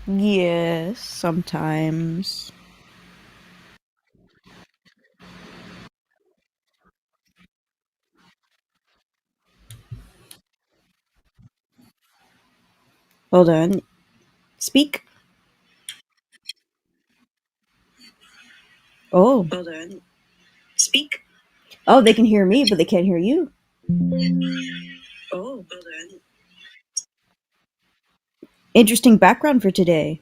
Yes, sometimes. Hold on. Speak. Oh. Hold on. Speak. Oh, they can hear me, but they can't hear you. Oh, hold on. Interesting background for today.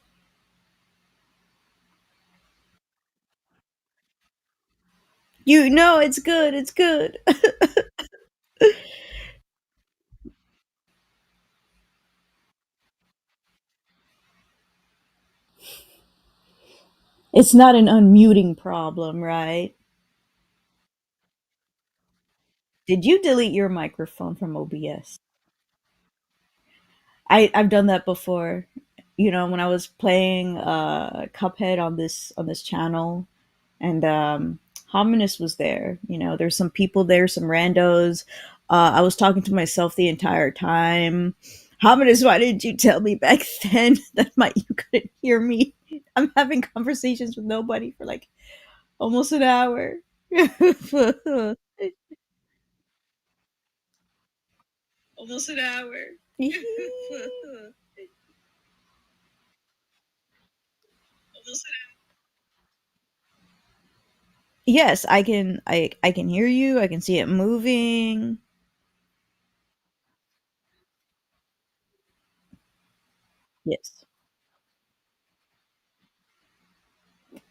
You know, it's good. It's good. It's not an unmuting problem, right? Did you delete your microphone from OBS? I've done that before. You know, when I was playing Cuphead on this channel, and Hominus was there. You know, there's some people there, some randos. I was talking to myself the entire time. Hominus, why didn't you tell me back then that my you couldn't hear me? I'm having conversations with nobody for like almost an hour. Almost an hour. Almost Yes, I can hear you. I can see it moving. Yes.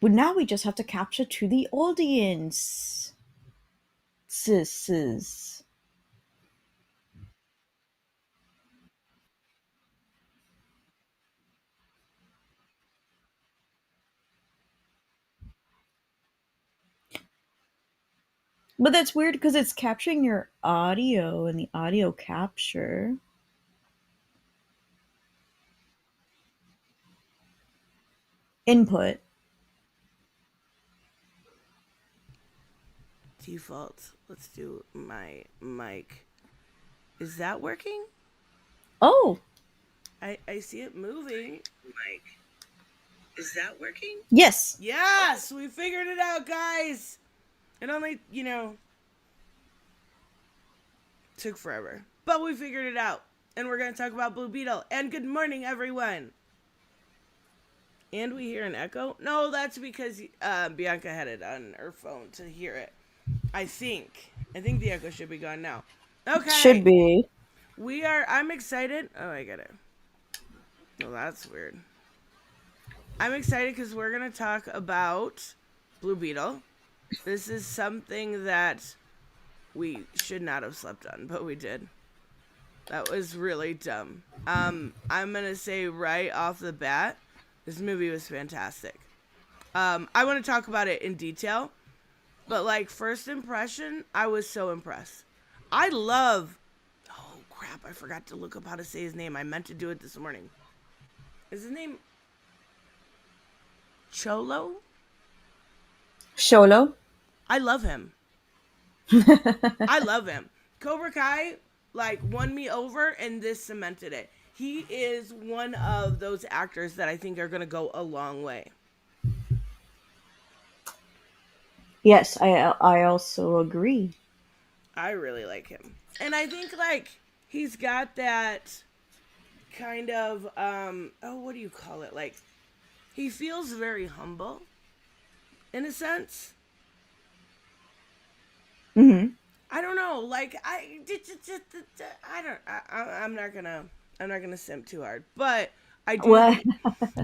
But now we just have to capture to the audience. Sis. But that's weird because it's capturing your audio and the audio capture input. default. Let's do my mic. Is that working? Oh, I see it moving. Mic. Is that working? yes. Yes, we figured it out, guys. It only, took forever. But we figured it out. And we're going to talk about Blue Beetle. And good morning, everyone. And we hear an echo? No, that's because Bianca had it on her phone to hear it. I think. I think the echo should be gone now. Should Okay. be. I'm excited. Oh, I get it. Well, that's weird. I'm excited because we're going to talk about Blue Beetle. This is something that we should not have slept on, but we did. That was really dumb. I'm going to say right off the bat, this movie was fantastic. I want to talk about it in detail, but like first impression, I was so impressed. I love. Oh crap! I forgot to look up how to say his name. I meant to do it this morning. Is his name Cholo? Sholo. I love him. I love him. Cobra Kai like won me over, and this cemented it. He is one of those actors that I think are gonna go a long way. Yes, I also agree. I really like him, and I think like he's got that kind of oh, what do you call it? Like he feels very humble in a sense. Hmm. I don't know. Like I don't. I'm not gonna simp too hard, but I do. Well,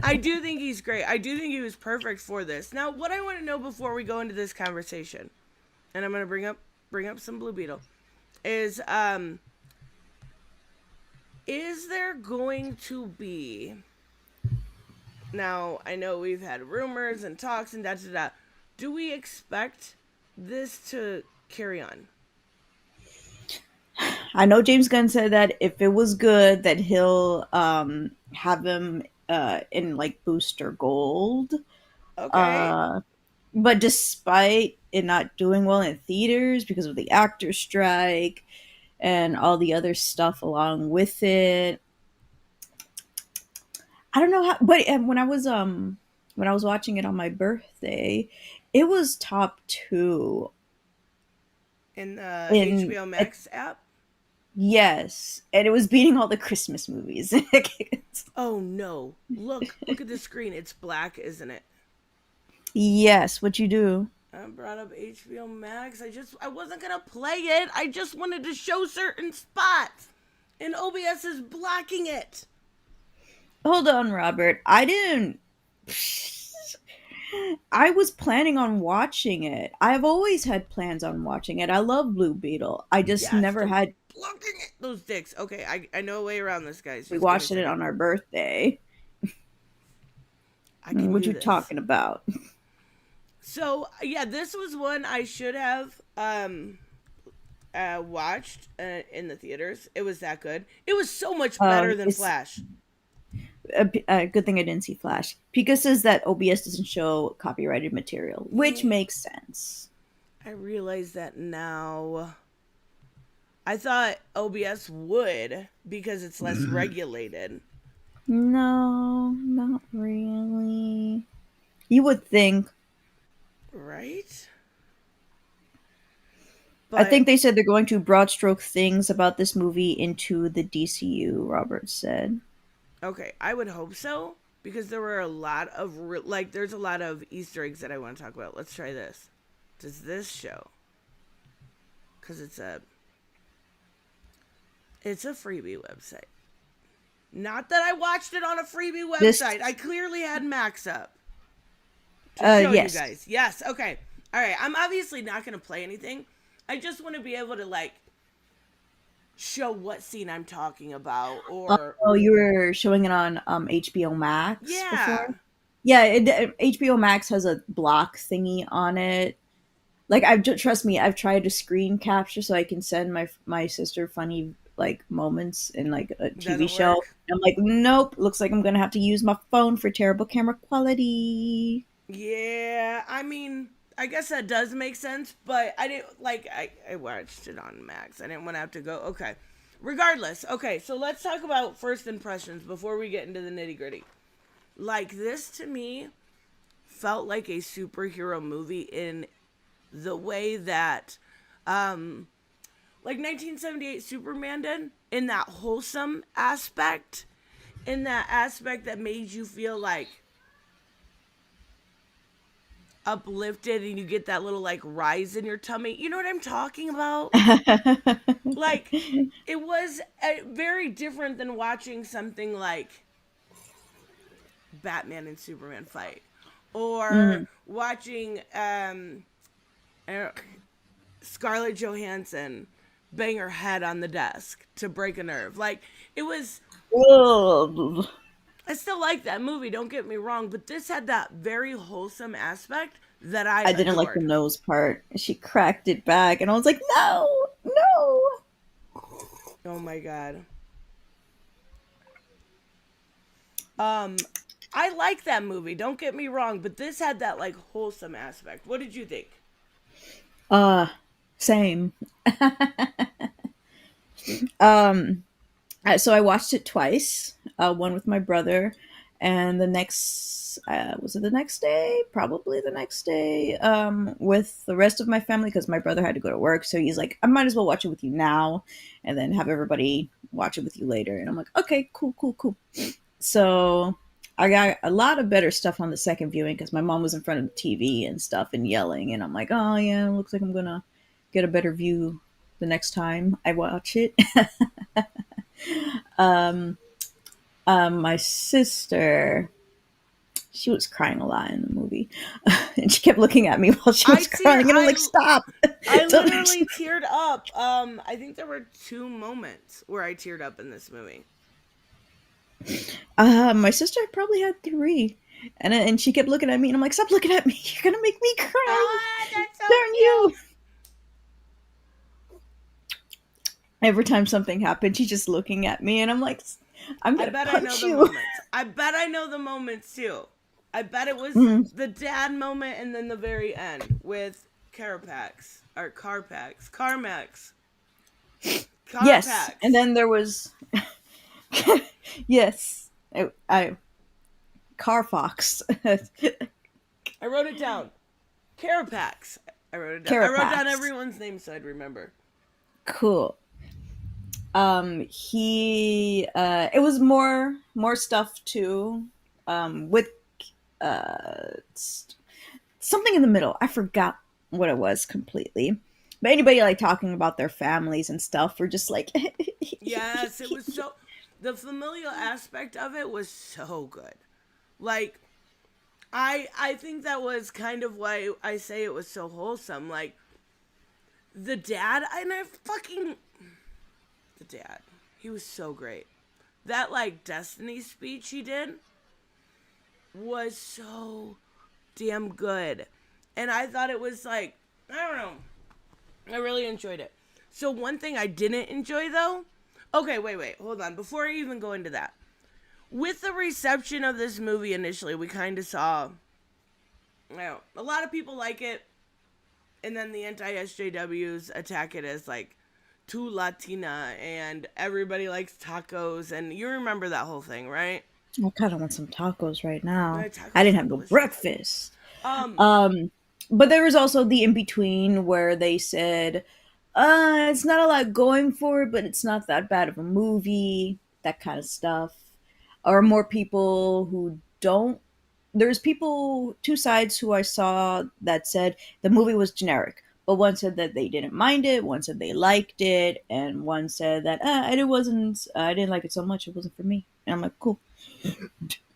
I do think he's great. I do think he was perfect for this. Now, what I want to know before we go into this conversation, and I'm gonna bring up some Blue Beetle, is there going to be now? I know we've had rumors and talks and da da da. Do we expect this to carry on? I know James Gunn said that if it was good, that he'll have him in like Booster Gold. Okay. Uh, but despite it not doing well in theaters because of the actor strike and all the other stuff along with it, I don't know how, but when I was watching it on my birthday, it was top two in the in HBO Max app? yes, and it was beating all the Christmas movies. Oh no. Look at the screen. It's black, isn't it? Yes, what you do? I brought up HBO Max. I wasn't gonna play it. I just wanted to show certain spots. And OBS is blocking it. Hold on, Robert. I didn't. I was planning on watching it. I've always had plans on watching it. I love Blue Beetle. I just Yes, never they're had. blocking it. Those dicks. Okay, I know a way around this, guys. We Just give me a watched it second. on our birthday. I can What do you this. talking about? So yeah, this was one I should have watched in the theaters. It was that good. It was so much better than It's Flash. a good thing I didn't see Flash. Pika says that OBS doesn't show copyrighted material, which Yeah, makes sense. I realize that now. I thought OBS would because it's less regulated, No, not really. You would think. right? I But think they said they're going to broad stroke things about this movie into the DCU, Robert said. okay, I would hope so because there were a lot of like there's a lot of Easter eggs that I want to talk about. Let's try this. Does this show? Cuz it's a freebie website. Not that I watched it on a freebie This, website. I clearly had Max up to show you yes. guys. Yes, okay. All right, I'm obviously not going to play anything. I just want to be able to like show what scene I'm talking about or Oh, you were showing it on HBO Max before? yeah. Yeah, HBO Max has a block thingy on it. Like trust me, I've tried to screen capture so I can send my sister funny like moments in like a TV Doesn't show. work. I'm like, nope. Looks like I'm gonna have to use my phone for terrible camera quality. Yeah, I mean, I guess that does make sense, but I didn't like I watched it on Max. I didn't want to have to go. Okay. Regardless, okay, so let's talk about first impressions before we get into the nitty gritty. Like, this to me felt like a superhero movie in the way that, like 1978 Superman did, in that wholesome aspect, in that aspect that made you feel like uplifted and you get that little like rise in your tummy. You know what I'm talking about? Like, it was very different than watching something like Batman and Superman fight or Mm. watching uh, Scarlett Johansson bang her head on the desk to break a nerve. Like, it was. Ugh. I still like that movie, don't get me wrong, but this had that very wholesome aspect that I I didn't like the adored. nose part. She cracked it back, and I was like, no, no. Oh my god. Um, I like that movie, don't get me wrong, but this had that like wholesome aspect. What did you think? Uh, Same. Um, so I watched it twice. One with my brother, and the next was it the next day? Probably the next day. With the rest of my family because my brother had to go to work, so he's like, I might as well watch it with you now, and then have everybody watch it with you later. And I'm like, okay, cool, cool, cool. So I got a lot of better stuff on the second viewing because my mom was in front of the TV and stuff and yelling, and I'm like, oh yeah, looks like I'm gonna get a better view the next time I watch it. um, my sister, she was crying a lot in the movie, and she kept looking at me while she I was tear crying, and I'm like, "Stop! I Don't make literally teared up. I think there were two moments where I teared up in this movie. My sister probably had three, and she kept looking at me, and I'm like, "Stop looking at me! You're gonna make me cry! Ah, that's so Darn you!" cute. Every time something happened, she's just looking at me, and I'm like, "I'm I gonna bet I know punch the you." moments. I bet I know the moments too. I bet it was Mm, the dad moment and then the very end with Carapax or Carpax, Carmax, yes, and Carpax. then there was yes, I Carfax. I wrote it down. Carapax. I wrote it down. I wrote down Carapax. everyone's name so I'd remember. Cool. He it was more stuff too. With something in the middle. I forgot what it was completely. But anybody like talking about their families and stuff, we're just like, Yes, it was so. The familial aspect of it was so good. Like, I think that was kind of why I say it was so wholesome. Like, the dad, and I fucking. The dad. He was so great. That, like, Destiny speech he did was so damn good. And I thought it was like, I don't know. I really enjoyed it. So one thing I didn't enjoy though. Okay, wait, hold on. Before I even go into that, with the reception of this movie initially, we kind of saw, a lot of people like it, and then the anti-SJWs attack it as like too Latina, and everybody likes tacos, and you remember that whole thing, right? I kind of want some tacos right now. I Tacos didn't are have no delicious. breakfast. Um, Um, but there was also the in between where they said, it's not a lot going for it, but it's not that bad of a movie, that kind of stuff. Or more people who don't. There's people, two sides who I saw that said the movie was generic, but one said that they didn't mind it, one said they liked it, and one said that I didn't like it so much, it wasn't for me. And I'm like, cool.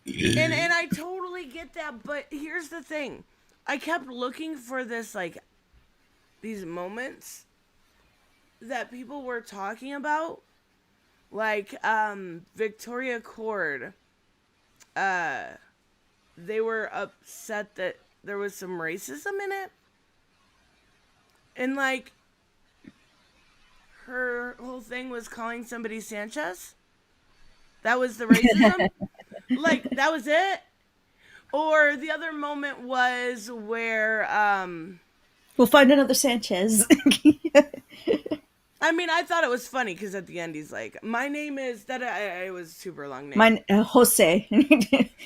and I totally get that, but here's the thing. I kept looking for this like these moments that people were talking about, like Victoria Cord. Uh, they were upset that there was some racism in it, and like her whole thing was calling somebody Sanchez. That was the racism. Like that was it. Or the other moment was where We'll find another Sanchez. I mean, I thought it was funny because at the end he's like, "My name is that." It was a super long name, Mine, Jose.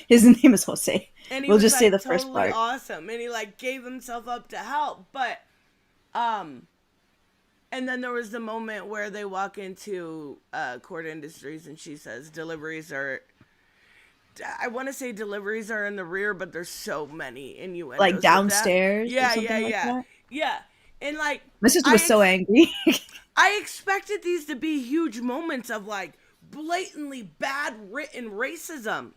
His name is Jose. and he We'll was just say like the first totally part. awesome, and he like gave himself up to help. But um, and then there was the moment where they walk into Court Industries, and she says, "Deliveries are." I want to say deliveries are in the rear, but there's so many Like innuendos with that. downstairs or Yeah, yeah, something like yeah, that. yeah. And like, My sister was I so angry. I expected these to be huge moments of like blatantly bad written racism,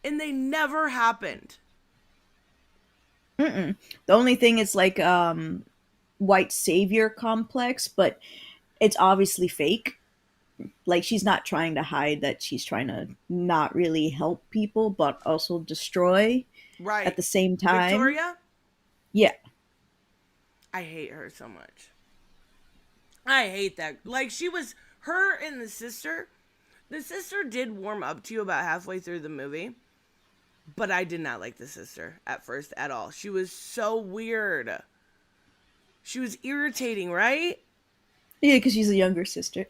and they never happened. Mm-mm. The only thing is like white savior complex, but it's obviously fake. Like she's not trying to hide that she's trying to not really help people, but also destroy at Right. the same time. Victoria, Yeah, I hate her so much. I hate that. Like she was her and the sister. The sister did warm up to you about halfway through the movie, but I did not like the sister at first at all. She was so weird. She was irritating, right? yeah, because she's a younger sister,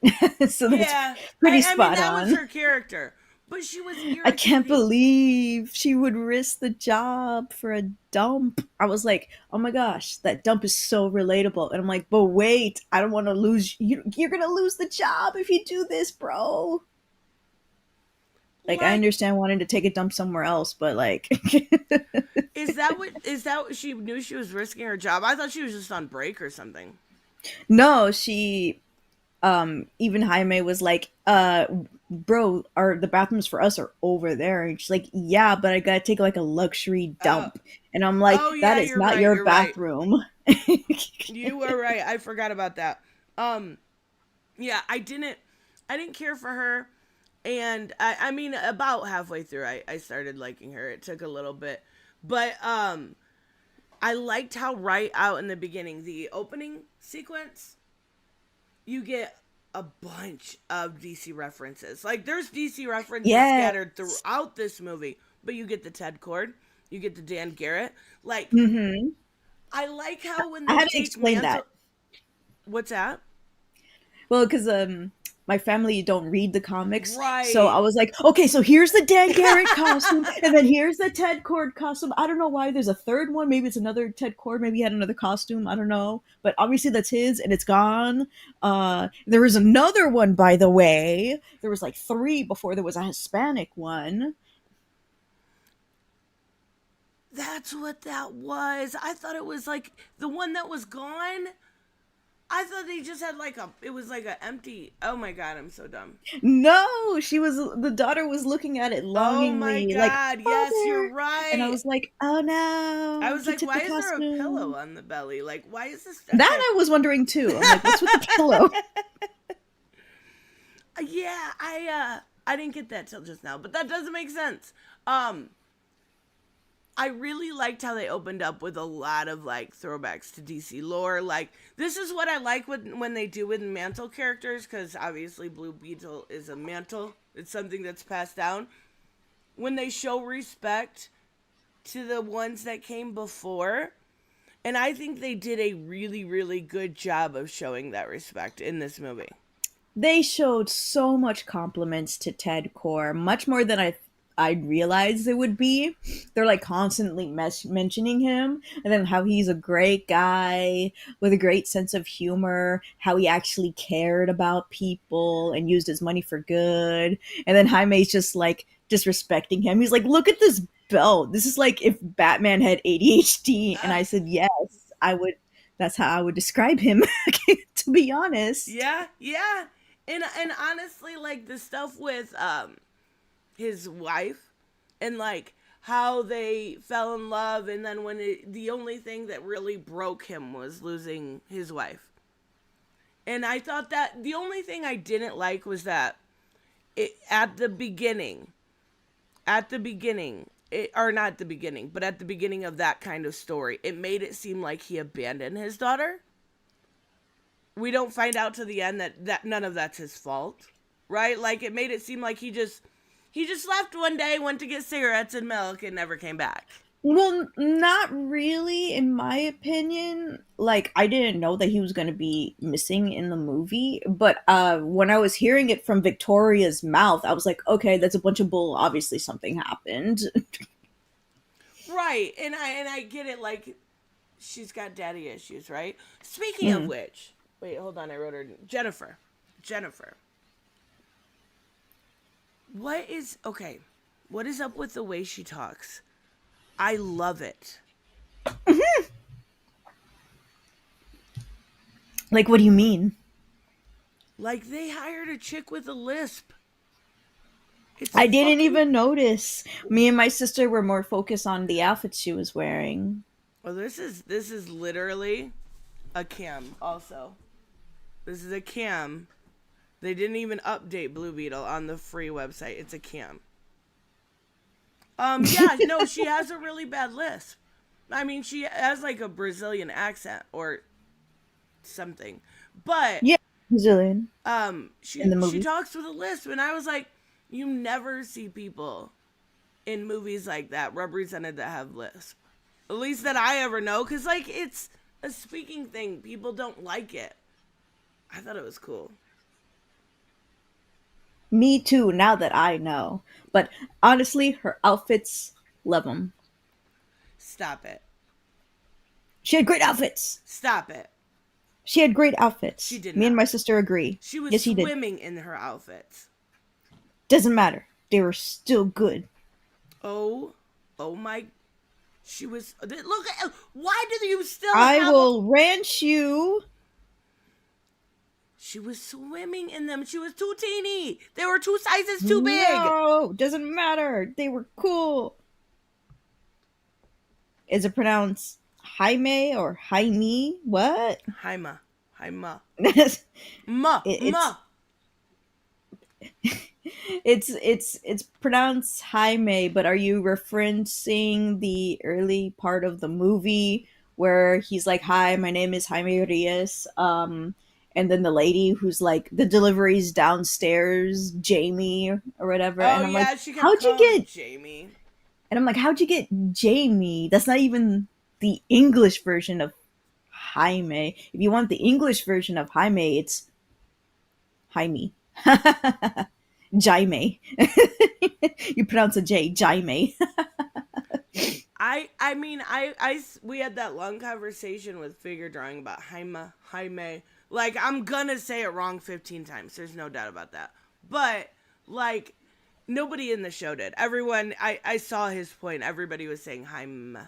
so that's Yeah. pretty I mean spot that was on. her character, but she was I can't irritating. believe she would risk the job for a dump. I was like, oh my gosh, that dump is so relatable. And I'm like, but wait, I don't want to lose you. You're going to lose the job if you do this, bro. Like, I Like, understand wanting to take a dump somewhere else, but like, is that what she knew she was risking her job? I thought she was just on break or something. no, she, even Jaime was like, bro, the bathrooms for us are over there. And she's like, yeah, but I gotta take like a luxury Oh, dump. And I'm oh like, that yeah, is you're not right. your You're right. bathroom. You were right. I forgot about that. Um, yeah, I didn't care for her, and I mean, about halfway through, I started liking her. It took a little bit, but I liked how right out in the beginning, the opening sequence, you get a bunch of DC references. Like there's DC references Yeah. scattered throughout this movie, but you get the Ted Cord, you get the Dan Garrett. Like Mm-hmm. I like how when I they had to take explain that. mantle. What's that? Well, because my family don't read the comics, so I Right. was like, okay, so here's the Dan Garrett costume, and then here's the Ted Cord costume. I don't know why there's a third one. Maybe it's another Ted Cord. Maybe he had another costume. I don't know, but obviously that's his, and it's gone. There was another one, by the way. There was like three before there was a Hispanic one. That's what that was. I thought it was like the one that was gone. I thought they just had like a. It was like a empty. Oh my god, I'm so dumb. No, she was the daughter was looking at it Oh my longingly, like god, yes, you're father, and I right. was like, oh I no, was he like, took why the is there a pillow costume. on the belly? Like, why is this? That Okay. I was wondering too. I'm like, what's with the pillow? Yeah, I didn't get that till just now, but that doesn't make sense. Um, I really liked how they opened up with a lot of like throwbacks to DC lore. Like this is what I like when they do with mantle characters, because obviously Blue Beetle is a mantle. It's something that's passed down. When they show respect to the ones that came before, and I think they did a really, really good job of showing that respect in this movie. They showed so much compliments to Ted Core, much more than I realized it would be. They're like constantly mentioning him, and then how he's a great guy with a great sense of humor, how he actually cared about people and used his money for good. And then Jaime's just like disrespecting him. He's like, "Look at this belt. This is like if Batman had ADHD." And Uh, I said, "Yes, I would. That's how I would describe him." To be honest. yeah, yeah. And honestly, like the stuff with his wife and like how they fell in love, and then the only thing that really broke him was losing his wife. And I thought that the only thing I didn't like was that at the beginning, or not at the beginning, but at the beginning of that kind of story, it made it seem like he abandoned his daughter. We don't find out to the end that none of that's his fault, right? Like it made it seem like he just left one day, went to get cigarettes and milk, and never came back. Well, not really, in my opinion. Like, I didn't know that he was going to be missing in the movie, but when I was hearing it from Victoria's mouth, I was like, okay, that's a bunch of bull. Obviously, something happened. Right, and I get it. Like she's got daddy issues, right? Speaking of Mhm. which, wait, hold on, I wrote her Jennifer. Jennifer, what is okay? What is up with the way she talks? I love it. Like, what do you mean? Like they hired a chick with a lisp. It's I didn't fucking. even notice. Me and my sister were more focused on the outfits she was wearing. Well, this is literally a cam. Also, this is a cam. They didn't even update Blue Beetle on the free website. It's a cam. Yeah, no, she has a really bad lisp. I mean, she has like a Brazilian accent or something, but Yeah, Brazilian in she the she movie. talks with a lisp, and I was like, you never see people in movies like that represented that have lisp, at least that I ever know, because like it's a speaking thing. People don't like it. I thought it was cool. Me too, now that I know. But honestly, her outfits, love them. Stop it. She had great outfits. Stop it. She had great She outfits. did Me and not. my sister agree. She was Yes, she did. swimming in her outfits. Doesn't matter. They were still good. Oh, oh my. She was. Look at. Why do you still I have a. will ranch you. She was swimming in them. She was too teeny. They were two sizes too big. No, doesn't matter. They were cool. Is it pronounced Jaime or Jaime? What? Haima. Haima. it, Ma. it's Ma. it's pronounced Jaime, but are you referencing the early part of the movie where he's like, "Hi, my name is Jaime Reyes," and then the lady who's like, "The delivery's downstairs, Jamie or whatever," Oh, and I'm like, yeah, she kept "How'd you calling him get?" Jamie. And I'm like, "How'd you get Jamie? That's not even the English version of Jaime. If you want the English version of Jaime, it's Jaime." Jaime. You pronounce a J, Jaime. I mean, we had that long conversation with figure drawing about Jaime. Like, I'm gonna say it wrong 15 times. There's no doubt about that. But, like, nobody in the show did. Everyone, I saw his point. Everybody was saying Jaime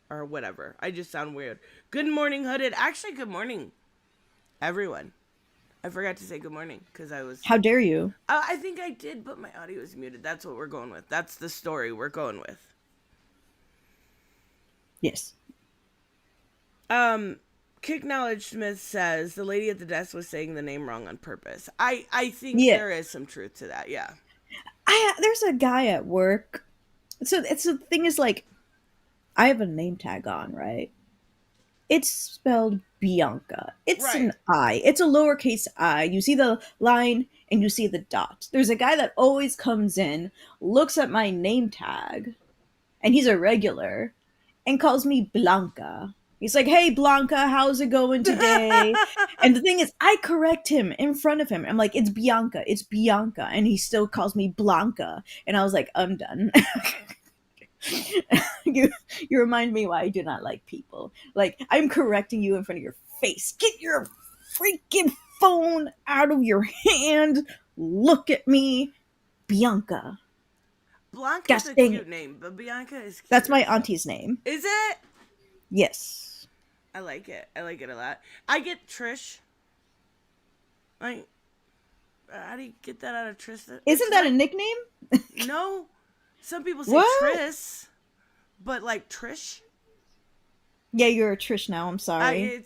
or whatever. I just sound weird. Good morning, Hooded. Actually, good morning, everyone. I forgot to say good morning because I was. How dare you? I think I did, but my audio is muted. That's what we're going with. That's the story we're going with. Yes. Kick Knowledge Smith says the lady at the desk was saying the name wrong on purpose. I think Yeah. there is some truth to that. Yeah. There's a guy at work. So it's the thing is like I have a name tag on, right? It's spelled Bianca. It's Right. an I. It's a lowercase I. You see the line and you see the dot. There's a guy that always comes in, looks at my name tag, and he's a regular, and calls me Blanca. He's like, "Hey Blanca, how's it going today?" And the thing is, I correct him in front of him. I'm like, "It's Bianca, it's Bianca," and he still calls me Blanca. And I was like, "I'm done." you you remind me why I do not like people. Like I'm correcting you in front of your face. Get your freaking phone out of your hand. Look at me, Bianca. Blanca's Gosh a dang cute it. name, but Bianca is That's my cuter. So, auntie's name. is it? Yes. I like it. I like it a lot. I get Trish. Like, how do you get that out of Trish? Isn't It's that a like nickname? no. Some people say What? Tris, but like Trish. Yeah, you're a Trish now. I'm I sorry.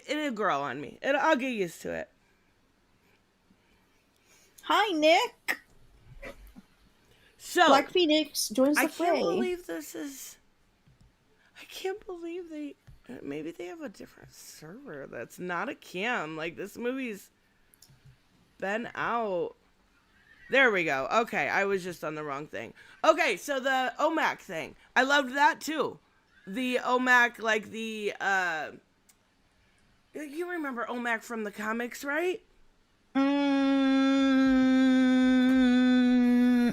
it'll grow on me. I'll get used to it. Hi, Nick. So Black Phoenix joins I the can't fray. believe this is. I can't believe they. Maybe they have a different server that's not a cam. Like this movie's been out. There we go. Okay, I was just on the wrong thing. Okay, so the OMAC thing. I loved that too. The OMAC, like the you remember OMAC from the comics, right?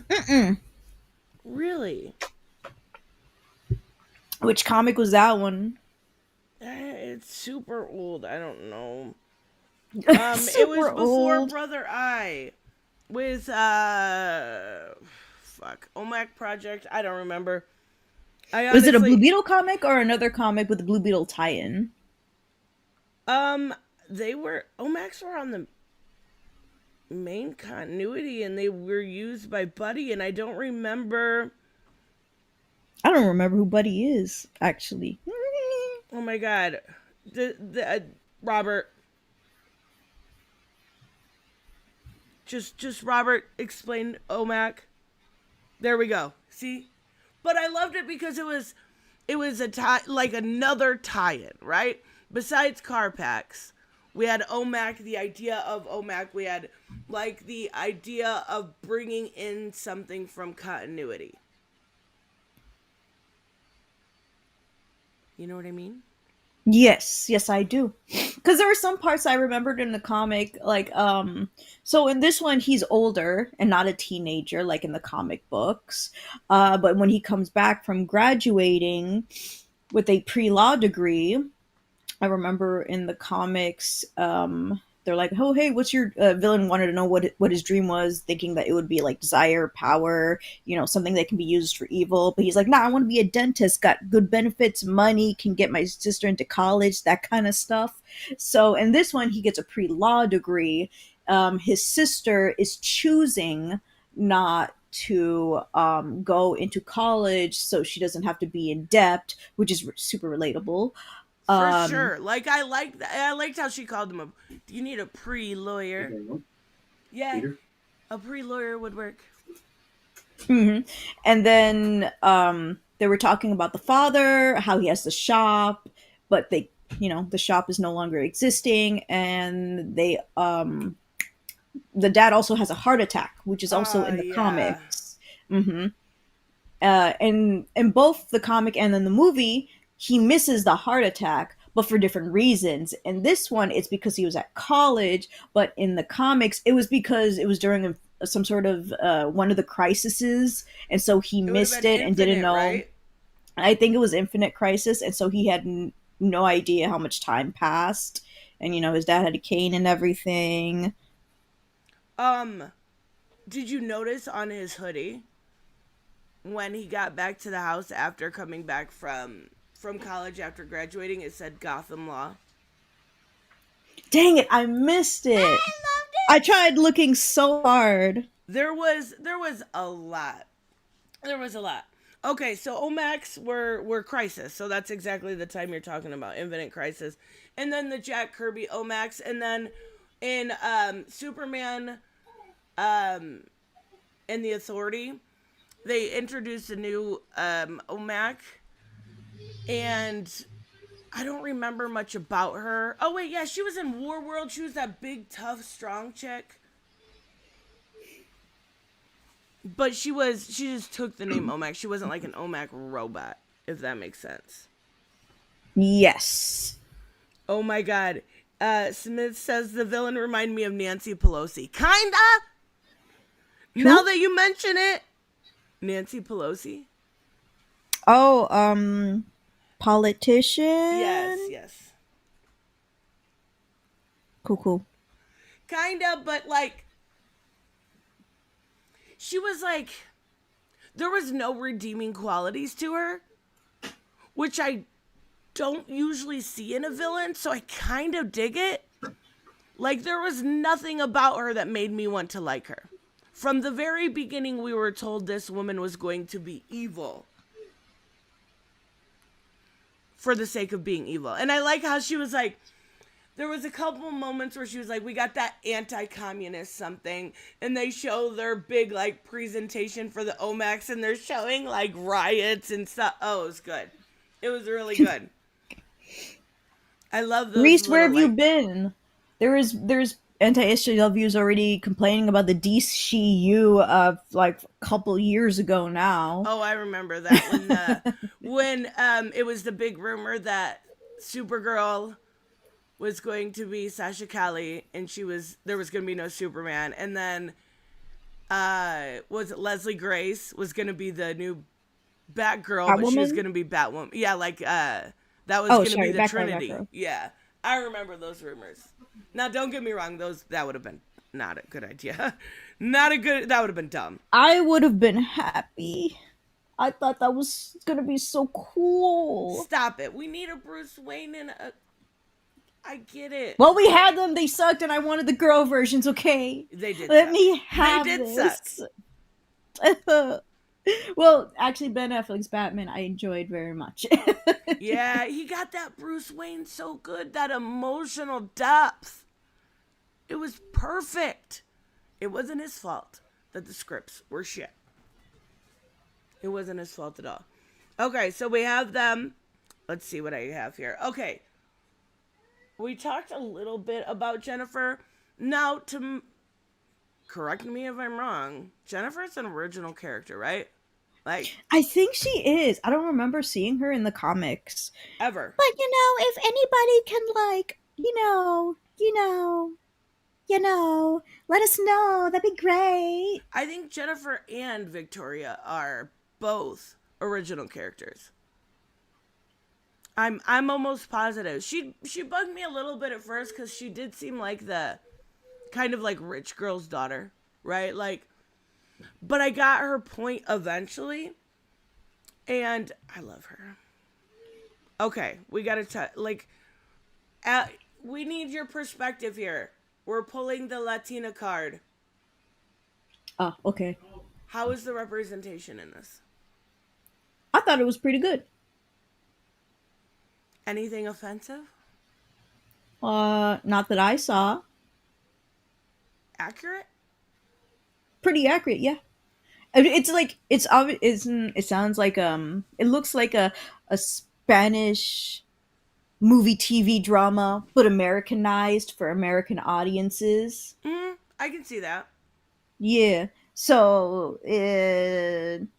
Mm-mm. Really? Which comic was that one? It's super old. I don't know. It was Super before old. Brother Eye with fuck OMAC Project. I don't remember. I Was it a Blue honestly Beetle comic or another comic with the Blue Beetle tie-in? um they were OMACs were on the main continuity and they were used by Buddy and I don't remember. I don't remember who Buddy is actually. Oh my god, the Robert, just Robert explain OMAC. There we go. See, but I loved it because it was a tie like another tie-in, right? Besides car packs, we had OMAC. The idea of OMAC, we had like the idea of bringing in something from continuity. You know what I mean? Yes, yes, I do. Because there were some parts I remembered in the comic, like so in this one he's older and not a teenager like in the comic books. But when he comes back from graduating with a pre-law degree, I remember in the comics, they're like, "Oh, hey, what's your villain wanted to know what his dream was, thinking that it would be like desire, power, something that can be used for evil." But he's like, "Nah, I want to be a dentist, got good benefits, money, can get my sister into college, that kind of stuff." So in this one, he gets a pre-law degree. His sister is choosing not to go into college so she doesn't have to be in debt, which is super relatable. For um sure. Like I liked that. I liked how she called him a. Do you need a pre-lawyer? Yeah, a pre-lawyer would work. mhm. And then they were talking about the father, how he has the shop, but the shop is no longer existing, and the dad also has a heart attack, which is also in the Yeah. comics. hmm and in both the comic and in the movie, he misses the heart attack, but for different reasons. And this one, it's because he was at college, but in the comics, it was because it was during some sort of one of the crises, and so he It would have missed been it and didn't Infinite, know. right? I think it was Infinite Crisis, and so he had no idea how much time passed, and his dad had a cane and everything. Um, did you notice on his hoodie when he got back to the house after coming back from college after graduating, it said Gotham Law? Dang it, I missed it. I loved I it. tried looking so hard. There was a lot. There was a lot. Okay, so Omax were Crisis, so that's exactly the time you're talking about, Infinite Crisis, and then the Jack Kirby Omax, and then in Superman and the Authority, they introduced a new Omac, and I don't remember much about her. Oh wait, yeah, she was in War World. She was that big, tough, strong chick. But she just took the name Omac. She wasn't like an Omac robot, if that makes sense. Yes. Oh my god. Smith says the villain reminded me of Nancy Pelosi. Kinda. Now Who? that you mention it, Nancy Pelosi. Oh, Yes, politician. yes. Cool, cool. Kinda, but like she was like there was no redeeming qualities to her, which I don't usually see in a villain, so I kind of dig it. Like, there was nothing about her that made me want to like her. From the very beginning, we were told this woman was going to be evil for the sake of being evil. And I like how she was like, there was a couple moments where she was like, we got that anti-communist something, and they show their big like presentation for the Omax, and they're showing like riots and stuff. Oh, it was good. It was really good. I love those Reese, where little have you like. been? There's anti-SJWs already complaining about the DCU of like a couple years ago now. Oh, I remember that when it was the big rumor that Supergirl was going to be Sasha Cali, and there was going to be no Superman, and then was it Leslie Grace was going to be the new Batgirl, but she was Catwoman? going to be Batwoman. Yeah, like that was Oh, going to be sorry, the Batgirl, Trinity. Batgirl. Yeah, I remember those rumors. Now, don't get me wrong; those that would have been not a good idea. Not a good. That would have been dumb. I would have been happy. I thought that was gonna be so cool. Stop it. We need a Bruce Wayne and a. I get it. Well, we had them. They sucked, and I wanted the girl versions. Okay, They did let suck. me They have did suck. this. Well, actually, Ben Affleck's Batman I enjoyed very much. Yeah, he got that Bruce Wayne so good, that emotional depth. It was perfect. It wasn't his fault that the scripts were shit. It wasn't his fault at all. Okay, so we have them. Let's see what I have here. Okay, we talked a little bit about Jennifer. Now, correct me if I'm wrong, Jennifer's an original character, right? Like, I think she is. I don't remember seeing her in the comics. ever. But if anybody can let us know. That'd be great. I think Jennifer and Victoria are both original characters. I'm almost positive. She bugged me a little bit at first because she did seem like the kind of like rich girl's daughter, right? Like, but I got her point eventually, and I love her. Okay, we gotta we need your perspective here. We're pulling the Latina card. Oh, okay. How is the representation in this? I thought it was pretty good. Anything offensive? Not that I saw. Accurate? Pretty accurate, yeah. It's like it sounds like it looks like a Spanish movie TV drama but Americanized for American audiences. I can see that. Yeah. So,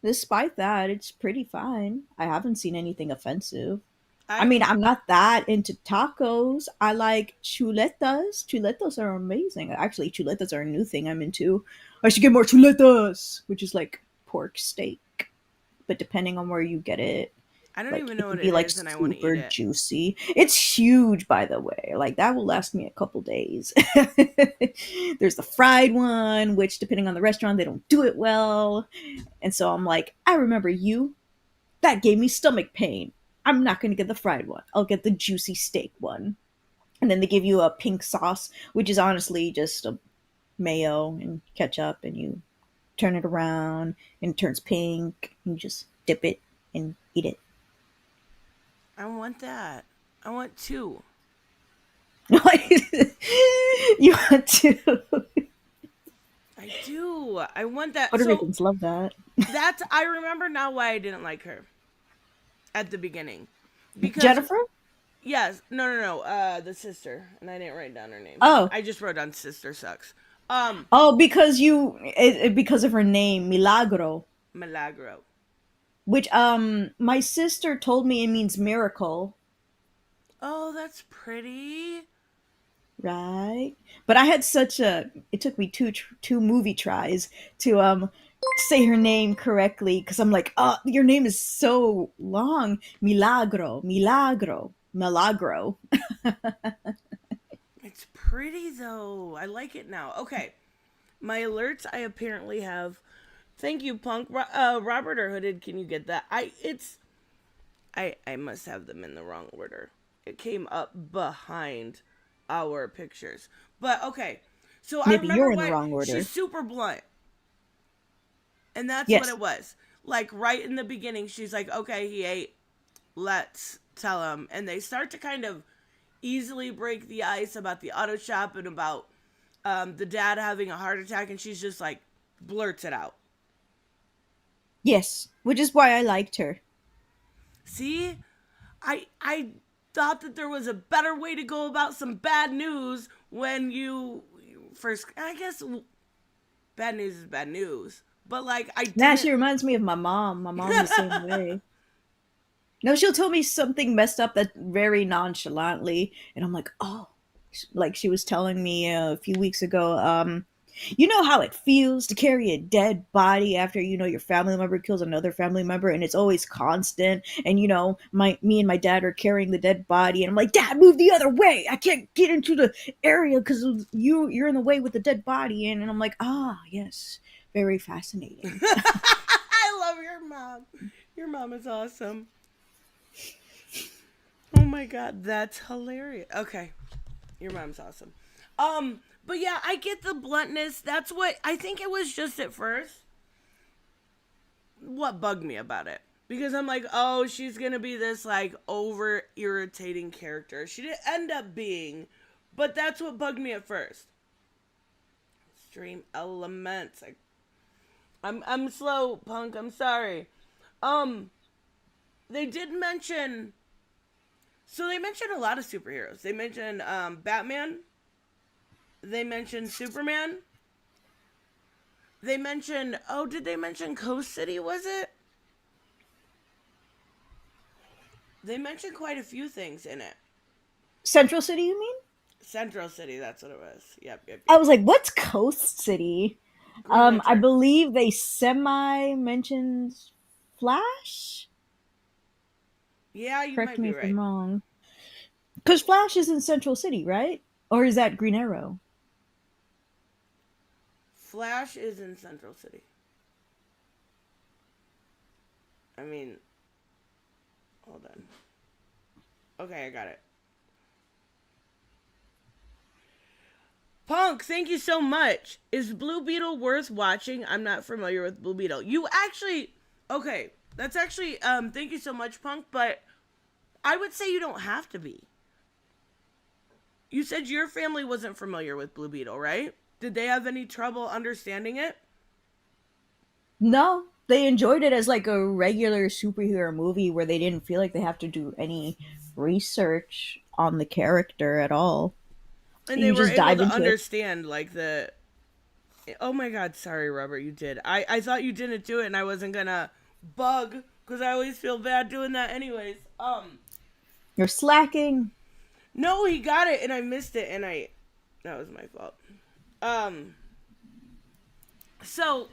despite that, it's pretty fine. I haven't seen anything offensive. I mean, I'm I'm not that into tacos. I like chuletas. Chuletas are amazing. Actually, chuletas are a new thing I'm into. I should get more chuletas, which is like pork steak, but depending on where you get it, I don't like even it know can what be it like is and I want to eat super it. juicy. It's huge, by the way. Like that will last me a couple days. There's the fried one, which depending on the restaurant, they don't do it well. And so I'm like, I remember you. That gave me stomach pain. I'm not going to get the fried one. I'll get the juicy steak one. And then they give you a pink sauce, which is honestly just a mayo and ketchup, and you turn it around and it turns pink. And you just dip it and eat it. I want that. I want two. You want to? I do. I want that. Puerto So Ricans love that. that's I remember now why I didn't like her at the beginning. Because Jennifer? yes, no. The sister, and I didn't write down her name. Oh, I just wrote down sister sucks. oh, because because of her name, Milagro, Milagro. which my sister told me it means miracle. Oh, that's pretty. Right. But I had such a it took me two movie tries to say her name correctly because I'm like, oh, your name is so long. Milagro, Milagro, Milagro. It's pretty though. I like it now. Okay, my alerts. I apparently have. Thank you, Punk. Robert or Hooded. Can you get that? I must have them in the wrong order. It came up behind our pictures. But okay. So I Maybe remember you're in the what wrong she's order. super blunt. And that's what Yes. it was. Like right in the beginning, she's like, "Okay, he ate. Let's tell him." And they start to kind of easily break the ice about the auto shop and about the dad having a heart attack, and she's just like blurts it out. Yes. Which is why I liked her. See, I thought that there was a better way to go about some bad news when you first. I guess bad news is bad news, but like I Now didn't. she reminds me of my mom. My mom the same way. No, she'll tell me something messed up that very nonchalantly, and I'm like, oh, like she was telling me a few weeks ago. You know how it feels to carry a dead body after your family member kills another family member, and it's always constant. And me and my dad are carrying the dead body, and I'm like, Dad, move the other way. I can't get into the area because you're in the way with the dead body. And I'm like, ah, yes, very fascinating. I love your mom. Your mom is awesome. Oh my god, that's hilarious. Okay, your mom's awesome. But yeah, I get the bluntness. That's what I think it was just at first. What bugged me about it. Because I'm like, oh, she's gonna be this like over irritating character. She didn't end up being, but that's what bugged me at first. Stream elements. I'm slow, Punk. I'm sorry. Um, they did mention. So they mentioned a lot of superheroes. They mentioned Batman. They mentioned Superman. They mentioned. Oh, did they mention Coast City? Was it? They mentioned quite a few things in it. Central City, you mean? Central City, that's what it was. I Yep. was like, what's Coast City? Green I Lantern. believe they semi mentioned Flash. Yeah, you Correct might me be if I'm right. wrong. Because Flash is in Central City, right? Or is that Green Arrow? Flash is in Central City. I mean, hold on. Okay, I got it. Punk, thank you so much. Is Blue Beetle worth watching? I'm not familiar with Blue Beetle. You actually, okay, that's actually, thank you so much, Punk, but I would say you don't have to be. You said your family wasn't familiar with Blue Beetle, right? Did they have any trouble understanding it? No, they enjoyed it as like a regular superhero movie where they didn't feel like they have to do any research on the character at all. And they You were just able dive to into it. understand, like, the. Oh my god, sorry, Robert, you did. I thought you didn't do it and I wasn't gonna bug, because I always feel bad doing that anyways. You're slacking. No, he got it, and I missed it, and I that was my fault. Um, so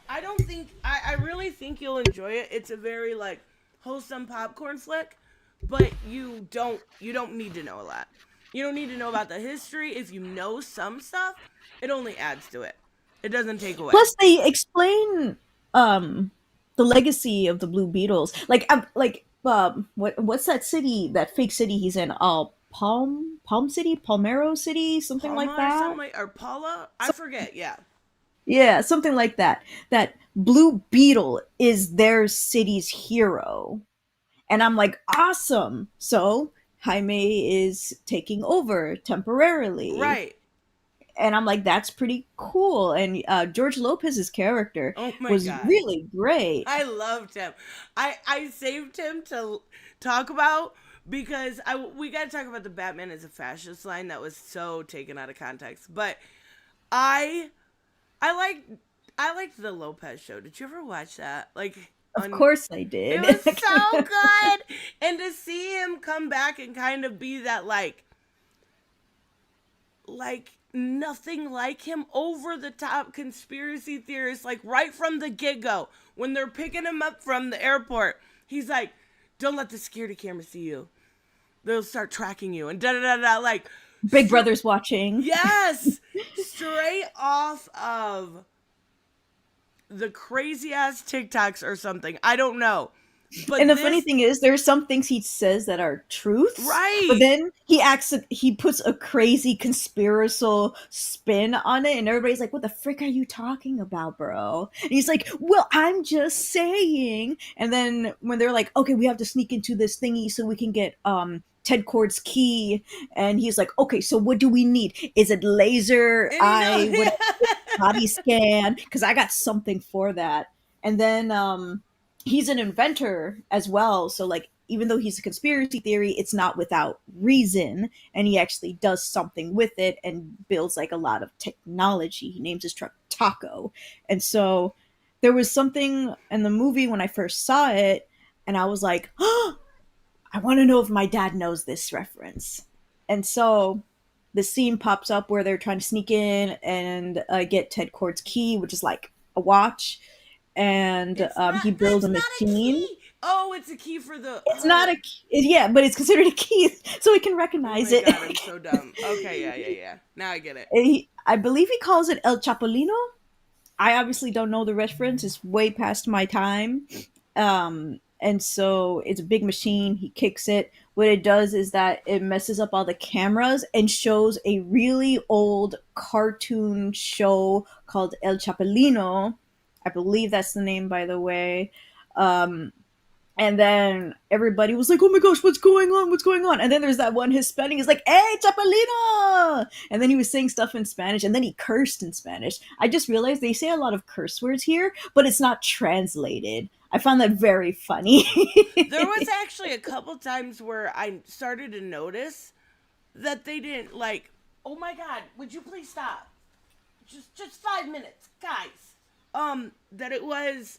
I don't think I really think you'll enjoy it. It's a very like wholesome popcorn flick, but you don't need to know a lot. You don't need to know about the history. If you know some stuff, it only adds to it. It doesn't take away. Plus, they explain um the legacy of the Blue Beetles. What's that city? That fake city he's in? Palm City, Palmero City, something like Palma or that. something like or Paula, I So, forget. Yeah, yeah, something like that. That Blue Beetle is their city's hero, and I'm like, awesome. So Jaime is taking over temporarily, right. and I'm like, that's pretty cool. And George Lopez's character Oh my was god, really great. I loved him. I saved him to talk about because I we got to talk about the Batman as a fascist line that was so taken out of context. But I I like I liked the Lopez show. Did you ever watch that? Like Of on course I it did. was so good. And to see him come back and kind of be that like nothing like him over the top conspiracy theorist like right from the get-go when they're picking him up from the airport. He's like, "Don't let the security camera see you. They'll start tracking you." And da da da da like Big Brother's watching. yes, straight off of the crazy ass TikToks or something. I don't know. But And the funny this, thing is, there's some things he says that are truths, but right. then he puts a crazy conspiratorial spin on it, and everybody's like, "What the frick are you talking about, bro?" And he's like, "Well, I'm just saying." And then when they're like, "Okay, we have to sneak into this thingy so we can get Ted Cord's key," and he's like, "Okay, so what do we need? Is it laser And eye, whatever, body scan? Because I got something for that." And then he's an inventor as well, so like even though he's a conspiracy theory, it's not without reason, and he actually does something with it and builds like a lot of technology. He names his truck Taco. And so there was something in the movie when I first saw it, and I was like, oh, I want to know if my dad knows this reference. And so the scene pops up where they're trying to sneak in and get Ted Cord's key, which is like a watch, and it's not he builds that's a not a machine. key. Oh, it's a key for the It's not oh. a yeah, but it's considered a key, so he can Oh recognize my it. god, I'm so dumb. Okay, yeah, yeah, yeah. Now I get it. I believe he calls it El Chapolino. I obviously don't know the reference; it's way past my time. And so it's a big machine. He kicks it. What it does is that it messes up all the cameras and shows a really old cartoon show called El Chapolino. I believe that's the name, by the way. Um, and then everybody was like, "Oh my gosh, what's going on? What's going on?" And then there's that one Hispanic is like, "Hey, Chapolino!" And then he was saying stuff in Spanish, and then he cursed in Spanish. I just realized they say a lot of curse words here, but it's not translated. I found that very funny. There was actually a couple times where I started to notice that they didn't like, "Oh my god, would you please stop? Just 5 minutes, guys." That it was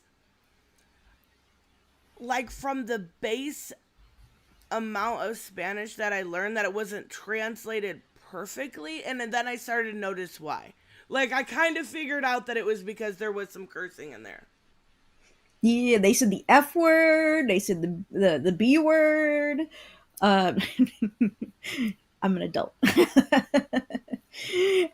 like from the base amount of Spanish that I learned that it wasn't translated perfectly, and then I started to notice why. Like I kind of figured out that it was because there was some cursing in there. Yeah, they said the F word. They said the B word. Uh, I'm an adult.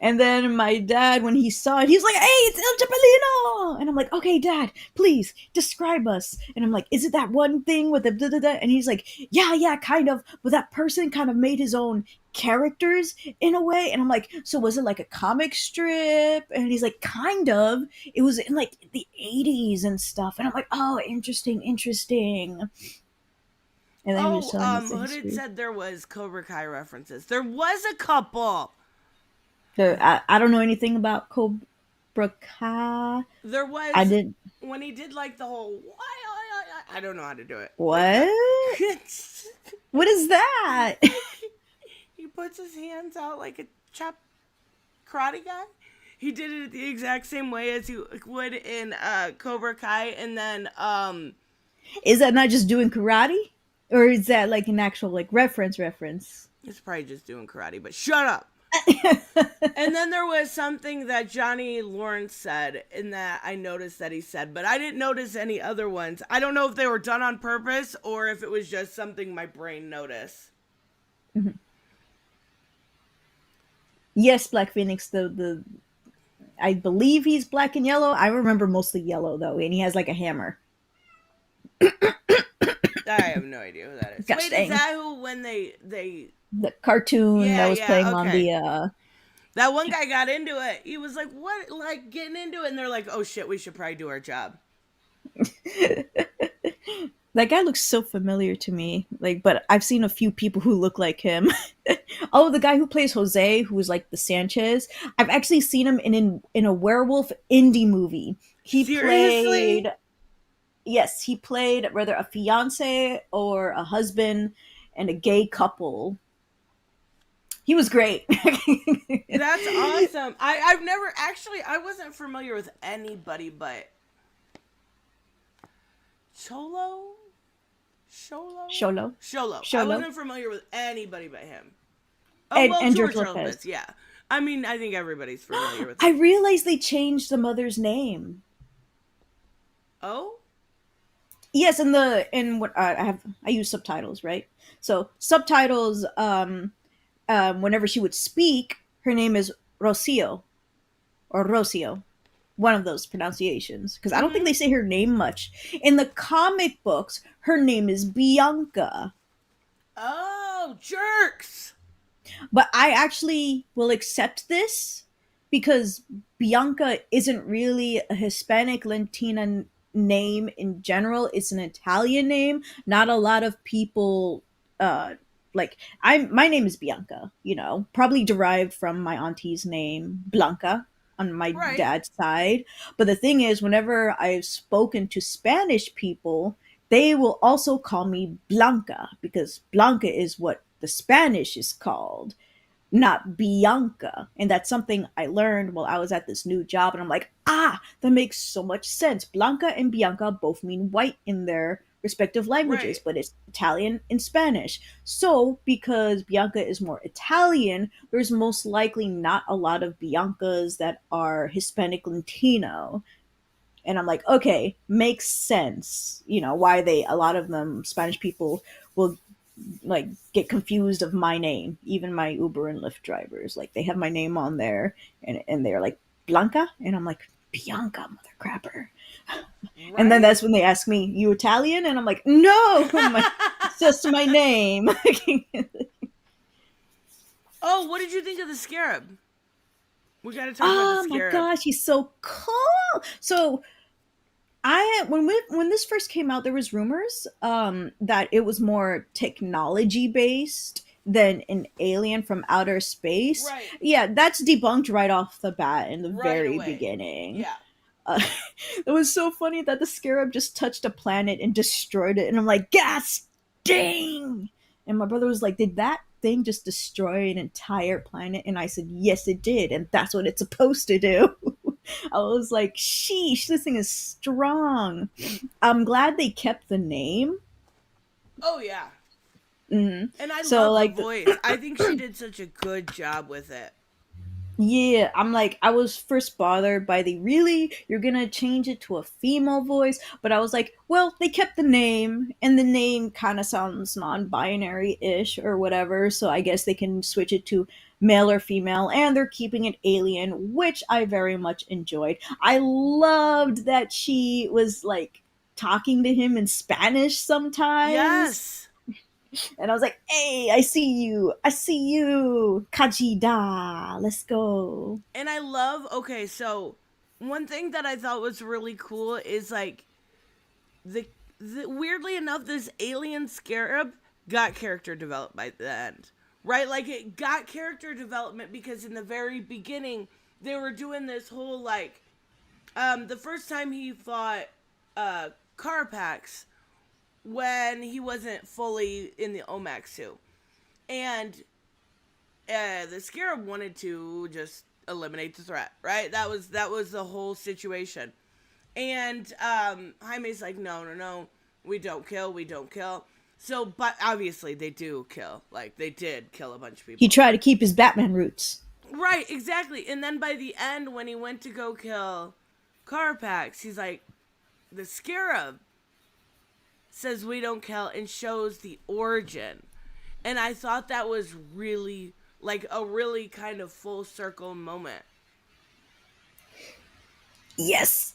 And then my dad, when he saw it, he was like, "Hey, it's El Chapolino!" And I'm like, "Okay, Dad, please describe us." And I'm like, "Is it that one thing with the da da da?" And he's like, "Yeah, yeah, kind of. But that person kind of made his own characters in a way." And I'm like, "So was it like a comic strip?" And he's like, "Kind of. It was in like the 80s and stuff." And I'm like, "Oh, interesting, interesting." And then he was Oh, telling us the Hooded history. said there was Cobra Kai references. There was a couple. So I don't know anything about Cobra Kai. There I was did when he did like the whole. I don't know how to do it. Like that. what? What is that? He puts his hands out like a chop karate guy. He did it the exact same way as he would in Cobra Kai, and then Is that not just doing karate? Or is that like an actual like reference? It's probably just doing karate, but shut up. And then there was something that Johnny Lawrence said, in that I noticed that he said, but I didn't notice any other ones. I don't know if they were done on purpose or if it was just something my brain noticed. Yes, Black Phoenix. The I believe he's black and yellow. I remember mostly yellow though, and he has like a hammer. I have no idea who that is. Gosh Wait, is dang, that who when they the cartoon that yeah, was playing yeah, on okay. the That one guy got into it. He was like, "What?" Like getting into it, and they're like, "Oh shit, we should probably do our job." that guy looks so familiar to me. Like, but I've seen a few people who look like him. Oh, the guy who plays Jose, who's like the Sanchez. I've actually seen him in a werewolf indie movie. He Seriously? played yes, he played whether a fiance or a husband and a gay couple. He was great. That's awesome. I've never actually I wasn't familiar with anybody but Cholo? Sholo? Sholo, Sholo. I Sholo, wasn't familiar with anybody but him. Oh and, well, and George George Lopez. Lopez, yeah. I mean, I think everybody's familiar with I him. realized they changed the mother's name. Oh? Yes, in what I use subtitles, right? So subtitles. Whenever she would speak, her name is Rocio or Rocio, one of those pronunciations. Because I don't think Mm-hmm. they say her name much in the comic books. Her name is Bianca. Oh, jerks! But I actually will accept this because Bianca isn't really a Hispanic Latina name in general. It's an Italian name. Not a lot of people like I'm my name is Bianca, probably derived from my auntie's name, Blanca, on my Right. dad's side. But the thing is, whenever I've spoken to Spanish people, they will also call me Blanca because Blanca is what the Spanish is called, not Bianca. And that's something I learned while I was at this new job. And I'm like, that makes so much sense. Blanca and Bianca both mean white in their respective languages, Right. but it's Italian and Spanish. So, because Bianca is more Italian, there's most likely not a lot of Biancas that are Hispanic Latino. And I'm like, okay, makes sense. Why a lot of them, Spanish people, will like get confused of my name. Even my Uber and Lyft drivers, like they have my name on there, and they're like Blanca, and I'm like Bianca, mother crapper. And then Right? that's when they ask me, "You Italian?" And I'm like, "No, it's just my name." Oh, what did you think of the scarab? We got to talk about the Oh my scarab. gosh, he's so cool. So when this first came out, there was rumors that it was more technology based than an alien from outer space. Right. Yeah, that's debunked right off the bat in the Right very away. beginning. Yeah. Uh, it was so funny that the scarab just touched a planet and destroyed it, and I'm like, "Gas, dang!" And my brother was like, "Did that thing just destroy an entire planet?" And I said, "Yes, it did, and that's what it's supposed to do." I was like, sheesh, this thing is strong. I'm glad they kept the name. Oh yeah. Mhm. And I So, love the like, voice. I think she did such a good job with it. yeah, I'm like, I was first bothered by the really, you're gonna change it to a female voice, but I was like, well, they kept the name, and the name kind of sounds non binary ish or whatever, so I guess they can switch it to male or female, and they're keeping it alien, which I very much enjoyed. I loved that she was like talking to him in Spanish sometimes, Yes. and I was like, hey, I see you, Kajida, let's go. And I love, okay, so one thing that I thought was really cool is like the, weirdly enough, this alien scarab got character developed by the end. Right? Like it got character development because in the very beginning they were doing this whole like the first time he fought Carapax when he wasn't fully in the Omax suit. And the Scarab wanted to just eliminate the threat, right? That was the whole situation. And Jaime's like, no, no, no, we don't kill. So, but obviously they do kill. Like, they did kill a bunch of He people. tried to keep his Batman roots. Right, exactly. And then by the end, when he went to go kill Carapax, he's like, the Scarab says we don't kill and shows the origin. And I thought that was really, like, a really kind of full circle moment. Yes.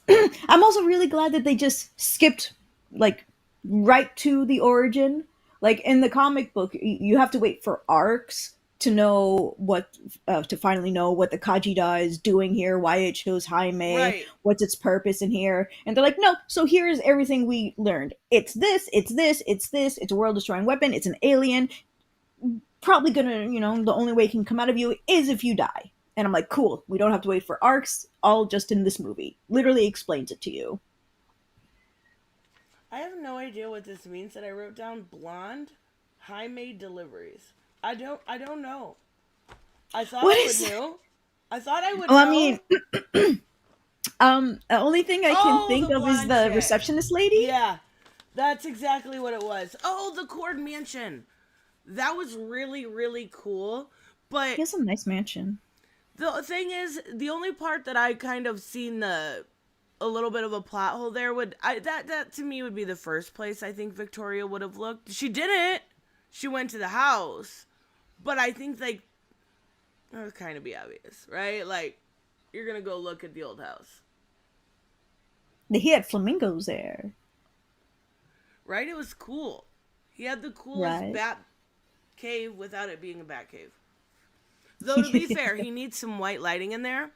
I'm also really glad that they just skipped like right to the origin. Like in the comic book, you have to wait for arcs to know what to finally know what the Kajida is doing here, why it chose Jaime, Right. what's its purpose in here. And they're like, no, so here's everything we learned. It's this, it's this, it's this, it's a world destroying weapon, it's an alien, probably gonna, the only way it can come out of you is if you die. And I'm like, cool, we don't have to wait for arcs, all just in this movie. Literally explains it to you. I have no idea what this means that I wrote down blonde high made deliveries. I don't know. I thought What I would is that? know. I thought I would Well, I mean, know. the only thing I can Oh, think the of is blonde the chick. receptionist lady. Yeah. That's exactly what it was. Oh, the Cord Mansion. That was really, really cool. But He has a nice mansion. the thing is, the only part that I kind of seen the a little bit of a plot hole there that to me would be the first place I think Victoria would have looked. She didn't. She went to the house, but I think like it would kind of be obvious, right? Like you're gonna go look at the old house, He had flamingos there, right? It was cool. He had the coolest right? bat cave without it being a bat cave. Though to be fair, he needs some white lighting in there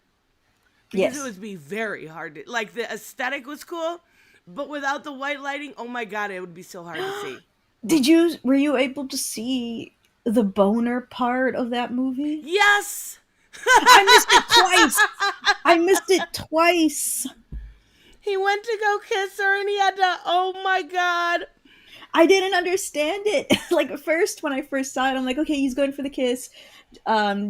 because it Yes. would be very hard to like the aesthetic was cool, but without the white lighting, oh my god, it would be so hard to see. Were you able to see the boner part of that movie? Yes. I missed it twice. I missed it twice. He went to go kiss her and he had to, oh my god. I didn't understand it. Like at first, when I first saw it, I'm like, okay, he's going for the kiss.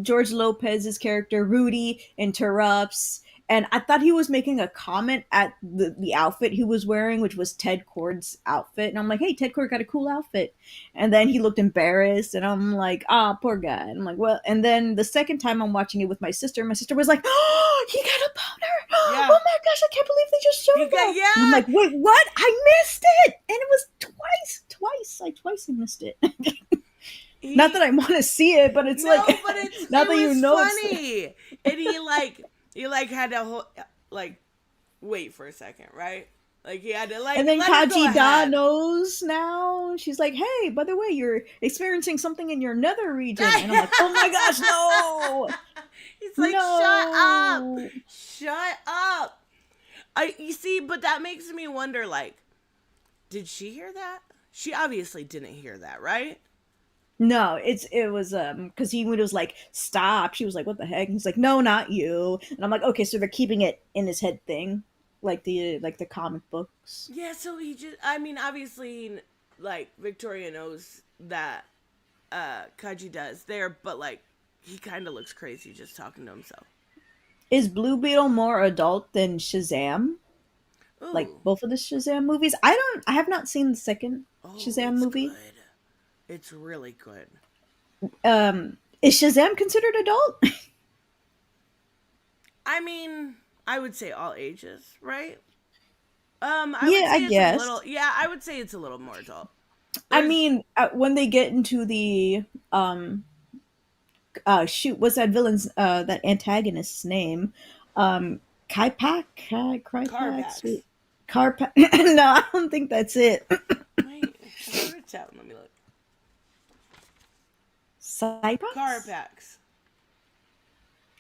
George Lopez's character Rudy interrupts, and I thought he was making a comment at the outfit he was wearing, which was Ted Cord's outfit. And I'm like, hey, Ted Cord got a cool outfit. And then he looked embarrassed, and I'm like, ah, poor guy. And I'm like, well. And then the second time I'm watching it with my sister was like, oh, he got a boner. Yeah. Oh my gosh, I can't believe they just He showed got, that. And I'm yeah. like, wait, what? I missed it, and it was twice. I twice missed it. Not that He, I want to see it, but it's like, no, but now it that you was know it's. funny. And he like had to, like, wait for a second, right? Like, he had to, like, And then let her go Kaji Da ahead. knows now. She's like, hey, by the way, you're experiencing something in your nether region. And I'm like, oh my gosh, He's like, shut up. no. Shut up. You see, but that makes me wonder, like, did she hear that? She obviously didn't hear that, right? No, it was because he was like, stop. She was like, what the heck? And he's like, no, not you. And I'm like, okay, so they're keeping it in his head thing, like the comic books. Yeah, so he just, I mean, obviously, like, Victoria knows that Kaji does there, but, like, he kind of looks crazy just talking to himself. Is Blue Beetle more adult than Shazam? Like Ooh. both of the Shazam movies. I have not seen the second Oh, Shazam it's movie. good. It's really good. Is Shazam considered adult? I mean, I would say all ages, right? I would Yeah, I say it's a guess. little, yeah, I would say it's a little more adult. I There's mean, when they get into the shoot, what's that villain's that antagonist's name? Kaipak, Krypax, Carpax. Carpax. No, I don't think that's it. Wait, I wrote it down. Let me look. Cypax. Carpax.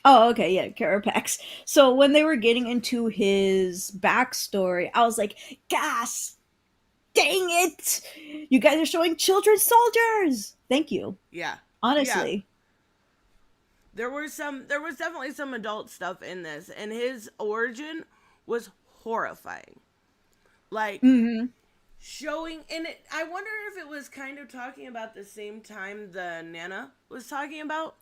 Oh, okay, yeah, Carapax. So when they were getting into his backstory, I was like, gosh, dang it! You guys are showing children soldiers! Thank you. Yeah. Yeah. Honestly. There was definitely some adult stuff in this, and his origin was horrifying. Like, Mm-hmm. showing, and I wonder if it was kind of talking about the same time the Nana was talking about,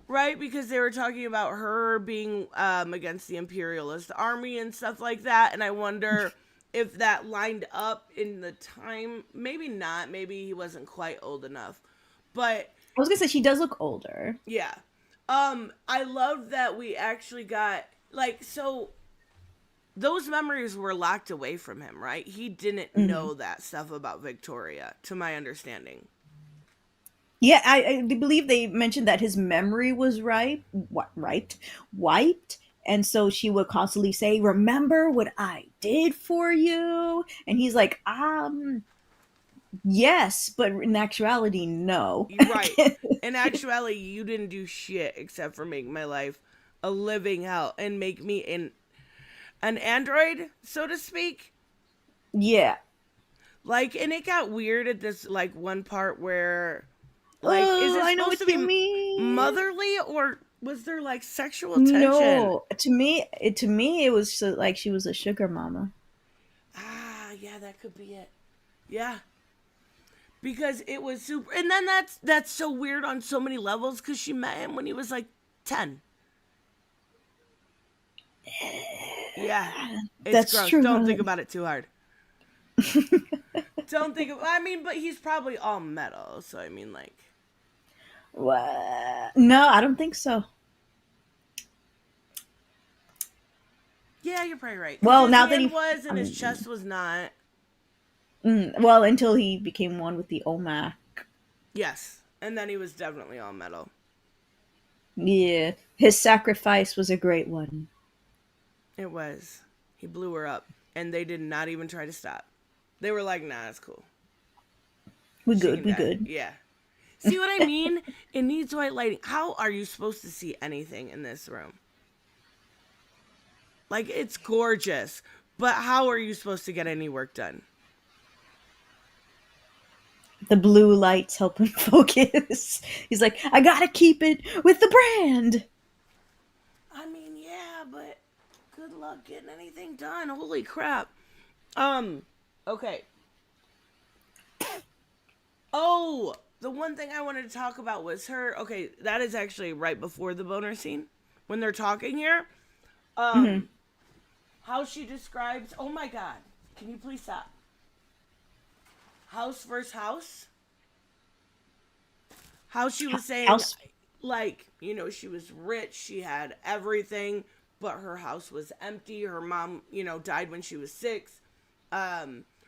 right? Because they were talking about her being against the imperialist army and stuff like that, and I wonder if that lined up in the time. Maybe not. Maybe he wasn't quite old enough. But I was gonna say she does look older. yeah. I love that we actually got like so those memories were locked away from him, right? He didn't Hmm. know that stuff about Victoria, to my understanding. Yeah, I believe they mentioned that his memory was wiped, and so she would constantly say, "Remember what I did for you?" And he's like, yes, but in actuality, no. You're right. In actuality, you didn't do shit except for make my life a living hell and make me an android, so to speak. Yeah. Like, and it got weird at this like one part where, like, is Oh, it I know supposed what to you be mean. motherly or was there like sexual tension? No, to me, it was like she was a sugar mama. Ah, yeah, that could be it. Yeah, because it was super, and then that's so weird on so many levels because she met him when he was like 10. Yeah, it's That's gross. Don't true. think about it too hard. Don't think of. I mean, but he's probably all metal, so I mean, like, What? No, I don't think so. yeah, you're probably right because Well, his now that hand he, was I and his mean, chest was not. well, until he became one with the OMAC. Yes, and then he was definitely all metal. Yeah, his sacrifice was a great one. It was. He blew her up, and they did not even try to stop. They were like, "Nah, it's cool. We She good, can we die." good. Yeah. See what I mean? It needs white lighting. How are you supposed to see anything in this room? Like, it's gorgeous, but how are you supposed to get any work done? The blue lights help him focus. He's like, I gotta keep it with the brand. I mean, yeah, but good luck getting anything done. Holy crap. Um, okay. Oh, the one thing I wanted to talk about was her. Okay, that is actually right before the boner scene when they're talking here. Hmm. Um, how she describes. Oh my god, can you please stop? House versus house. How she was saying, House. like, she was rich, she had everything, but her house was empty. Her mom, died when she was 6.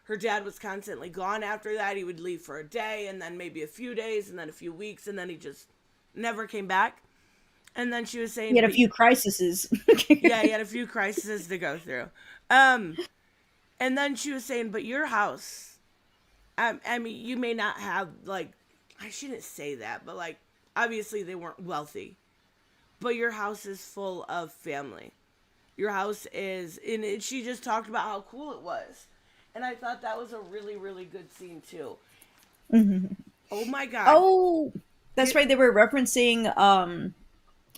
Her dad was constantly gone after that. He would leave for a day and then maybe a few days and then a few weeks and then he just never came back. And then she was He saying, had a but few crises. yeah, he had a few crises to go through. Um, and then she was saying, but your house, I mean, you may not have, like, I shouldn't say that, but, like, obviously they weren't wealthy, but your house is full of family. Your house is, and she just talked about how cool it was. And I thought that was a really, really good scene, too. Oh my God. Oh, that's It, right. They were referencing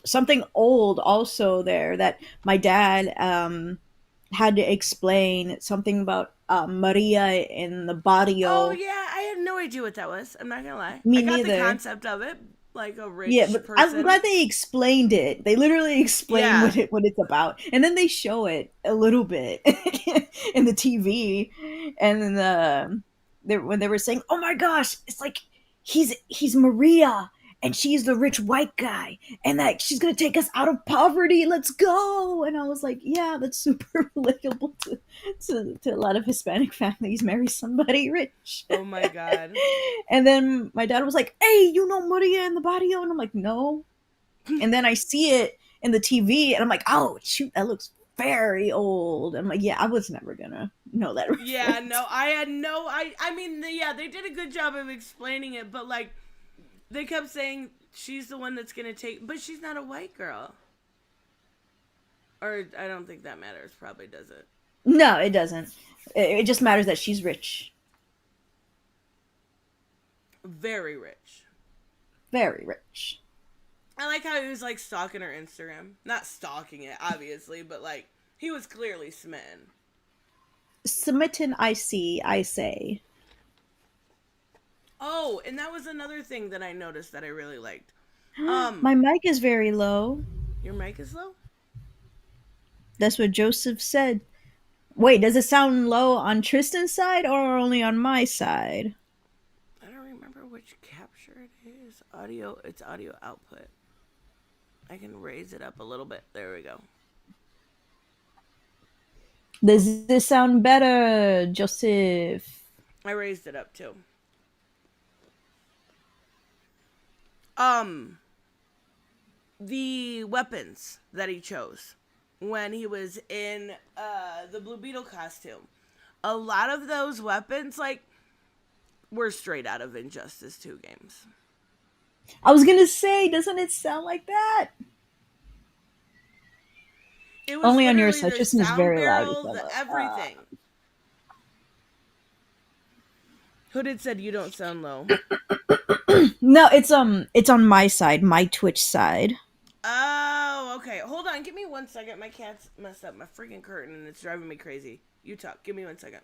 something old also there that my dad had to explain something about Maria in the oh, barrio. yeah, I had no idea what that was. I'm not gonna lie. I Me got the neither. concept of it, like a Yeah, rich but I'm person. glad they explained it. They literally explain Yeah. what it's about, and then they show it a little bit in the TV, and then when they were saying, "Oh my gosh, it's like he's Maria, and she's the rich white guy, and that she's gonna take us out of poverty. Let's go!" And I was like, "Yeah, that's super relatable to a lot of Hispanic families. Marry somebody rich." Oh my God. And then my dad was like, "Hey, you know Maria in the barrio?" And I'm like, "No." And then I see it in the TV, and I'm like, "Oh shoot, that looks very old." I'm like, "Yeah, I was never gonna know that Yeah, reference." no, I had no. I mean, yeah, they did a good job of explaining it, but like they kept saying she's the one that's gonna take, but she's not a white girl. Or I don't think that matters. Probably does it. No, it doesn't. It just matters that she's rich, Very rich. very rich. I like how he was like stalking her Instagram. Not stalking it, obviously, but like he was clearly smitten. Smitten, I see. I say. Oh, and that was another thing that I noticed that I really liked. Um, My mic is very low. your mic is low. That's what Joseph said. Wait, does it sound low on Tristan's side or only on my side? I don't remember which capture it is. Audio, it's audio output. I can raise it up a little bit. There we go. Does this sound better, Joseph? I raised it up too. Um, the weapons that he chose when he was in the Blue Beetle costume. A lot of those weapons, like, were straight out of Injustice 2 games. I was gonna say, doesn't it sound like that? It was Only on your literally side. the Tristan is sound very loud. barrel, the everything. Hooded said you don't sound low. No, it's on my side, my Twitch side. Oh, okay. Hold on. Give me 1 second. My cat's messed up my freaking curtain and it's driving me crazy. You talk. Give me 1 second.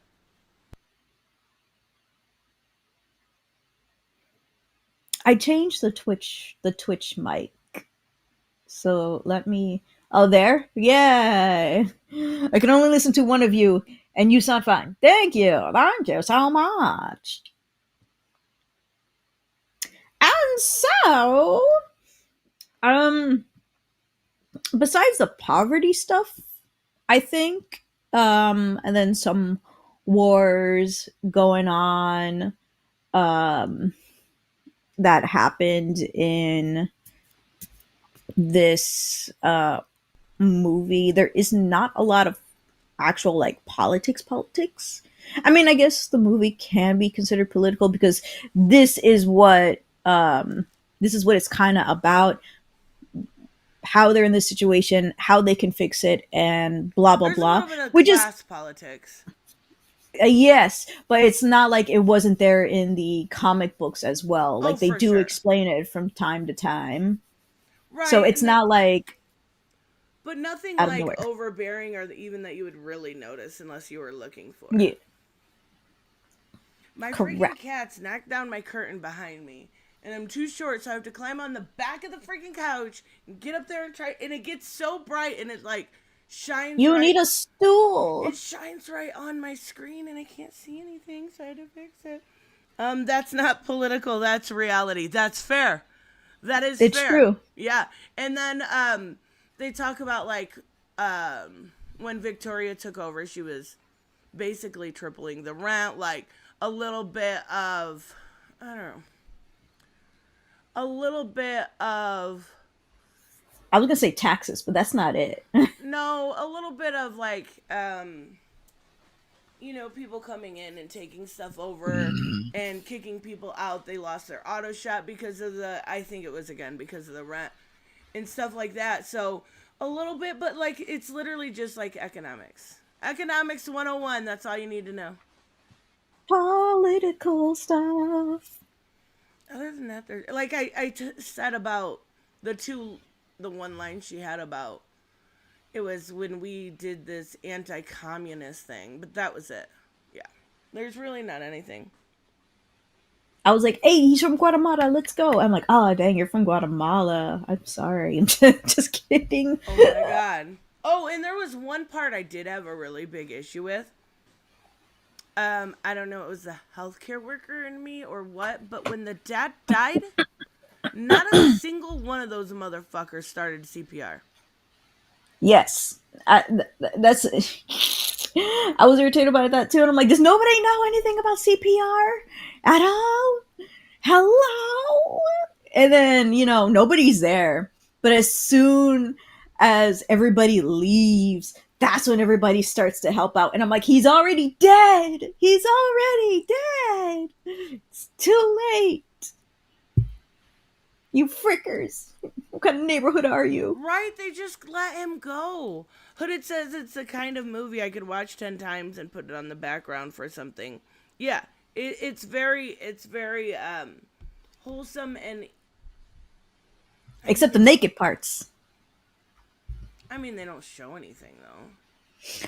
I changed the Twitch mic. So let me. Oh, there? Yay! I can only listen to one of you, and you sound fine. Thank you. Thank you so much. And so, um, besides the poverty stuff, I think, and then some wars going on, um, that happened in this movie. There is not a lot of actual like politics. I mean, I guess the movie can be considered political because this is what this is what it's kind of about, how they're in this situation, how they can fix it, and blah blah There's a blah, little bit of which is class politics. yes, but it's not like it wasn't there in the comic books as well. Oh, Like they for do sure. explain it from time to time, so Right, it's and they, not like but nothing out of like nowhere. overbearing or even that you would really notice unless you were looking for it. Yeah, My freaking correct. cat's knocked down my curtain behind me, and I'm too short, so I have to climb on the back of the freaking couch and get up there and try. And it gets so bright, and it like shines You right. need a stool. It shines right on my screen, and I can't see anything, so I had to fix it. That's not political. That's reality. That's fair. That is It's fair. true. Yeah. And then they talk about like when Victoria took over, she was basically tripling the rent, like a little bit of I don't know, a little bit of I was gonna say taxes, but that's not it. no, a little bit of like people coming in and taking stuff over and kicking people out. They lost their auto shop because of I think it was again because of the rent and stuff like that. So a little bit, but like it's literally just like economics. Economics 101, that's all you need to know. Political stuff. Other than that, there like said about the two the one line she had about it was when we did this anti-communist thing, but that was it. Yeah. There's really not anything. I was like, "Hey, he's from Guatemala. Let's go." I'm like, "Oh, dang, you're from Guatemala. I'm sorry. I'm just kidding." Oh my god. Oh, and there was one part I did have a really big issue with. I don't know, it was the healthcare worker in me or what, but when the dad died, not a single one of those motherfuckers started CPR. Yes, that's. I was irritated about that too, and I'm like, "Does nobody know anything about CPR at all? Hello?" And then nobody's there, but as soon as everybody leaves, that's when everybody starts to help out, and I'm like, he's already dead, he's already dead, it's too late, you frickers, what kind of neighborhood are you? Right? They just let him go. Hooded says it's the kind of movie I could watch 10 times and put it on the background for something. Yeah, it's very wholesome and I Except think the it's naked parts. I mean they don't show anything though.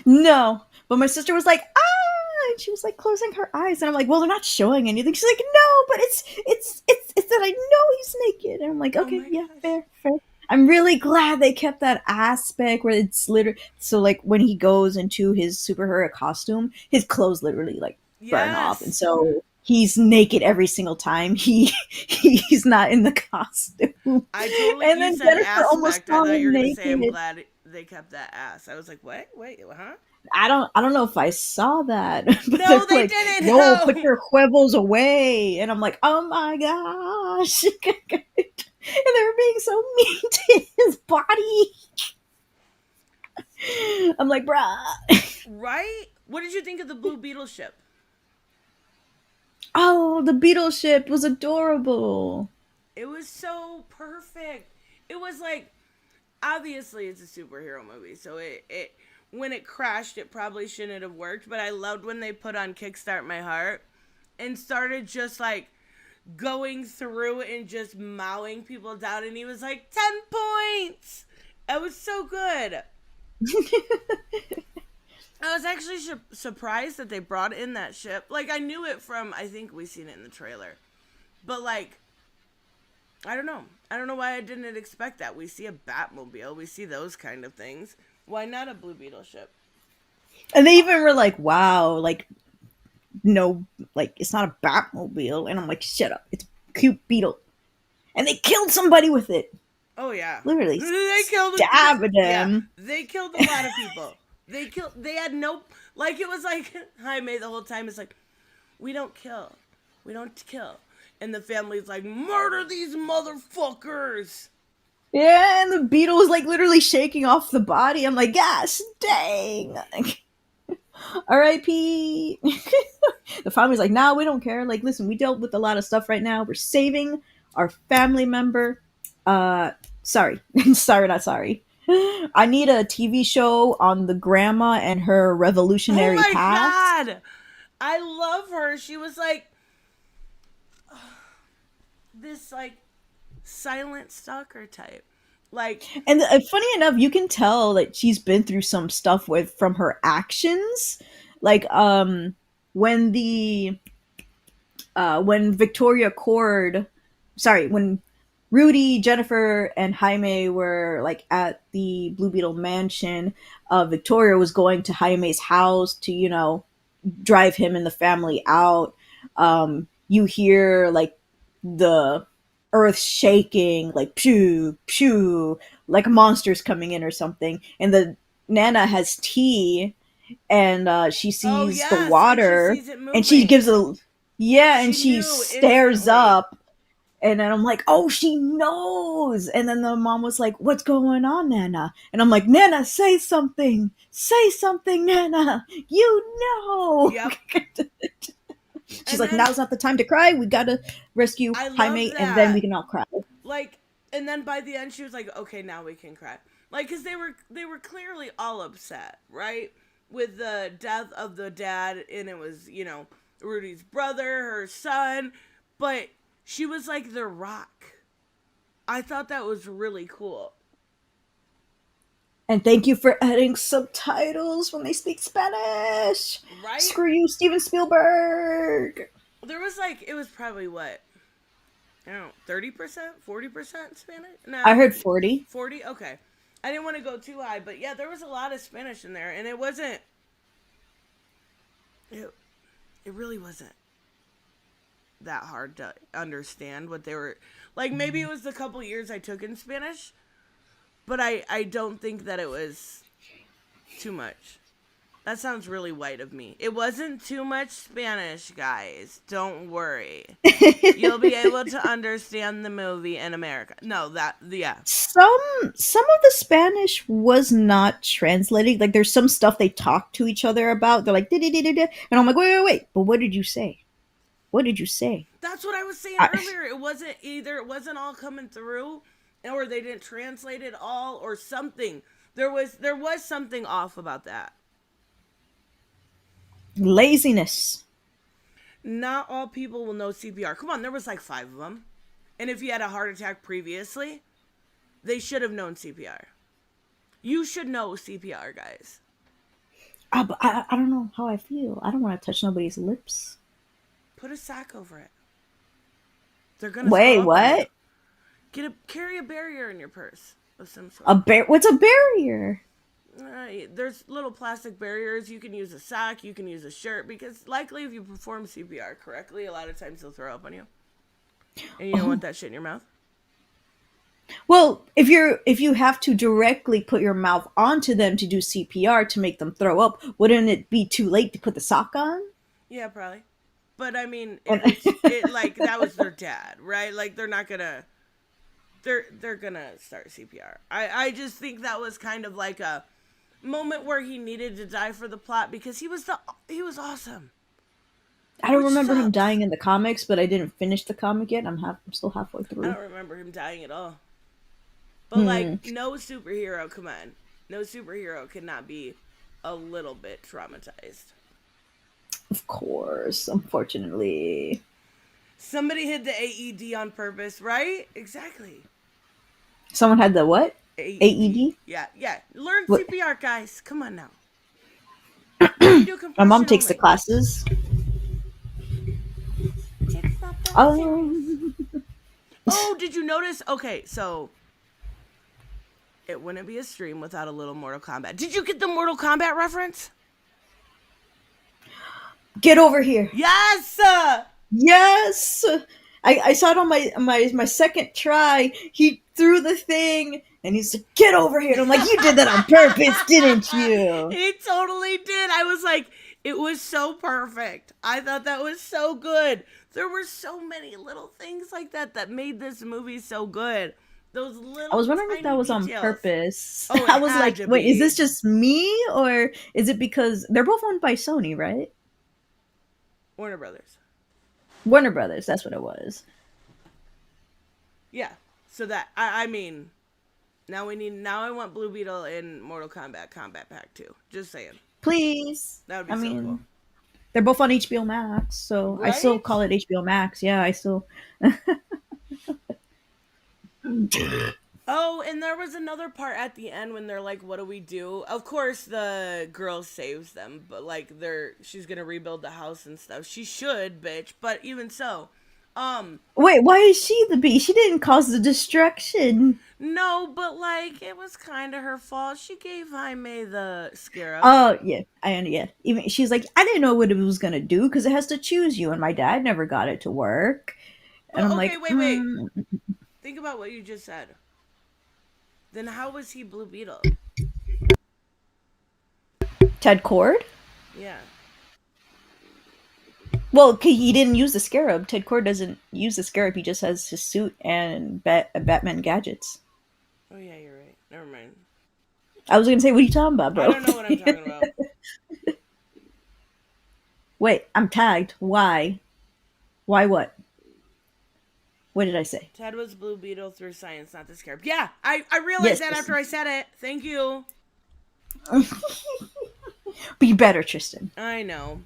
No, but my sister was like, ah, and she was like closing her eyes, and I'm like, well, they're not showing anything. She's like, no, but it's that I know he's naked, and I'm like, Oh okay, my yeah, gosh. fair, fair. I'm really glad they kept that aspect where it's literally so like when he goes into his superhero costume, his clothes literally like burn off, and Yes. so he's naked every single time he's not in the costume. I totally, And you then said Jennifer almost aspect. I saw thought you him were going to say, I'm naked. glad they kept that ass. I was like, what? Wait, huh? I don't know if I saw that, but they're No, they like, didn't. no, put No. your huevos away, and I'm like, oh my gosh, and they were being so mean to his body. I'm like, bruh. Right? What did you think of the Blue Beetle ship? Oh, the Beetle ship was adorable. It was so perfect. It was like, obviously it's a superhero movie, so it when it crashed, it probably shouldn't have worked. But I loved when they put on Kickstart My Heart and started just like going through and just mowing people down, and he was like 10 points. It was so good. I was actually surprised that they brought in that ship. Like I knew it from, I think we seen it in the trailer, but like I don't know. I don't know why I didn't expect that. We see a Batmobile. We see those kind of things. Why not a Blue Beetle ship? And they even were like, wow, like, no, like, it's not a Batmobile. And I'm like, shut up. It's a cute beetle. And they killed somebody with it. Oh yeah, Literally they killed. stabbed Yeah, them. they killed a lot of people. They killed. They had no, like it was like Jaime the whole time. It's like we don't kill, we don't kill, and the family's like murder these motherfuckers. Yeah, and the beetle was like literally shaking off the body. I'm like, gosh, dang. Like, R.I.P. The family's like, nah, we don't care. Like, listen, we dealt with a lot of stuff right now. We're saving our family member. Uh, sorry, sorry, not sorry. I need a TV show on the grandma and her Oh revolutionary my past. god, I love her. She was like this like silent stalker type. Like, And funny enough, you can tell that she's been through some stuff with from her actions. Like, when the when Victoria Cord, sorry, when Rudy, Jennifer, and Jaime were like at the Blue Beetle mansion, Victoria was going to Jaime's house to, drive him and the family out. You hear like the earth shaking, like pew, pew, like monsters coming in or something. And the Nana has tea, and she oh sees the yes, and she water, sees it and she moving. gives a, yeah, and She she knew stares instantly. up, and then I'm like, oh, she knows. And then the mom was like, what's going on, Nana? And I'm like, Nana, say something. Say something, Nana. You know. Yep. She's And like, then now's not the time to cry. We gotta rescue I love Jaime, and then we that. can all cry. Like, and then by the end, she was like, "Okay, now we can cry." Like, cause they were clearly all upset, right, with the death of the dad, and it was Rudy's brother, her son, but she was like the rock. I thought that was really cool. And thank you for adding subtitles when they speak Spanish. Right? Screw you, Steven Spielberg. There was like it was probably what, I don't know, 30%, 40% Spanish. I Nah, heard 40. 40. Okay, I didn't want to go too high, but yeah, there was a lot of Spanish in there, and it wasn't. It, it really wasn't that hard to understand what they were like. Maybe it was the couple years I took in Spanish, but I don't think that it was too much. That sounds really white of me. It wasn't too much Spanish, guys. Don't worry. You'll be able to understand the movie in America. No, that yeah. Some of the Spanish was not translated. Like there's some stuff they talk to each other about. They're like, "Da-da-da-da-da," and I'm like, wait, wait, wait. But what did you say? What did you say? That's what I was saying I, earlier. It wasn't either it wasn't all coming through or they didn't translate it all or something. There was something off about that. laziness. Not all people will know CPR. Come on, there was like 5 of them. And if you had a heart attack previously, they should have known CPR. You should know CPR, guys. I don't know how I feel. I don't want to touch nobody's lips. Put a sack over it. They're gonna Wait, throw up on you. what? Carry a barrier in your purse of some A sort. bear? What's a barrier? There's little plastic barriers. You can use a sock. You can use a shirt because likely if you perform CPR correctly, a lot of times they'll throw up on you, and you don't want Oh, that shit in your mouth. well, if you have to directly put your mouth onto them to do CPR to make them throw up, wouldn't it be too late to put the sock on? Yeah, probably. But I mean, And if it's it like that was their dad, right? Like they're gonna start CPR. I just think that was kind of like a moment where he needed to die for the plot because he was awesome, I don't which remember him sucks. dying in the comics, but I didn't finish the comic yet. I'm still halfway I through. don't remember him dying at all. But like Hmm. no superhero, come on, no superhero cannot be a little bit traumatized. Of course, unfortunately. Somebody hid the AED on purpose, right? Exactly. Someone had the what? AED. AED? Yeah, yeah. Learn What? CPR, guys. Come on now. We do My mom compression takes the only. classes. It's not that serious. Um, Oh, did you notice? Okay, so it wouldn't be a stream without a little Mortal Kombat. Did you get the Mortal Kombat reference? get over here. Yes! Yes. I saw it on my second try. He threw the thing and he's like, get over here. And I'm like, you did that on purpose, didn't you? He totally did. I was like, it was so perfect. I thought that was so good. There were so many little things like that that made this movie so good. Those I was little wondering if that tiny was on details. purpose. Oh, it I was had like, to wait, is this be. just me or is it because they're both owned by Sony, right? Warner Brothers. Warner Brothers, that's what it was. Yeah. So that I mean, now I want Blue Beetle in Mortal Kombat Combat Pack 2. Just saying. Please. That would be I so cool. mean, they're both on HBO Max, so I still Right? call it HBO Max. Yeah, I still. Oh, and there was another part at the end when they're like, "What do we do?" Of course, the girl saves them, but like, she's gonna rebuild the house and stuff. She should, bitch. But even so, um, Wait, why is she the bee? She didn't cause the destruction. no, but like, it was kind of her fault. She gave Jaime the scarab. Oh yeah, yeah. Even she's like, I didn't know what it was gonna do because it has to choose you, and my dad never got it to work. And But I'm okay, like, wait. Think about what you just said. Then how was he Blue Beetle? Ted Cord. Yeah. Well, he didn't use the scarab. Ted Cord doesn't use the scarab. He just has his suit and Batman gadgets. Oh yeah, you're right. Never mind. I was gonna say, what are you talking about, I bro? don't know what I'm talking about. Wait, I'm tagged. Why? Why what? What did I say? Ted was Blue Beetle through science, not the scarab. Yeah, I realized Yes, that yes. after I said it. Thank you. Be better, Tristan. I know.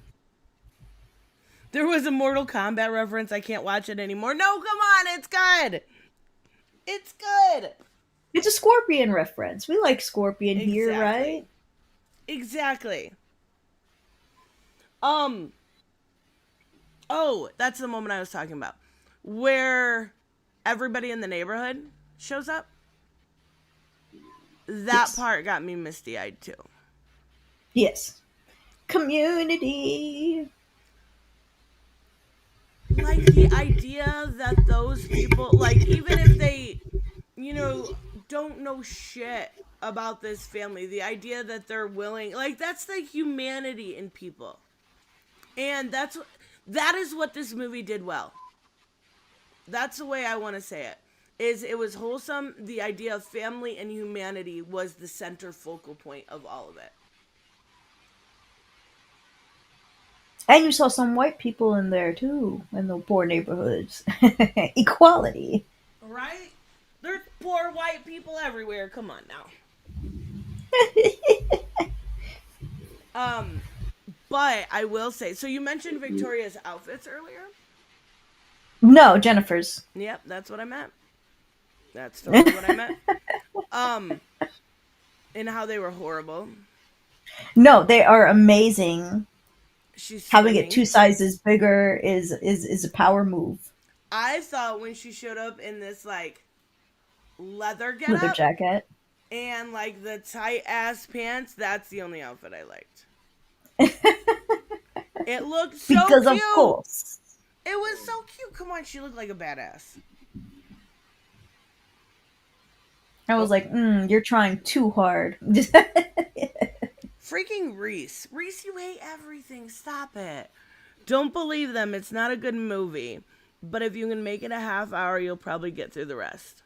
There was a Mortal Kombat reference. I can't watch it anymore. No, come on. It's good. It's good. It's a Scorpion reference. We like Scorpion here, Exactly. right? Exactly. Um. Oh, that's the moment I was talking about. Where everybody in the neighborhood shows up. That Yes. part got me misty eyed too. Yes. Community. Like the idea that those people, like, even if they, you know, don't know shit about this family, the idea that they're willing, like, that's the humanity in people. And that is what this movie did well. That's the way I want to say it. Is it was wholesome. The idea of family and humanity was the center focal point of all of it. And you saw some white people in there too, in the poor neighborhoods. Equality. Right? There's poor white people everywhere. Come on now. Um, but I will say, so you mentioned Victoria's outfits earlier. No, Jennifer's. Yep, that's what I meant. That's totally what I meant. Um, and how they were horrible. No, they are amazing. She's Having it two swimming. sizes bigger is a power move. I thought when she showed up in this like leather get Leather up jacket. and like the tight ass pants, that's the only outfit I liked. It looked so Because of cute. course. It was so cute. Come on, she looked like a badass. I Oh, was like, you're trying too hard. freaking Reese. Reese, you hate everything. Stop it. Don't believe them. It's not a good movie. But if you can make it a half hour, you'll probably get through the rest.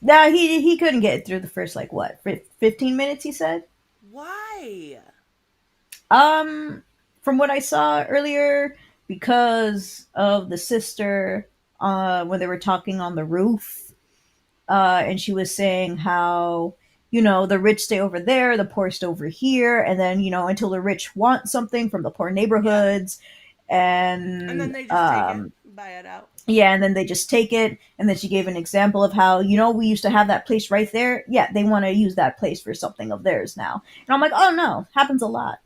Nah, he couldn't get through the first like what 15 minutes. He said. Why? Um, from what I saw earlier, because of the sister, when they were talking on the roof, and she was saying how the rich stay over there, the poor stay over here, and then until the rich want something from the poor Yeah. neighborhoods, And then and they just take it, buy it out. yeah, and then they just take it. And then she gave an example of how we used to have that place right there. Yeah, they want to use that place for something of theirs now. And I'm like, oh no, happens a lot.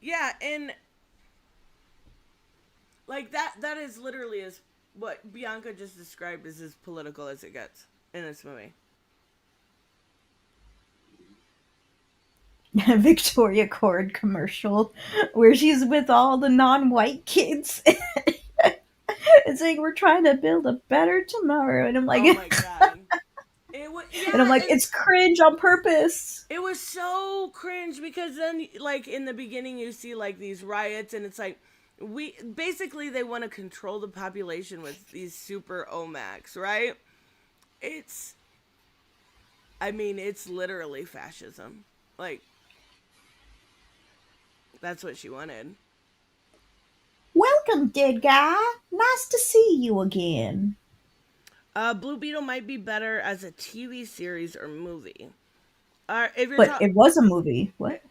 Yeah, and like that is literally as what Bianca just described as political as it gets in this movie. Victoria Cord commercial where she's with all the non-white kids and saying we're trying to build a better tomorrow, and I'm like Oh my god. It was and I'm yeah, like and it's cringe on purpose. it was so cringe because then like in the beginning you see like these riots and it's like we basically they want to control the population with these super omacs, right? It's I mean, it's literally fascism. Like that's what she wanted. Welcome, dead guy. Nice to see you again. Blue Beetle might be better as a TV series or movie. If you're But talking, it was a movie. What?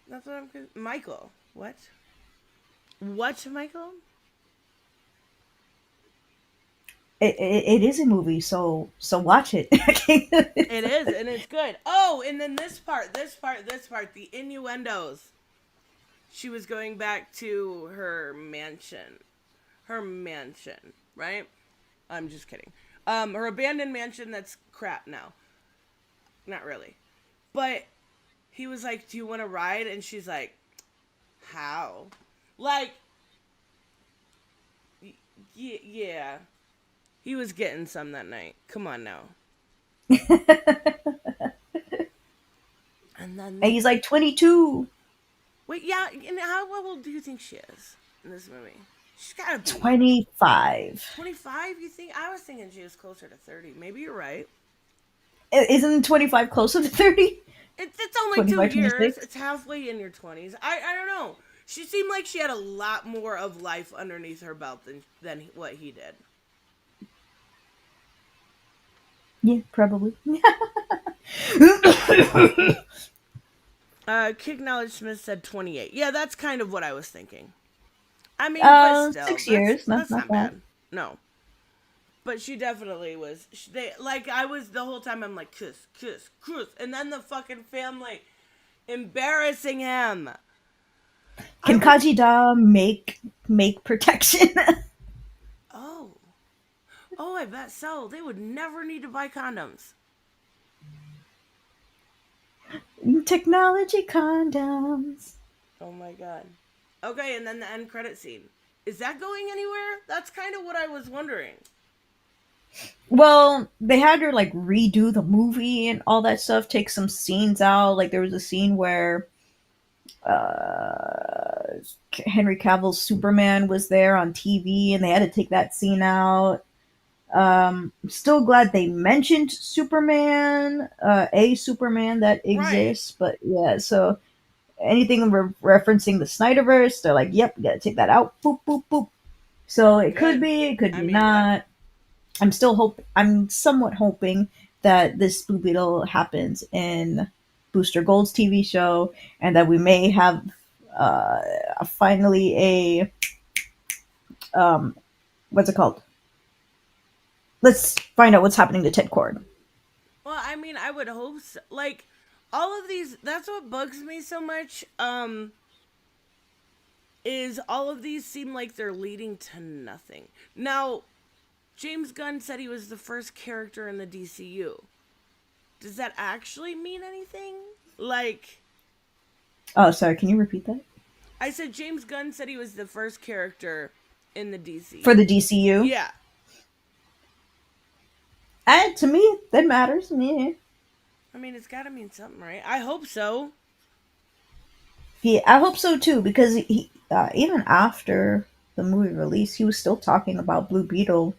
that's what I'm. Michael, what? What, Michael? It is a movie, so watch it. It is, and it's good. Oh, and then this part, the innuendos. She was going back to her mansion, right? I'm just kidding. Her abandoned mansion that's crap now. Not really, but he was like, "Do you want to ride?" And she's like, "How?" Like, yeah, he was getting some that night. Come on now. And then And the he's like 22. wait, yeah, and how old do you think she is in this movie? She's gotta be 25. 25. You think? I was thinking she was closer to 30. Maybe you're right. Isn't 25 closer to 30? It's only 25, 2 years. 26? It's halfway in your 20s. I don't know. She seemed like she had a lot more of life underneath her belt than what he did. Yeah, probably. Kick Knowledge Smith said 28. Yeah, that's kind of what I was thinking. I mean, but still, 6 years. that's Not not bad. bad. No, but she definitely was. They like I was the whole time. I'm like kiss, kiss, kiss, and then the fucking family embarrassing him. I Can would. Kaji Da make protection? Oh, oh, I bet so. They would never need to buy condoms. Technology condoms. Oh my god. Okay, and then the end credit scene. Is that going anywhere? That's kind of what I was wondering. Well, they had her like redo the movie and all that stuff, take some scenes out. Like there was a scene where Henry Cavill's Superman was there on TV and they had to take that scene out. I'm still glad they mentioned Superman, a Superman that Right. exists, but yeah, so anything referencing the Snyderverse, they're like, yep, we gotta take that out. Boop, boop, boop. So Good. it could I be mean that. not. I'm somewhat hoping that this Blue Beetle happens in Booster Gold's TV show, and that we may have finally a what's it called? Let's find out what's happening to Ted Cord. Well, I mean, I would hope so. Like all of these that's what bugs me so much is all of these seem like they're leading to nothing. Now, James Gunn said he was the first character in the DCU. Does that actually mean anything? Like, Oh, sorry. Can you repeat that? I said James Gunn said he was the first character in the For the DCU. DCU? Yeah. And to me, that matters. Yeah. I mean, it's got to mean something, right? I hope so. Yeah, I hope so too, because even after the movie release, he was still talking about Blue Beetle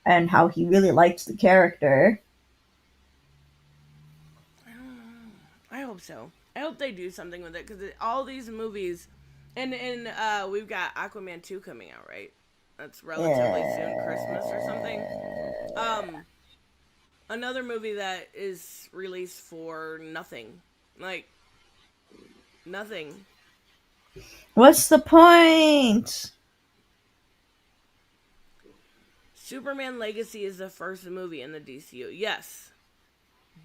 and how he really liked the character. I don't know. I hope so. I hope they do something with it because all these movies, and we've got Aquaman 2 coming out, right? That's relatively soon, Christmas or something. Um, Another movie that is released for nothing, like nothing. What's the point? Superman Legacy is the first movie in the DCU. Yes,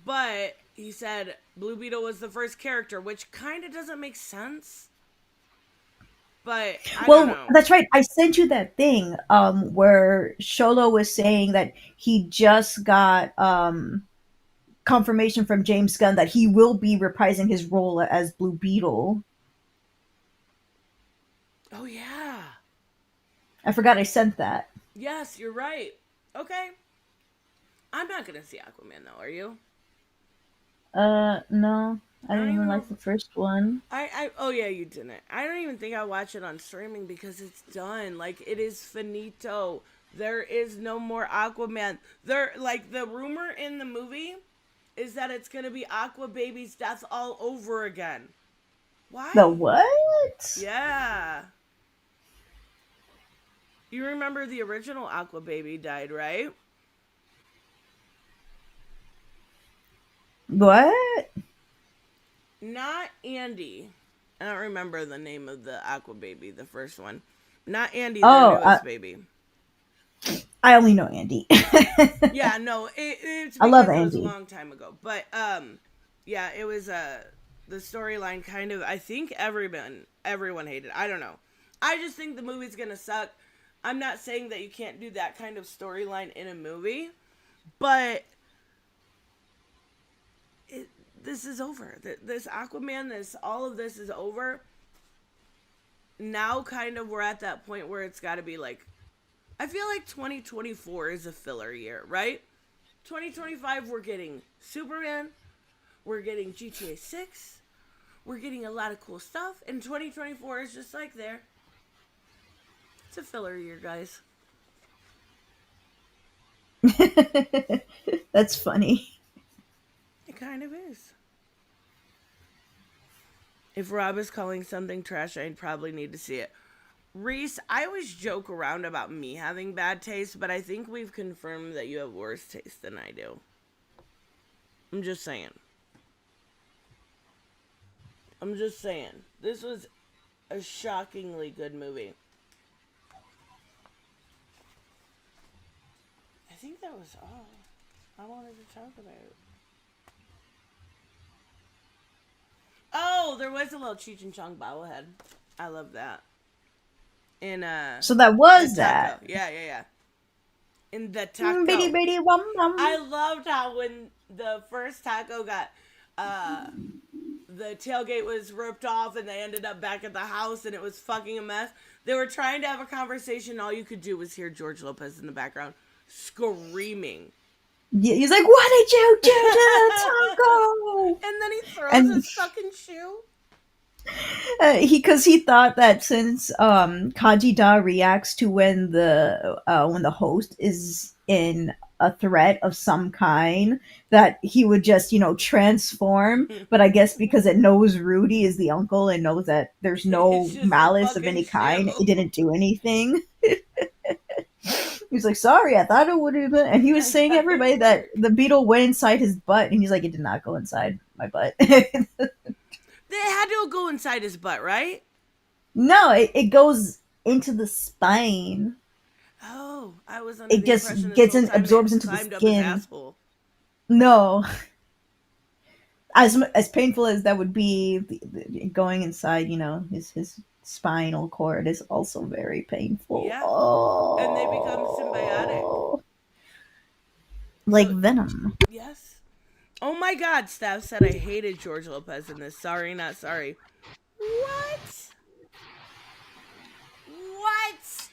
but he said Blue Beetle was the first character, which kind of doesn't make sense. But I don't Well, know. that's right. I sent you that thing where Sholo was saying that he just got confirmation from James Gunn that he will be reprising his role as Blue Beetle. Oh yeah. I forgot I sent that. Yes, you're right. Okay. I'm not gonna see Aquaman though, are you? No, I I don't didn't even even know like if the first one. I oh yeah, you didn't. I don't even think I watch it on streaming because it's done. Like it is finito. There is no more Aquaman. There like the rumor in the movie is that it's gonna be Aqua Baby's death all over again. The Why? what? Yeah. You remember the original Aqua Baby died, right? What? Not Andy. I don't remember the name of the Aqua Baby, the first one. Not Andy, their Oh, newest baby. I only know Andy. Yeah, no, it's I love because it was a Andy. long time ago. But yeah, it was the storyline kind of. I think everyone hated. I don't know. I just think the movie's gonna suck. I'm not saying that you can't do that kind of storyline in a movie, but this is over. This Aquaman, this all of this is over. Now, kind of, we're at that point where it's got to be like. I feel like 2024 is a filler year, right? 2025, we're getting Superman, we're getting GTA 6, we're getting a lot of cool stuff, and 2024 is just like there. It's a filler year, guys. That's funny. It kind of is. If Rob is calling something trash, I'd probably need to see it. Reese, I always joke around about me having bad taste, but I think we've confirmed that you have worse taste than I do. I'm just saying. I'm just saying. This was a shockingly good movie. I think that was all I wanted to talk about. Oh, there was a little Cheech and Chong bobblehead. I love that. In So that the was taco. that. Yeah, yeah, yeah. In the Bitty taco. bitty wum I wum. loved how when the first taco got uh the tailgate was ripped off and they ended up back at the house and it was fucking a mess. They were trying to have a conversation. All you could do was hear George Lopez in the background screaming. Yeah, he's like, "What did you do to the And taco?" then he throws And his fucking shoe. because he thought that since Kajida reacts to when the host is in a threat of some kind, that he would just transform. But I guess because it knows Rudy is the uncle and knows that there's It's no just a malice of fucking any kind, it shoe. didn't do anything. He's like, "Sorry, I thought it would have been," and he was I saying thought it would everybody that work. the beetle went inside his butt, and he's like, "It did not go inside my butt." They had to go inside his butt, right? No, it goes into the spine. Oh, I was under It the impression just this gets whole in, time absorbs it into the climbed up his skin. asshole. No, as painful as that would be, going inside, his spinal cord is also very painful. Yeah. And they become symbiotic. Oh, Like So, Venom. yes. Oh my god, Steph said I hated George Lopez in this. Sorry, not sorry. What? What?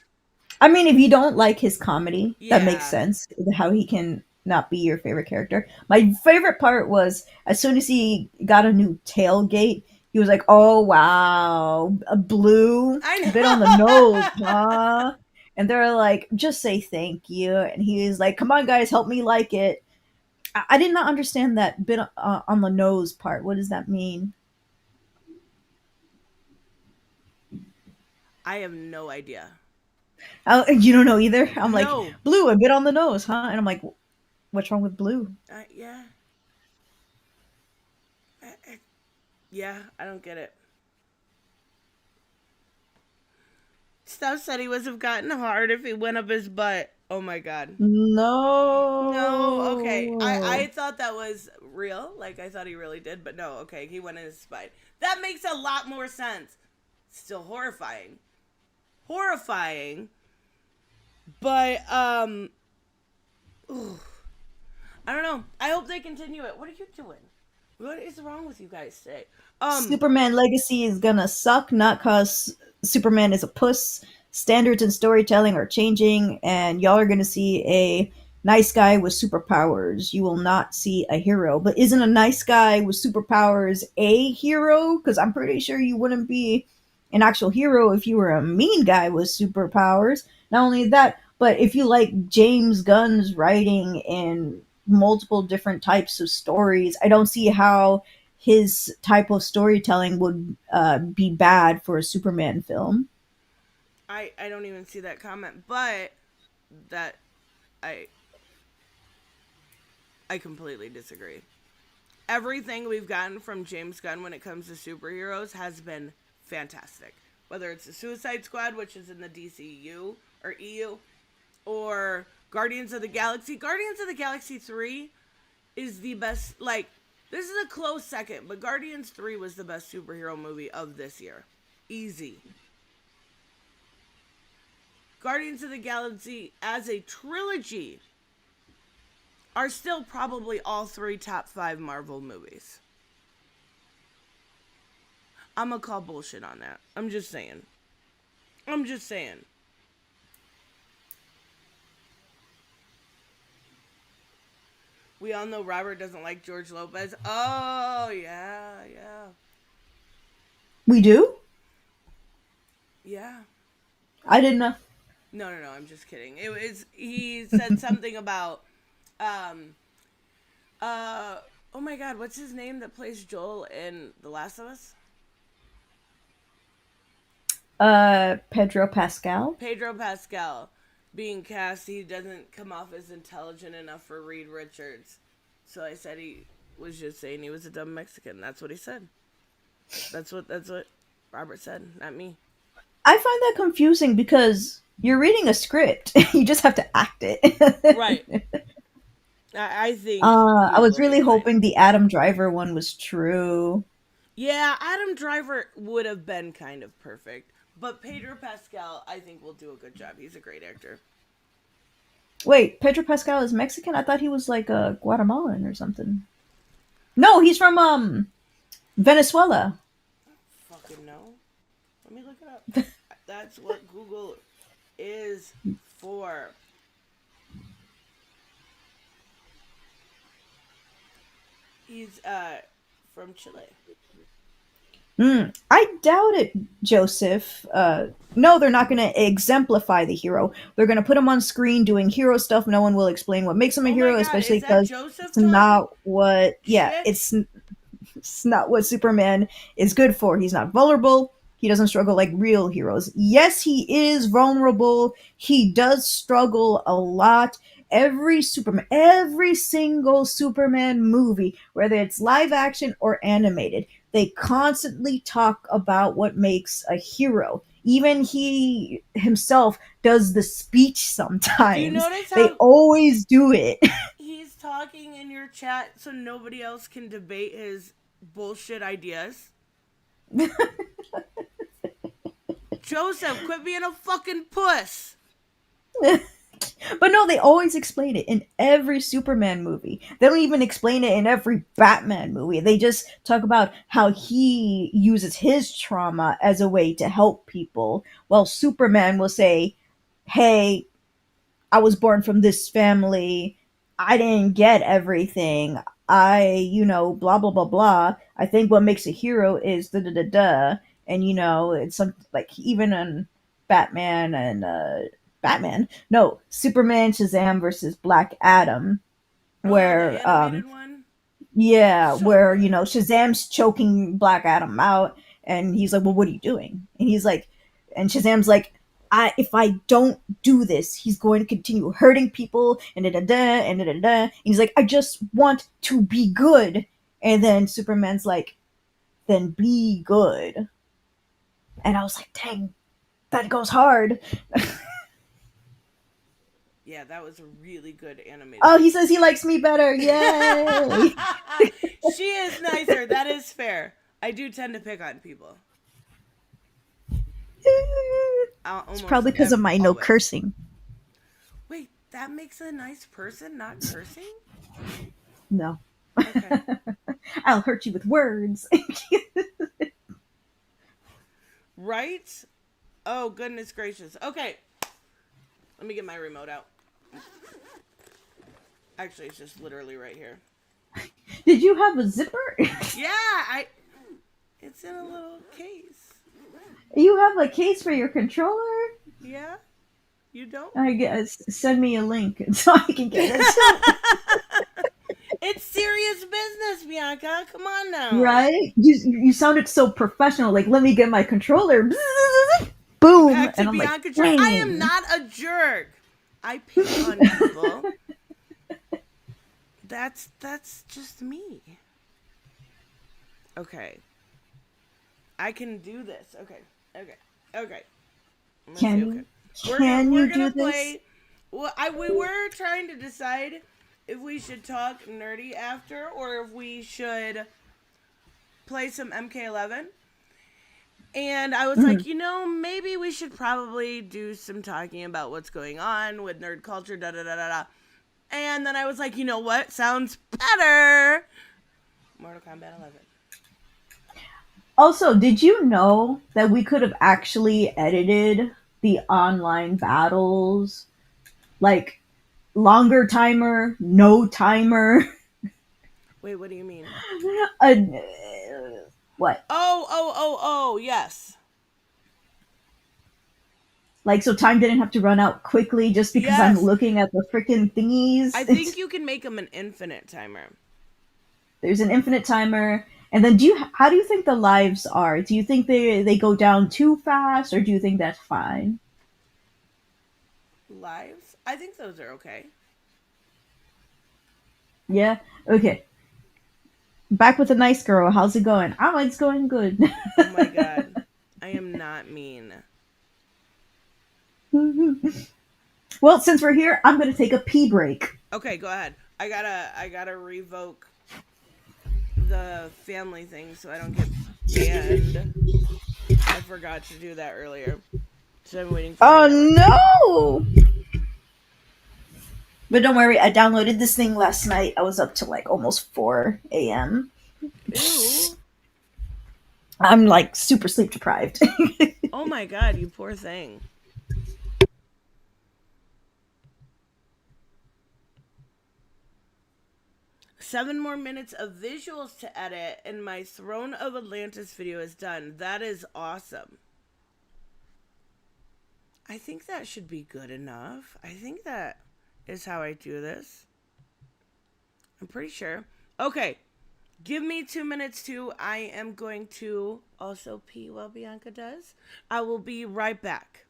I mean, if you don't like his comedy, that makes Yeah. sense. How he can not be your favorite character. My favorite part was as soon as he got a new tailgate, he was like, "Oh wow, a blue I bit on the nose, know. huh?" And they're like, "Just say thank you." And he was like, "Come on, guys, help me like it." I did not understand that bit on the nose part. What does that mean? I have no idea. You don't know either. I'm like, No. blue, a bit on the nose, huh? And I'm like, what's wrong with blue? Yeah. Yeah, I don't get it. Steph said he would have gotten hard if he went up his butt. Oh my god. No, okay. I No. thought that was real. Like I thought he really did, but no, okay, he went in his spine. That makes a lot more sense. Still horrifying. Horrifying. But ooh, I don't know. I hope they continue it. What are you doing? What is wrong with you guys today? Um Superman Legacy is gonna suck, not cause Superman is a puss. Standards in storytelling are changing, and y'all are gonna see a nice guy with superpowers. You will not see a hero. But isn't a nice guy with superpowers a hero? Because I'm pretty sure you wouldn't be an actual hero if you were a mean guy with superpowers. Not only that, but if you like James Gunn's writing in multiple different types of stories, I don't see how his type of storytelling would be bad for a Superman film. I don't even see that comment, but that I I completely disagree. Everything we've gotten from James Gunn when it comes to superheroes has been fantastic. Whether it's the Suicide Squad, which is in the DCU or EU, or Guardians of the Galaxy. Guardians of the Galaxy 3 is the best. Like, this is a close second, but Guardians 3 was the best superhero movie of this year. Easy. Guardians of the Galaxy as a trilogy are still probably all three top five Marvel movies. I'm gonna call bullshit on that. I'm just saying. I'm just saying. We all know Robert doesn't like George Lopez. Oh, yeah, yeah. We do? Yeah. I didn't know. No, no, no, I'm just kidding. It was he said something about um uh oh my god, what's his name that plays Joel in The Last of Us? Pedro Pascal. Pedro Pascal being cast, he doesn't come off as intelligent enough for Reed Richards. So I said he was just saying he was a dumb Mexican. That's what he said. That's what Robert said, not me. I find that confusing because you're reading a script. You just have to act it. Right. I think I he was would really have fine. hoping the Adam Driver one was true. Yeah, Adam Driver would have been kind of perfect. But Pedro Pascal, I think, will do a good job. He's a great actor. Wait, Pedro Pascal is Mexican? I thought he was like a Guatemalan or something. No, he's from Venezuela. Fucking no. Let me look it up. That's what Google is for. He's from Chile. I doubt it, Joseph. No, they're not going to exemplify the hero. They're going to put him on screen doing hero stuff. No one will explain what makes him a Oh my hero, god, especially is that because Joseph it's talking not what. Yeah, shit? it's not what Superman is good for. He's not vulnerable. He doesn't struggle like real heroes. Yes, he is vulnerable. He does struggle a lot. Every single Superman movie, whether it's live action or animated, they constantly talk about what makes a hero. Even he himself does the speech Do you sometimes. notice They how always do it. he's talking in your chat so nobody else can debate his bullshit ideas? Joseph, quit being a fucking puss. But no, they always explain it in every Superman movie. They don't even explain it in every Batman movie. They just talk about how he uses his trauma as a way to help people, while Superman will say, "Hey, I was born from this family. I didn't get everything. Blah blah blah blah. I think what makes a hero is da da da da." And it's some like even in Batman and Batman, no, Superman, Shazam versus Black Adam, Oh, the where animated one? yeah, So where good. Shazam's choking Black Adam out, and he's like, "Well, what are you doing?" And he's like, and Shazam's like, if I don't do this, he's going to continue hurting people, and da da da, and da da da." And he's like, "I just want to be good." And then Superman's like, "Then be good." And I was like, "Dang, that goes hard." Yeah, that was a really good animated Oh, he movie. says he likes me better. Yay! She is nicer. That is fair. I do tend to pick on people. It's Almost probably because of my no always. cursing. Wait, that makes a nice person not cursing? No. Okay. I'll hurt you with words. Right? Oh, goodness gracious. Okay. Let me get my remote out. Actually, it's just literally right here. Did you have a zipper? Yeah, I. It's in a little case. You have a case for your controller? Yeah? You don't? I guess send me a link so I can get it. It's serious business, Bianca. Come on now. Right? You sounded so professional. Like, let me get my controller. Boom, Back to and I'm like, Bianca jerk. I am dang. not a jerk. I pick on people. That's just me. Okay. I can do this. Okay. Okay. Okay. I'm gonna say Can okay. you? We're gonna Can we're you do gonna this? play. Well, we were trying to decide if we should talk nerdy after or if we should play some MK11. And I was Mm. like, maybe we should probably do some talking about what's going on with nerd culture, da da da da da. And then I was like, you know what? Sounds better. Mortal Kombat 11. Also, did you know that we could have actually edited the online battles? Like, longer timer, no timer. Wait, what do you mean? uh, what? Oh, yes. Like, so time didn't have to run out quickly just because I'm Yes. looking at the freaking I thingies. think you can make them an infinite timer. There's an infinite timer. And then how do you think the lives are? Do you think they go down too fast, or do you think that's fine? Lives? I think those are okay. Yeah. Okay. Back with the nice girl. How's it going? Oh, it's going good. Oh my god. I am not mean. Well, since we're here, I'm gonna take a pee break. Okay, go ahead. I gotta revoke the family thing so I don't get banned. I forgot to do that earlier. So I'm waiting for my Oh network to. no! But don't worry, I downloaded this thing last night. I was up to like almost 4 a.m. Ew. I'm like super sleep deprived. Oh my god, you poor thing. 7 more minutes of visuals to edit, and my Throne of Atlantis video is done. That is awesome. I think that should be good enough. I think that is how I do this. I'm pretty sure. Okay, give me 2 minutes too. I am going to also pee while Bianca does. I will be right back.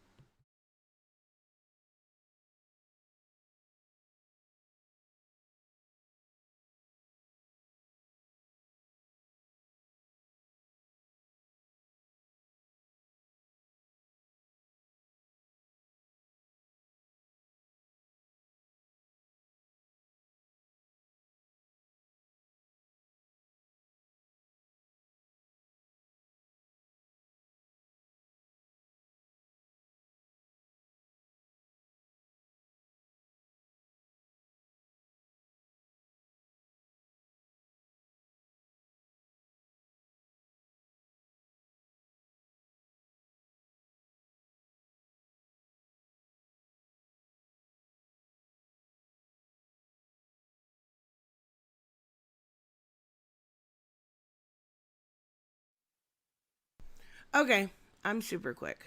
Okay, I'm super quick.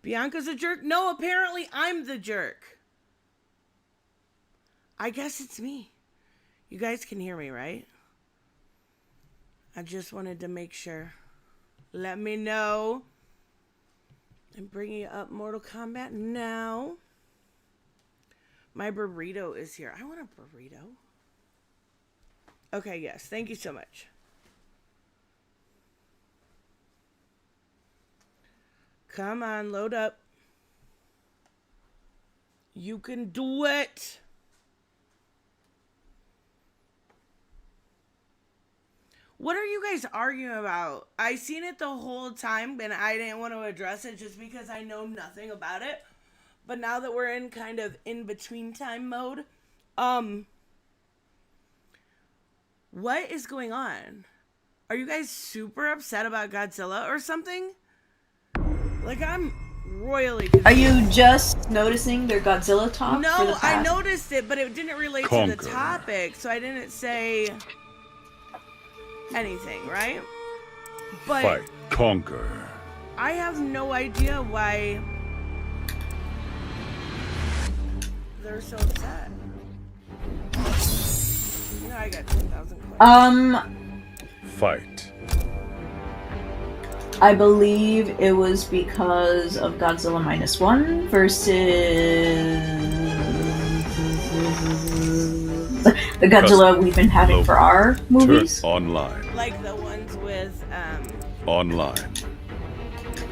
Bianca's a jerk? No, apparently I'm the jerk. I guess it's me. You guys can hear me, right? I just wanted to make sure. Let me know. I'm bringing up Mortal Kombat now. My burrito is here. I want a burrito. Okay, yes. Thank you so much. Come on, load up. You can do it. What are you guys arguing about? I seen it the whole time and I didn't want to address it just because I know nothing about it. But now that we're in kind of in between time mode, what is going on? Are you guys super upset about Godzilla or something? Like, I'm royally confused. Are you just noticing their Godzilla talk? For the No, I past? noticed it, but it didn't relate to the topic, so I didn't say anything, right? But Fight, conquer. I have no idea why they're so upset. You know, I got 10,000 questions. Fight. I believe it was because of Godzilla -1 versus the Godzilla we've been having for our movies. Turn online. Like the ones with, Online.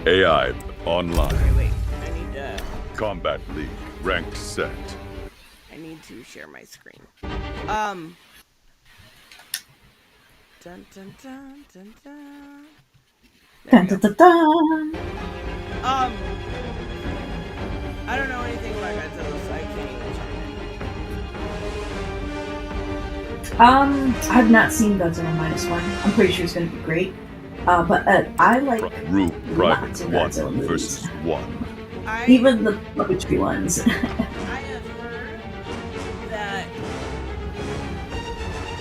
AI online. wait, I need to... Combat League. Ranked set. I need to share my screen. Dun dun dun dun dun. There Dun, we dun, go. dun, dun. I don't know anything about Godzilla, so I can't even chime in. I've not seen Godzilla -1. I'm pretty sure it's going to be great. But I like Rule Private lots of 1 Godzilla movies. versus 1. Even the puppetry ones. I have heard that...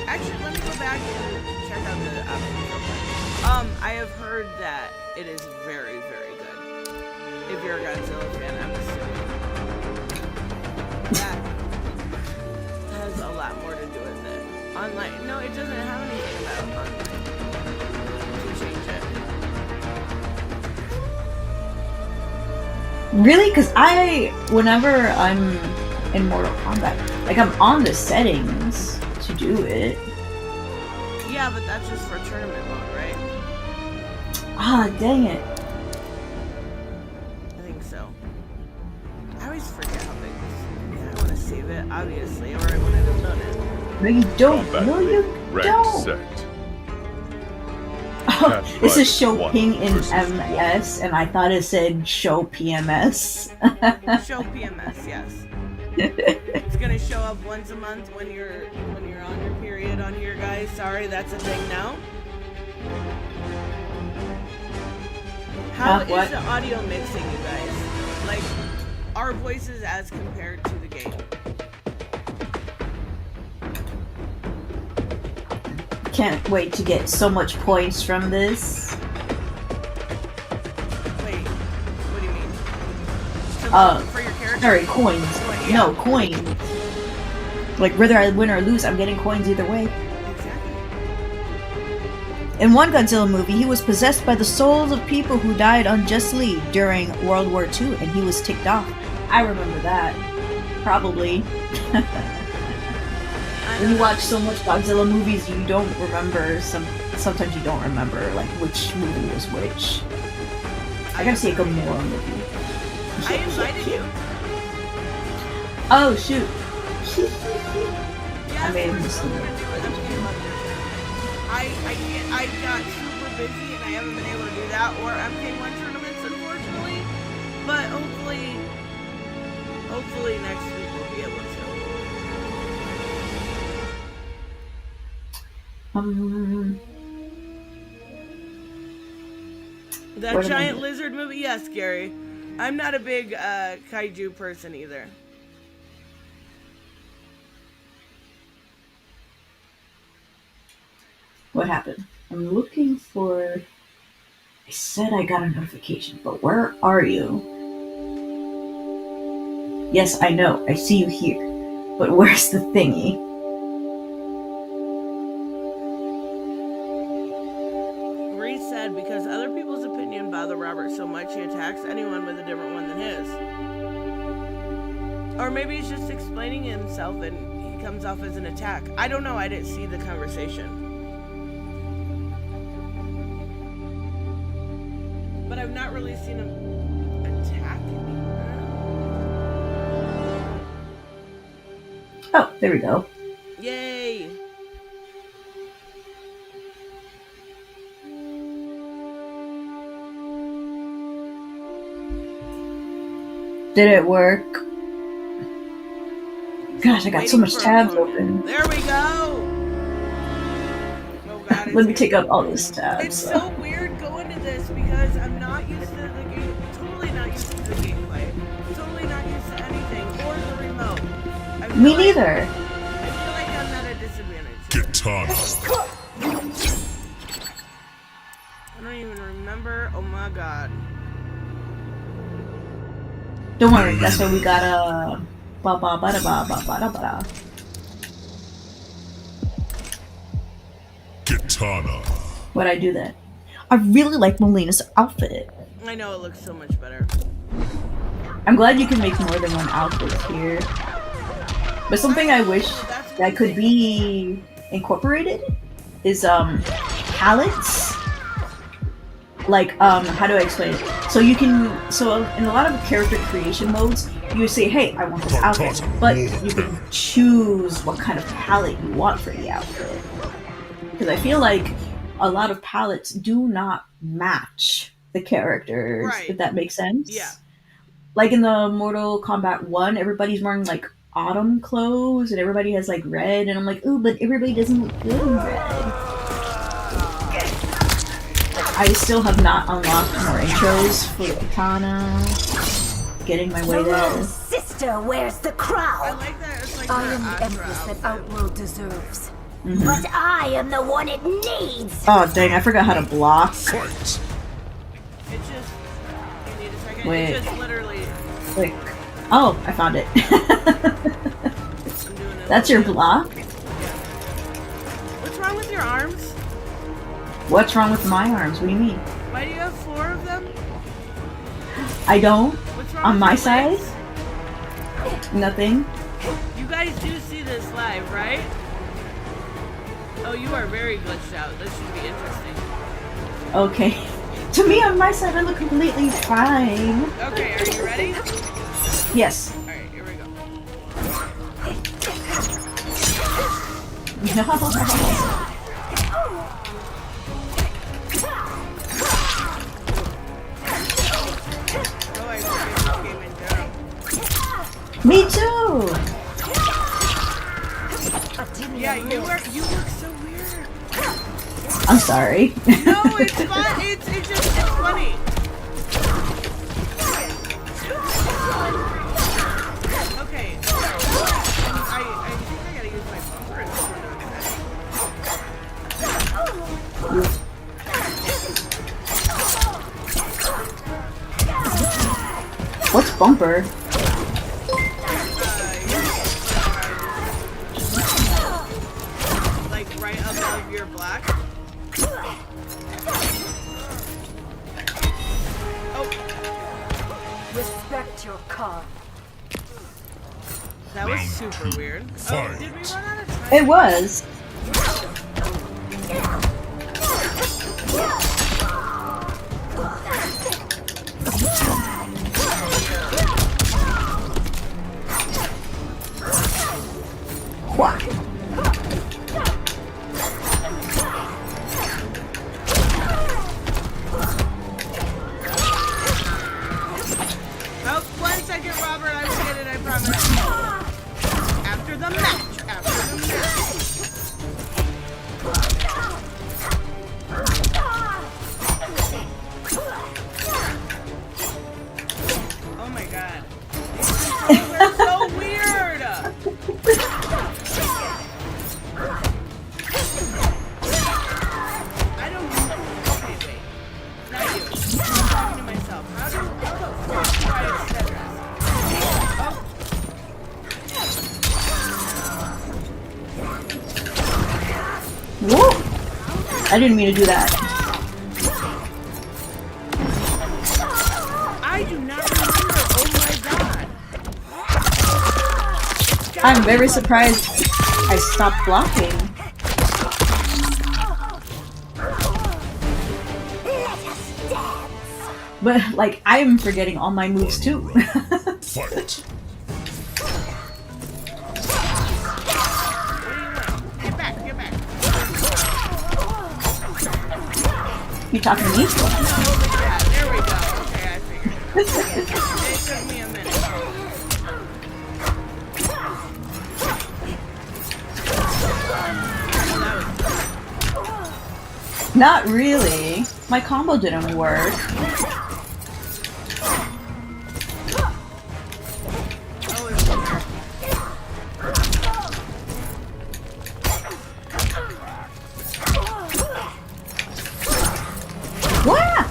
Actually, let me go back and check out the options real quick. I have heard that it is very, very good. If you're a Godzilla fan, I'm assuming. That has a lot more to do with it. Online, no, it doesn't have anything about online to change it. Really? Because whenever I'm in Mortal Kombat, like I'm on the settings to do it. Yeah, but that's just for tournament mode, right? Ah, dang it. I think so. I always forget how big this is. Yeah, I want to save it, obviously, or I wouldn't have done it. No, you don't. Combat No, League. you Ranked don't. set. Oh, Catch this is Private show 1 ping in versus MS, and I thought it said show PMS. Show PMS, yes. It's gonna show up once a month when you're on your period on here, guys. Sorry, that's a thing now. How is What? the audio mixing, you guys? Like, our voices as compared to the game. Can't wait to get so much points from this. Wait, what do you mean? For your character? Sorry, coins. Coin, yeah. No, coins. Like, whether I win or lose, I'm getting coins either way. Exactly. In one Godzilla movie, he was possessed by the souls of people who died unjustly during World War II, and he was ticked off. I remember that. Probably. When you watch so much Godzilla movies, you don't remember sometimes you don't remember, like, which movie was which. I gotta see a Gamora movie. I invited you. Oh, shoot. Yes, I made a we're mistake. still gonna do it. I'm kidding about your thing. I got super busy and I haven't been able to do that, or I'm playing one tournaments, unfortunately. But hopefully next week we'll be able to. That Wait a giant minute. lizard movie? Yes, Gary. I'm not a big kaiju person either. What happened? I'm looking for. I said I got a notification, but where are you? Yes, I know. I see you here. But where's the thingy? Reese said because other people's opinion bother Robert so much he attacks anyone with a different one than his. Or maybe he's just explaining himself and he comes off as an attack. I don't know. I didn't see the conversation. But I've not really seen him attack anyone. Oh, there we go. Yay! Did it work? Gosh, I got so Waiting much for a tabs opponent. open. There we go! Oh god, Let me take up all these tabs. It's so weird going to this because I'm not used to the game. Totally not used to the gameplay. Totally not used to anything or the remote. Me neither. I feel like I'm at a disadvantage. Katana. I don't even remember. Oh my god. Don't worry, that's why we got a ba ba ba da ba ba ba da ba da. Katana. Why'd I do that? I really like Melina's outfit. I know it looks so much better. I'm glad you can make more than one outfit here. But something I wish that could be incorporated is palettes. Like how do I explain it? So you can in a lot of character creation modes, you say, hey, I want this outfit, but you can choose what kind of palette you want for the outfit. Because I feel like a lot of palettes do not match the characters, Right. if that makes sense. Yeah. Like in the Mortal Kombat 1, everybody's wearing like autumn clothes and everybody has like red, and I'm like, ooh, but everybody doesn't look good in red. I still have not unlocked more intros for the katana. Getting my way The there. little sister wears the I crown. like that. It's like I their am the Astra empress that outfit. Outworld deserves. But I am the one it needs. Oh dang, I forgot how to block. Fight. It's just. You need a second. Wait. It's just literally. Like, oh, I found it. I'm doing it. That's your block? What's wrong with your arms? What's wrong with my arms? What do you mean? Why do you have 4 of them? I don't? What's wrong On with my your side? legs? Nothing? You guys do see this live, right? Oh, you are very glitched out. This should be interesting. Okay. To me, on my side, I look completely fine. Okay, are you ready? Yes. Alright, here we go. No. Oh, I forget this game in general. Me too. Yeah, you look so weird. I'm sorry. No, it's fun. It's just it's funny. Okay. I think I gotta use my bumper in this one. What's bumper? Like right above your black. Oh, Respect your car. that was super weird. Oh, did we run out of time? It was. Quack. Oh, 1 second, Robert. I will get it, I promise. After the match. After the match. Oh my god. These controls are so weird. I didn't mean to do that. I do not remember. Oh my god. I'm very surprised I stopped blocking. But, like, I'm forgetting all my moves too. Fight. Get back, get back. You talking to me? Yeah, there we go. Okay, I figured it out. It took me a minute. Not really. My combo didn't work. Oh, it's okay. What?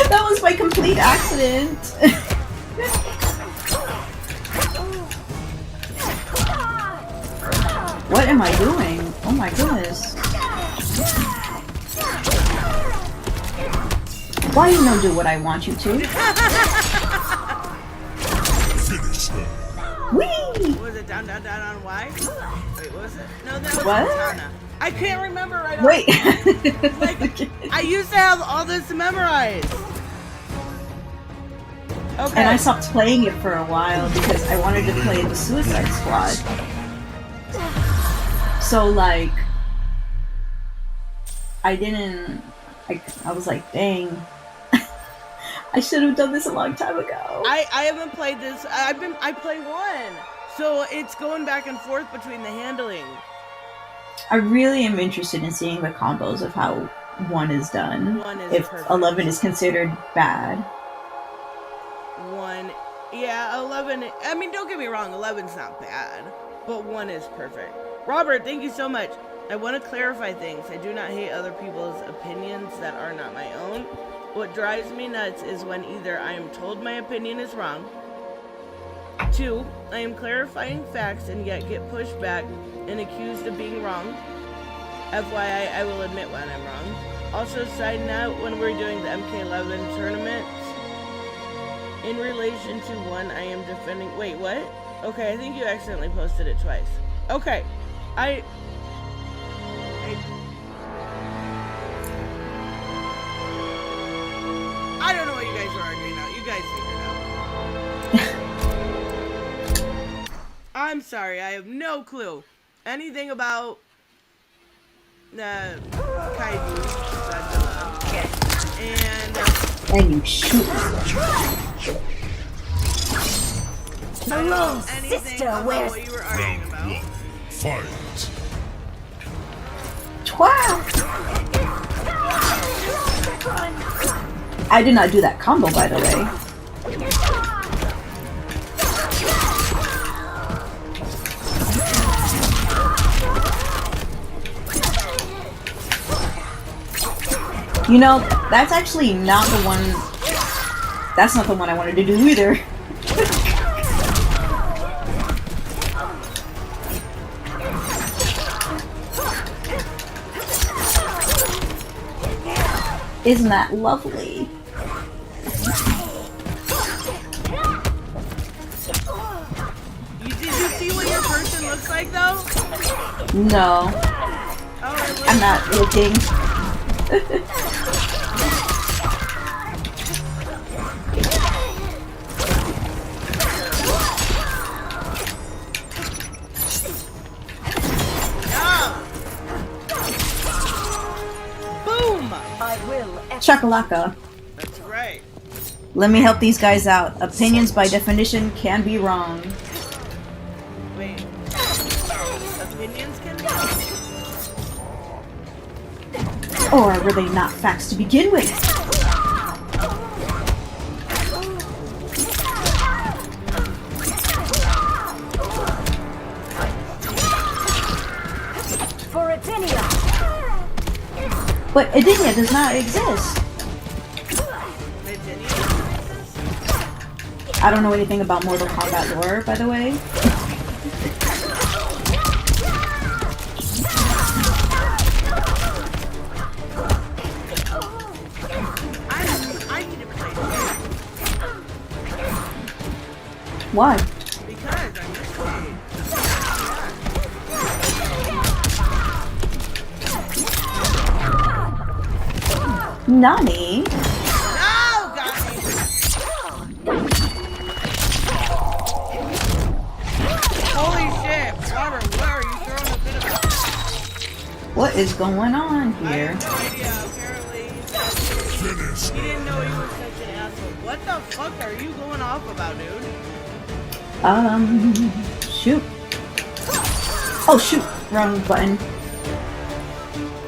That was my complete accident. What am I doing? Oh my goodness. Why you don't do what I want you to? Finish her. Whee! Was it down, down, down on Y? Wait, was it? No, that was What? Katana. I can't remember right Wait. Like, I used to have all this memorized. Okay. And I stopped playing it for a while because I wanted to play the Suicide Squad. So, like, I didn't. I was like, dang. I should have done this a long time ago. I haven't played this. I play one, so it's going back and forth between the handling. I really am interested in seeing the combos of how one is done. One is if perfect. 11 is considered bad. One, yeah, 11. I mean, don't get me wrong, 11's not bad, but one is perfect. Robert, thank you so much. I want to clarify things. I do not hate other people's opinions that are not my own. What drives me nuts is when either I am told my opinion is wrong, 2, I am clarifying facts and yet get pushed back and accused of being wrong. FYI, I will admit when I'm wrong. Also, side note, when we're doing the MK11 tournament, in relation to one, I am defending... Wait, what? Okay, I think you accidentally posted it twice. Okay, I don't know what you guys are arguing about. You guys figure it out. I'm sorry, I have no clue. Anything about Kaiju, Godzilla, And you shoot. Hello, anything sister, about where's... what you were arguing about. Fight. Wow! I did not do that combo, by the way. You know, that's actually not the one... That's not the one I wanted to do either. Isn't that lovely? Did you see what your person looks like, though? No, Oh, it looks I'm not looking. boom! I will... Chakalaka. That's right. Let me help these guys out. Opinions by definition can be wrong. Wait. Opinions can be... Or were they not facts to begin with? For Ideaz. But Adinia does not exist. I don't know anything about Mortal Kombat lore, by the way. I need to play Why? because I missed it. Nani? No, got me. Holy shit, Robert, where are you throwing a bit of? What is going on I here? have no idea. Apparently, Finish. he didn't know he was such an asshole. What the fuck are you going off about, dude? Shoot. Oh, shoot. Wrong button.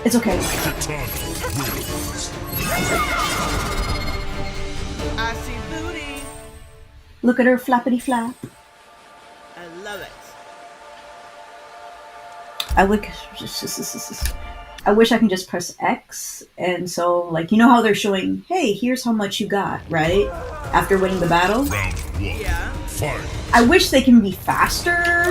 It's okay. Katana wins. I see booty. Look at her flappity flap. I love it. I wish I can just press X, and so, like, you know how they're showing, hey, here's how much you got, right? After winning the battle? Round one. Yeah. Fight. I wish they can be faster.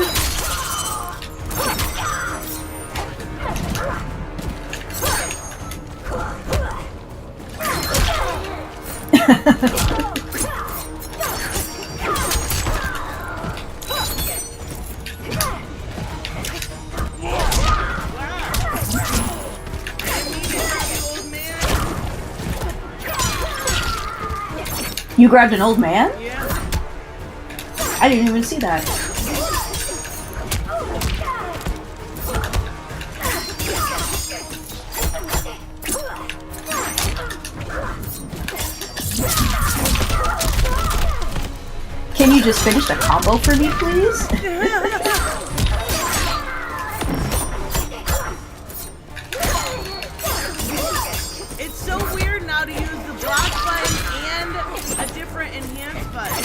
You grabbed an old man? Yeah. I didn't even see that. Can you just finish the combo for me, please? It's so weird now to use the block button and a different enhance button.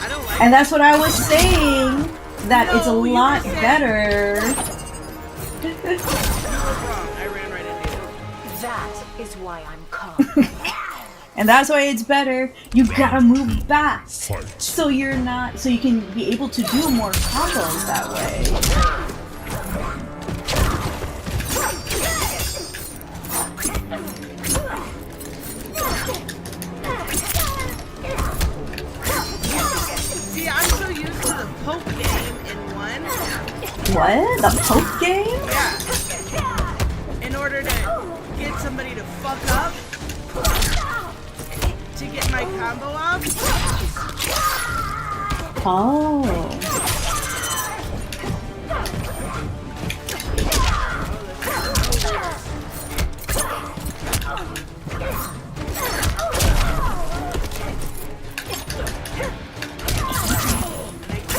I don't like And that's what I was saying. That it's a No, you lot were saying- better. it. You were wrong. I ran right into you. That is why I'm calm. And that's why it's better. You gotta move back. Fight. So you're not, so you can be able to do more combos that way. See, I'm so used to the poke game in one. What? The poke game? Yeah. In order to get somebody to fuck up, to get my combo off. Oh.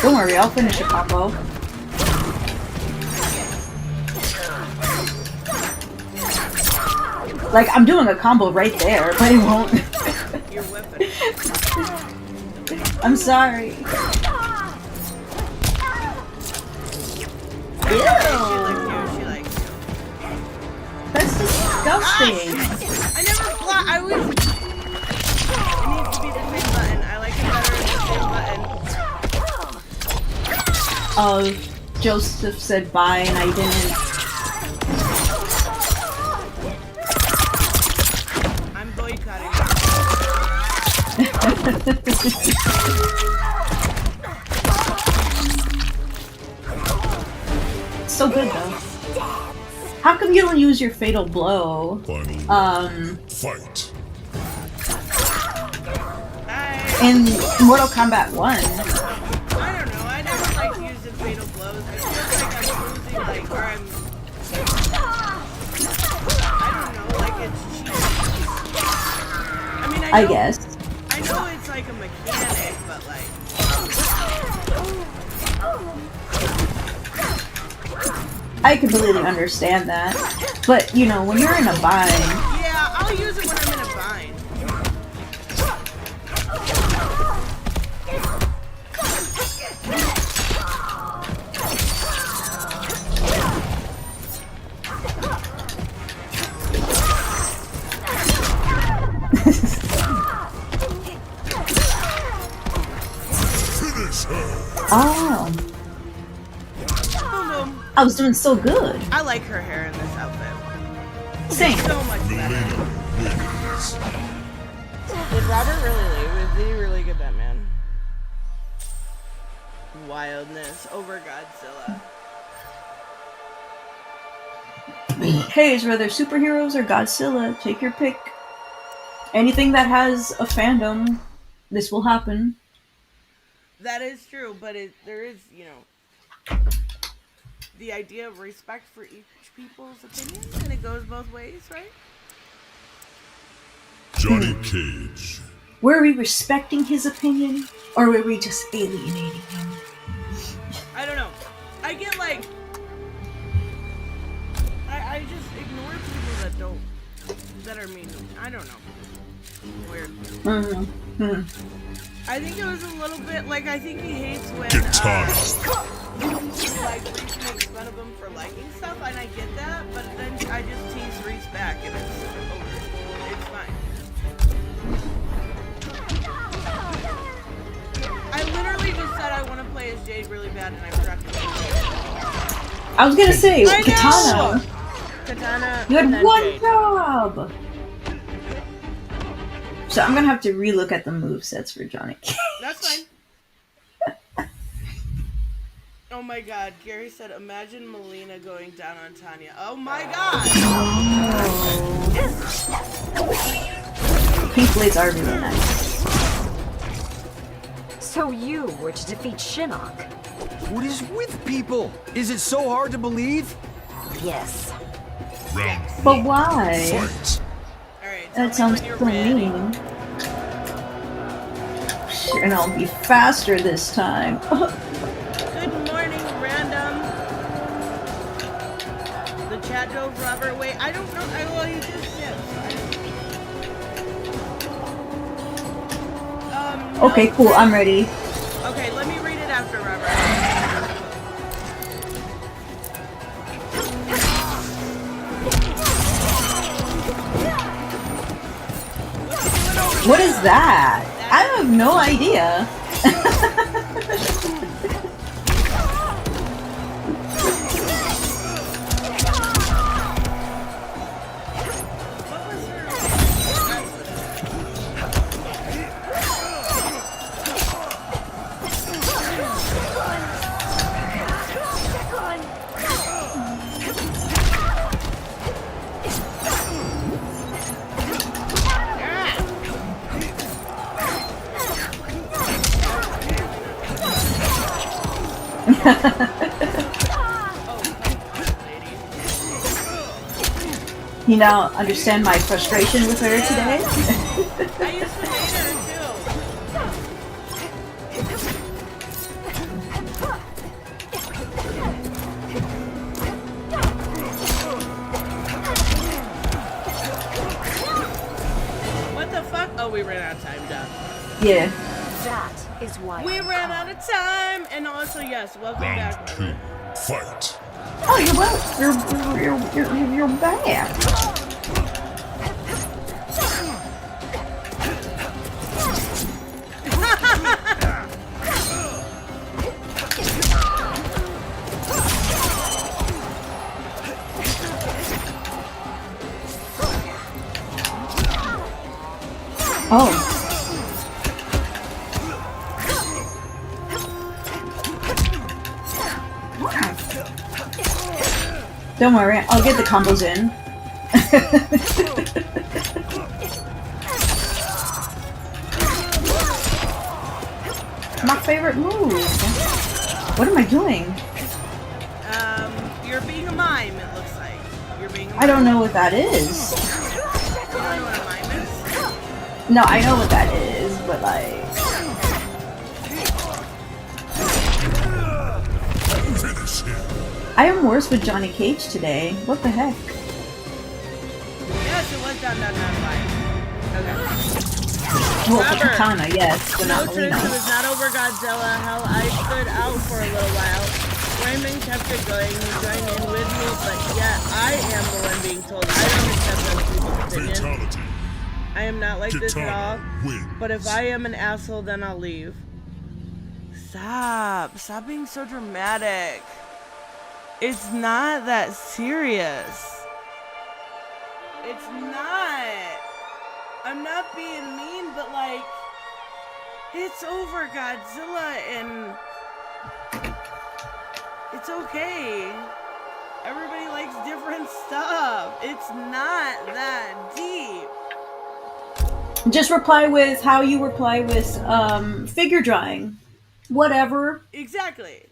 Don't worry, I'll finish the combo. Like, I'm doing a combo right there, but it won't. Your weapon. I'm sorry. She Ew, likes you. She likes you. that's disgusting. I never block. I was. It needs to be the same button. I like it better in the same button. Joseph said bye and I didn't. I'm boycotting. So good though. How come you don't use your fatal blow? Final fight. In Mortal Kombat 1. I don't know. I never like using fatal blows. I feel like I'm losing, like, or I'm. I don't know. Like it's cheap. I mean, I know, guess. I know it's like a mechanic, but like. I completely understand that. But, you know, when you're in a bind, Yeah, I'll use it when I'm in a bind. Oh, Boom, boom. I was doing so good. I like her hair in this outfit. Same. So much better. Milena wins. Did Robert really leave? Is he really good, that man? Wildness over Godzilla. Hey, it's whether superheroes or Godzilla. Take your pick. Anything that has a fandom, this will happen. That is true, but there is, you know, the idea of respect for each people's opinions, and it goes both ways, right? Johnny Cage. Were we respecting his opinion, or were we just alienating him? I don't know. I get like, I just ignore people that are mean to me. I don't know. Weird. Mm-hmm. I think it was a little bit like, I think he hates when Katana. like Reese makes fun of him for liking stuff, and I get that, but then I just tease Reese back, and it's over. It's fine. I literally just said I want to play as Jade really bad, and I forgot to do it. I was gonna say, I Katana. know! Katana. You and had then one Jade. job! So I'm gonna have to relook at the movesets for Johnny Cage. That's fine. Oh my god, Gary said, imagine Melina going down on Tanya. Oh my god! Pink blades are really nice. So you were to defeat Shinnok? What is with people? Is it so hard to believe? Yes. Round But one. why? Fight. Alright, That sounds when you're so ready. mean. And I'll be faster this time. Good morning, random. The chat drove Robert away. I don't know. Well, he just did. Okay, cool, I'm ready. Okay, let me read it after Robert. What is that? I have no idea. You now understand my frustration with her today? I used to hate her too. What the fuck? Oh, we ran out of time, Doc. Yeah. That is why We I'm ran calm. out of time! And also, yes, welcome back. Round two. Fight. Oh, you're well. You're back. Oh. Don't worry, I'll get the combos in. My favorite move. What am I doing? You're being a mime, it looks like. You're being a mime. I don't know what that is. You don't know what a mime is? No, I know what that is, but like... Finish him. I am worse with Johnny Cage today. What the heck? Yes, it was down, fine. Okay. Well, Robert. Katana, yes, but No, not Tristan Melina. was not over Godzilla. Hell, I stood out for a little while. Raymond kept it going. He joined in with me, but yet I am the one being told I don't accept other people's opinion. Fatality. I am not like this at all. Katana wins. But if I am an asshole, then I'll leave. Stop being so dramatic. It's not that serious. It's not. I'm not being mean, but like, it's over, Godzilla, and it's okay. Everybody likes different stuff. It's not that deep. Just reply with how you reply with figure drawing. Whatever. Exactly.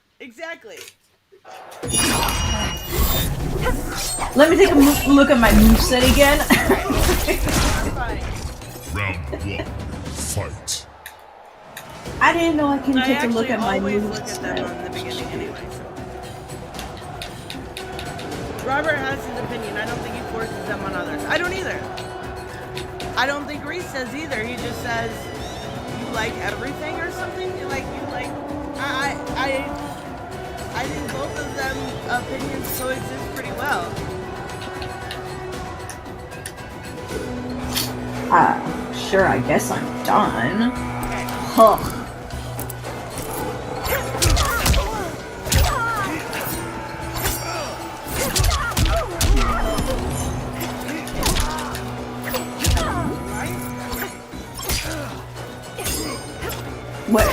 Let me take a look at my moveset again. Round 1. Fight. I didn't know I can take a look at my always look at them moveset. in the beginning anyway, so. Robert has his opinion. I don't think he forces them on others. I don't either. I don't think Reese says either. He just says you like everything or something. You like I think both of them opinions coexist pretty well. Sure, I guess I'm done. Okay. Huh.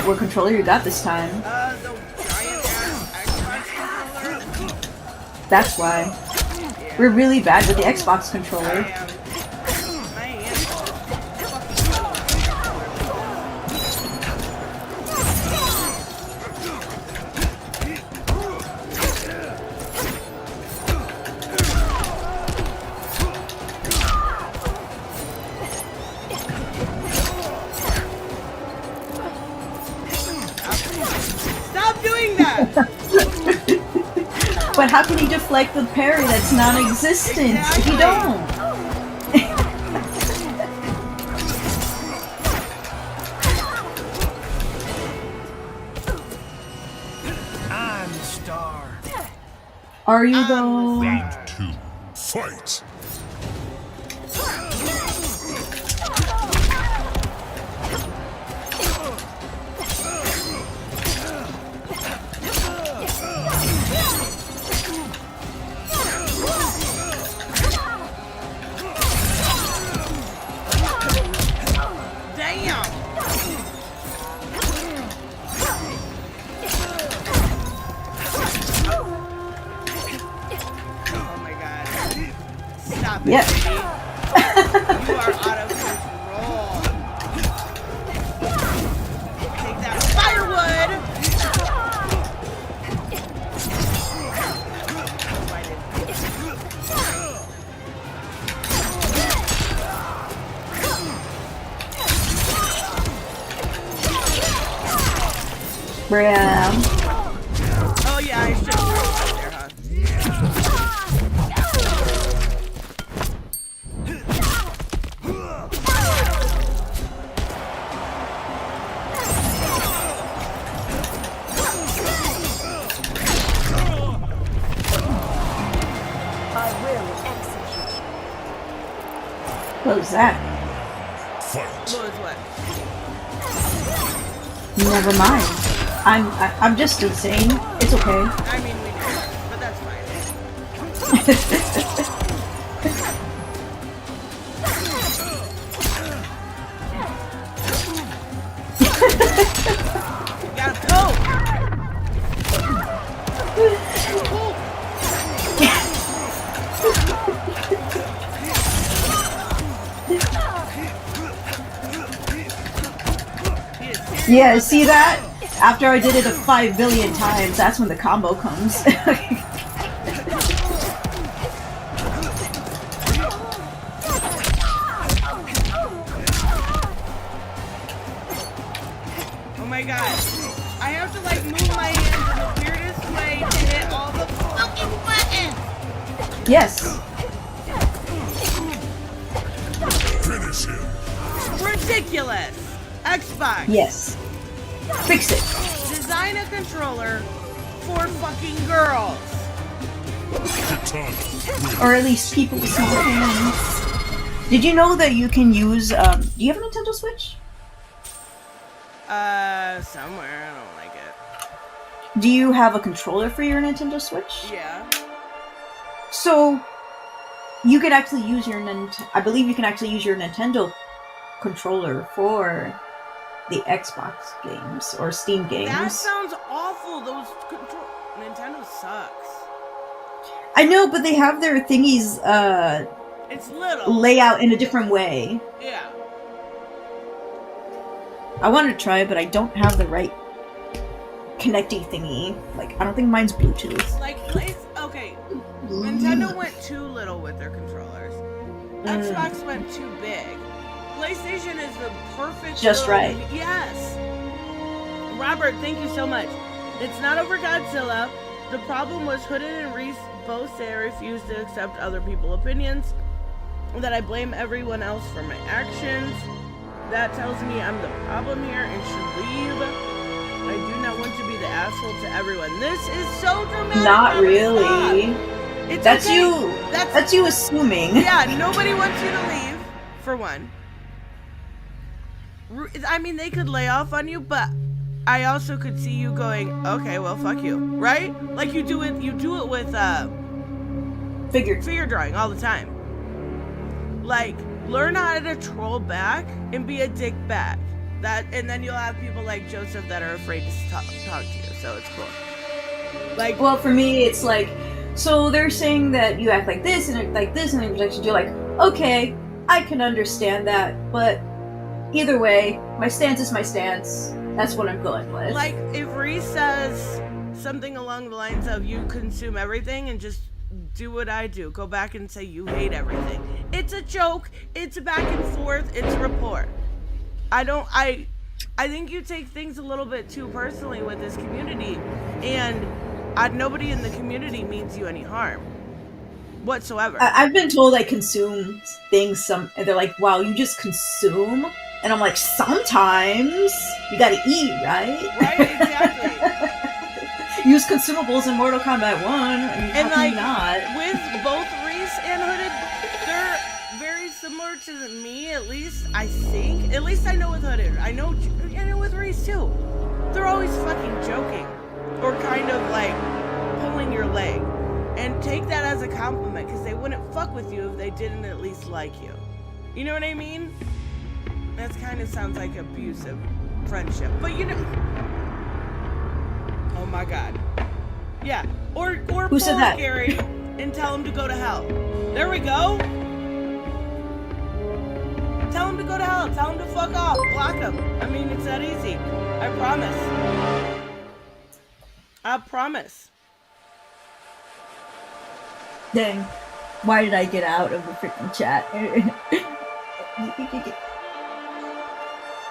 What controller you got this time? The giant ass Xbox controller. That's why. We're really bad with the Xbox controller. I am. Stop doing that! But how can you deflect the parry that's non-existent if you don't? I'm the star. Are you though? Round 2. Fight. Damn! Oh my god. Stop it, Yep. baby. You are out of control. Take that firewood! Bruh. Oh yeah, I should have thrown that there, huh? I will execute What was that? Fight. What was what? Never mind. I'm just insane. It's okay. I mean, we knew that, but that's fine. You gotta poke! Poke! Yeah, see that? After I did it 5 billion times, that's when the combo comes. Oh my god. I have to like move my hands in the weirdest way to hit all the fucking buttons! Yes. Finish him. Ridiculous! Xbox! Yes. Fix it. Design a controller for fucking girls! Katana. Or at least people with small hands. Did you know that you can use, do you have a Nintendo Switch? Somewhere. I don't like it. Do you have a controller for your Nintendo Switch? Yeah. So you could actually use your I believe you can actually use your Nintendo controller for the Xbox games or Steam games. That sounds awful. Those Nintendo sucks. I know, but they have their thingies It's little. lay out in a different way. Yeah. I want to try it, but I don't have the right connecty thingy. Like, I don't think mine's Bluetooth. Like, okay. Nintendo went too little with their controllers. Xbox went too big. PlayStation is the perfect. Just right. Yes. Robert, thank you so much. It's not over Godzilla. The problem was Hooded and Reese both say I refuse to accept other people's opinions, that I blame everyone else for my actions. That tells me I'm the problem here and should leave. I do not want to be the asshole to everyone. This is so dramatic. Not really. It's That's okay. you. That's you assuming. Yeah, nobody wants you to leave, for one. I mean, they could lay off on you, but I also could see you going, okay, well, fuck you, right? Like you do it with figure drawing all the time. Like, learn how to troll back and be a dick back. And then you'll have people like Joseph that are afraid to talk to you, so it's cool. Like, well, for me, it's like, so they're saying that you act like this and like this, and you're like, okay, I can understand that, but either way, my stance is my stance. That's what I'm going with. Like, if Reese says something along the lines of, you consume everything and just do what I do, go back and say you hate everything. It's a joke. It's a back and forth. It's a rapport. I think you take things a little bit too personally with this community, and nobody in the community means you any harm whatsoever. I've been told I consume things, and they're like, wow, you just consume? And I'm like, sometimes you gotta eat, right? Right, exactly. Use consumables in Mortal Kombat 1, and how can you not? With both Reese and Hooded, they're very similar to me, at least I think. At least I know with Hooded. I know with Reese too. They're always fucking joking, or kind of like pulling your leg. And take that as a compliment, because they wouldn't fuck with you if they didn't at least like you. You know what I mean? That kind of sounds like abusive friendship, but you know. Oh my god. Yeah. Or who said that? Gary and tell him to go to hell. There we go. Tell him to go to hell. Tell him to fuck off. Block him. I mean, it's that easy. I promise. I promise. Dang. Why did I get out of the freaking chat?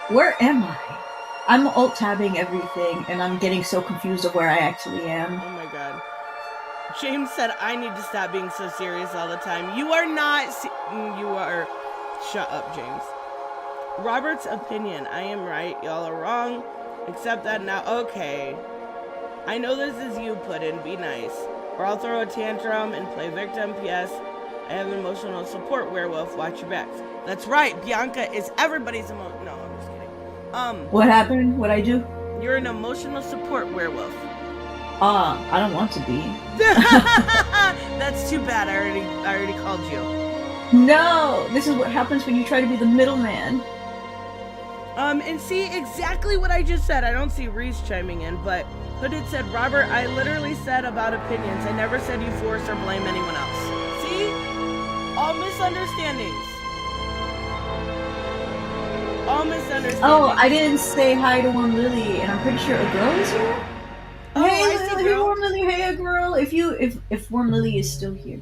Where am I? I'm alt-tabbing everything, and I'm getting so confused of where I actually am. Oh my god. James said, I need to stop being so serious all the time. You are not you are... Shut up, James. Robert's opinion. I am right. Y'all are wrong. Accept that now. Okay. I know this is you, Puddin'. Be nice. Or I'll throw a tantrum and play victim. P.S. I have an emotional support werewolf. Watch your backs. That's right. Bianca is everybody's emotional... No, I'm just kidding. What happened? What'd I do? You're an emotional support werewolf. I don't want to be. That's too bad. I already called you. No! This is what happens when you try to be the middleman. And see exactly what I just said. I don't see Reese chiming in, but Hooded said, Robert, I literally said about opinions. I never said you force or blame anyone else. See? All misunderstandings. All misunderstandings. Oh, I didn't say hi to Warm Lily, and I'm pretty sure a girl is here. Oh, Hey, I see, Lily, girl. Warm Lily, hey, girl. If Warm Lily is still here,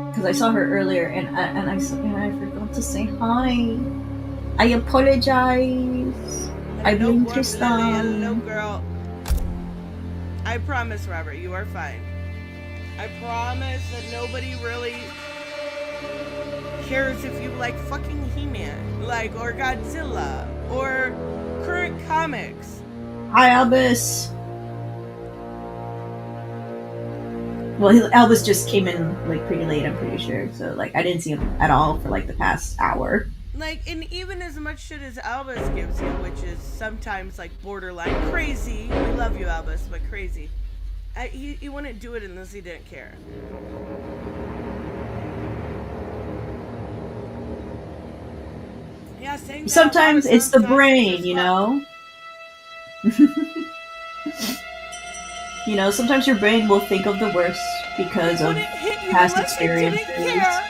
because I saw her earlier, and I forgot to say hi. I apologize. I Hello, blame Warm Tristan. Lily. Hello, girl. I promise, Robert, you are fine. I promise that nobody really cares if you like fucking He-Man, like, or Godzilla, or current comics. Hi, Albus. Well, Albus just came in like pretty late. I'm pretty sure. So like, I didn't see him at all for like the past hour. Like, and even as much shit as Albus gives you, which is sometimes like borderline crazy. We love you, Albus, but crazy. He wouldn't do it unless he didn't care. Yeah, saying that Sometimes out loud it's the sounds toxic brain, as you fuck. know? You know, sometimes your brain will think of the worst because of Wouldn't hit you past unless it didn't experiences. care.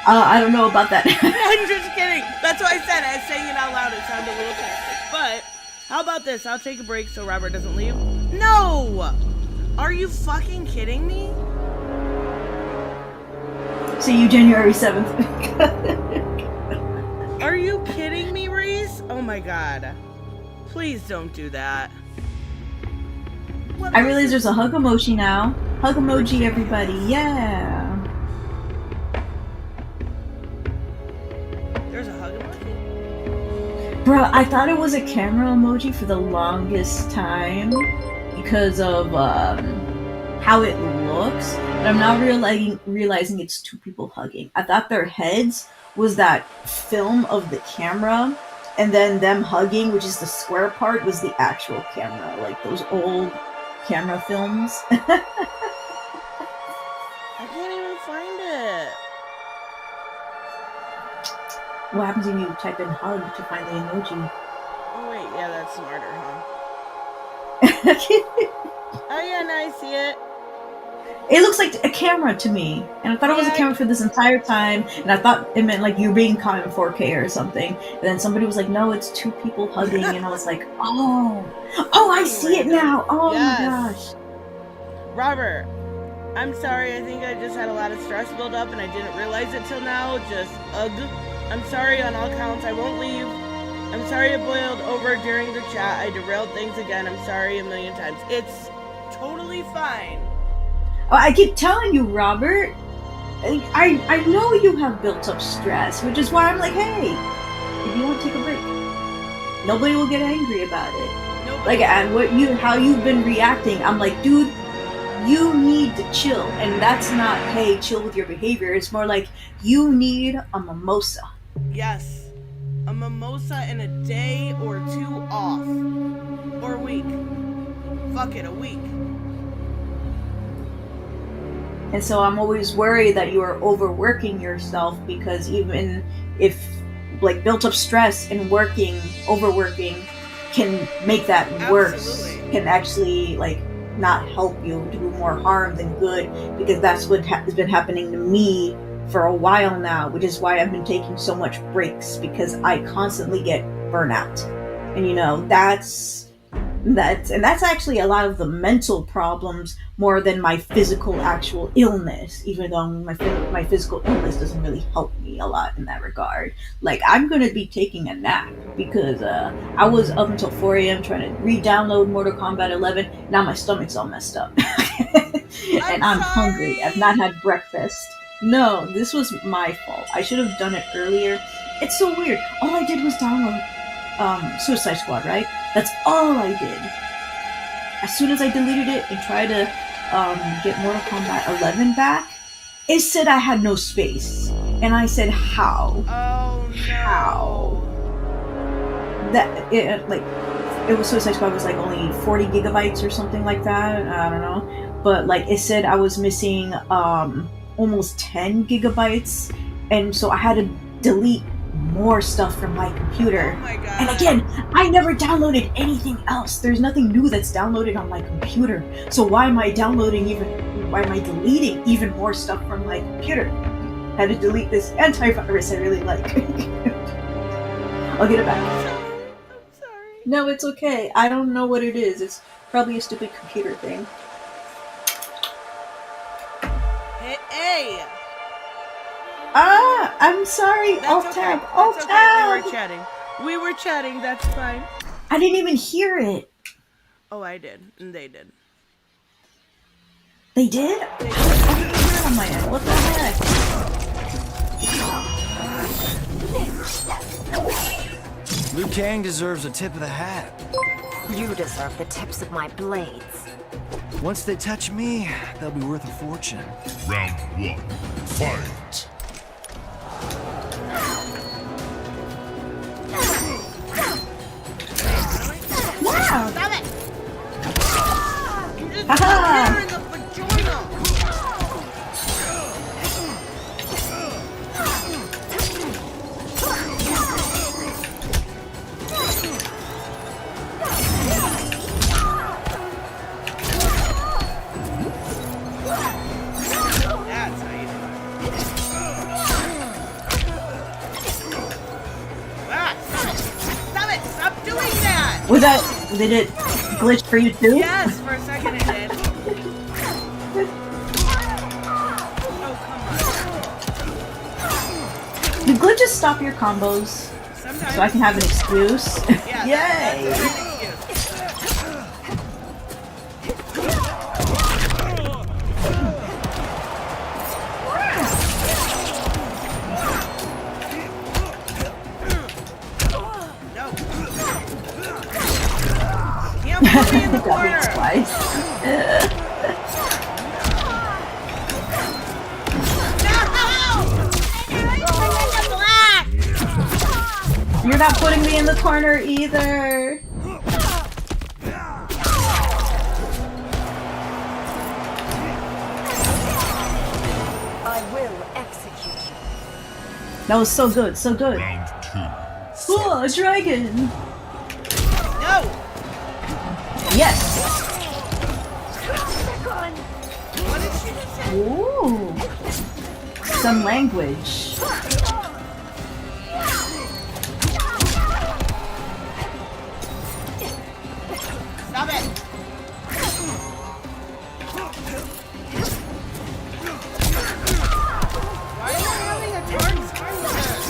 I don't know about that. I'm just kidding. That's why I said I was saying it out loud. It sounded a little toxic. But how about this? I'll take a break so Robert doesn't leave. No! Are you fucking kidding me? See you January 7th. Are you kidding me, Reese? Oh my god. Please don't do that. What I was realize it? there's a hug emoji now. Hug emoji, everybody. Yeah. There's a hug emoji? Bro, I thought it was a camera emoji for the longest time because of how it looks, but I'm now realizing it's two people hugging. I thought their heads was that film of the camera, and then them hugging, which is the square part, was the actual camera, like those old camera films. I can't even find it. What happens when you type in hug to find the emoji? Oh wait, yeah, that's smarter, huh? Oh yeah, now I see it. It looks like a camera to me, and I thought it was a Yeah. camera for this entire time, and I thought it meant like you're being caught in 4K or something. And then somebody was like, "No, it's two people hugging," and I was like, "Oh, I see it now! Oh Yes. my gosh!" Robert, I'm sorry. I think I just had a lot of stress build up and I didn't realize it till now. Just ugh. I'm sorry on all counts. I won't leave. I'm sorry it boiled over during the chat. I derailed things again. I'm sorry a million times. It's totally fine. Oh, I keep telling you, Robert. I know you have built up stress, which is why I'm like, hey, if you want to take a break, nobody will get angry about it. Nobody. Like, and how you've been reacting, I'm like, dude, you need to chill. And that's not, hey, chill with your behavior. It's more like, you need a mimosa. Yes. A mimosa and a day or two off. Or a week. Fuck it, a week. And so I'm always worried that you are overworking yourself, because even if like built up stress and overworking can make that worse, Absolutely. can actually like not help you, do more harm than good, because that's what has been happening to me for a while now, which is why I've been taking so much breaks, because I constantly get burnout. And you know, that's actually a lot of the mental problems more than my physical actual illness, even though my physical illness doesn't really help me a lot in that regard. Like, I'm going to be taking a nap because I was up until 4 a.m. trying to re-download Mortal Kombat 11. Now my stomach's all messed up. And I'm hungry. I've not had breakfast. No, this was my fault. I should have done it earlier. It's so weird. All I did was download Suicide Squad, right? That's all I did. As soon as I deleted it and tried to get Mortal Kombat 11 back, it said I had no space. And I said, how? Oh no. How? It was Suicide Squad was like only 40 gigabytes or something like that. I don't know. But like it said I was missing almost 10 gigabytes. And so I had to delete more stuff from my computer. Oh my god. And again, I never downloaded anything else. There's nothing new that's downloaded on my computer. So why am I deleting even more stuff from my computer? I had to delete this antivirus I really like. I'll get it back. I'm sorry. No, it's okay. I don't know what it is. It's probably a stupid computer thing. Hey. I'm sorry. That's Alt okay. tab. That's Alt okay. tab. We were chatting. That's fine. I didn't even hear it. Oh, I did, and they did. They did? I didn't hear it on my end. What the heck? Liu Kang deserves a tip of the hat. You deserve the tips of my blades. Once they touch me, they'll be worth a fortune. Round one. Fight. Haha! in the vagina. That's how you do it. Ah, stop it! Stop doing that! Was that, did it glitch for you too? Yes, for a second it did. Oh, come on. Do glitches stop your combos Sometimes. so I can have an excuse? Yeah, Yay! that's a great excuse. No. Can't put me in the Got me corner. twice. You're not putting me in the corner either. I will execute you. That was so good, so good. Round two. Oh, a dragon! No. Yes! What did she just say? Ooh! Some language. Stop it. Why am I having a turn screen with this?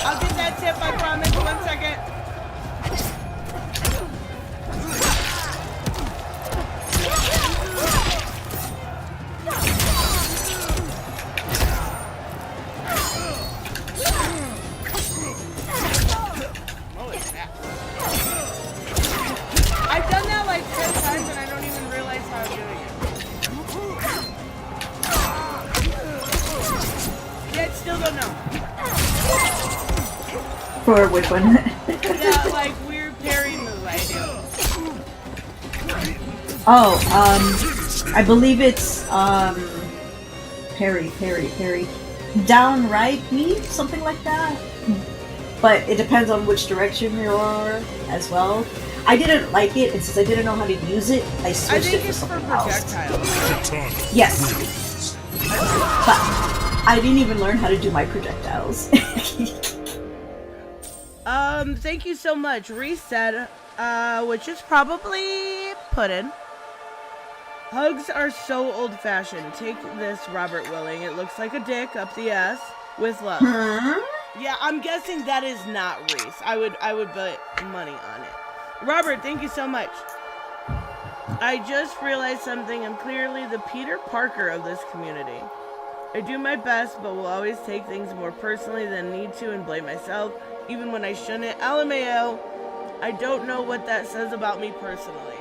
I'll get that tip, I promise. 1 second. Holy crap. I've done that like 10 times and I don't even realize how I'm doing it. Yet still don't know. For which one? Yeah, like weird parry move I do. Oh, I believe it's, parry. Downright me? Something like that? But it depends on which direction you are as well. I didn't like it, and since I didn't know how to use it, I I switched think it for it's for something else. projectiles. Katana. Yes. Wins. But I didn't even learn how to do my projectiles. Thank you so much. Reset, which is probably Puddin'. Hugs are so old-fashioned. Take this, Robert Willing. It looks like a dick up the ass. With love. Yeah, I'm guessing that is not Reese. I would bet money on it. Robert, thank you so much. I just realized something. I'm clearly the Peter Parker of this community. I do my best, but will always take things more personally than need to and blame myself, even when I shouldn't. LMAO, I don't know what that says about me personally.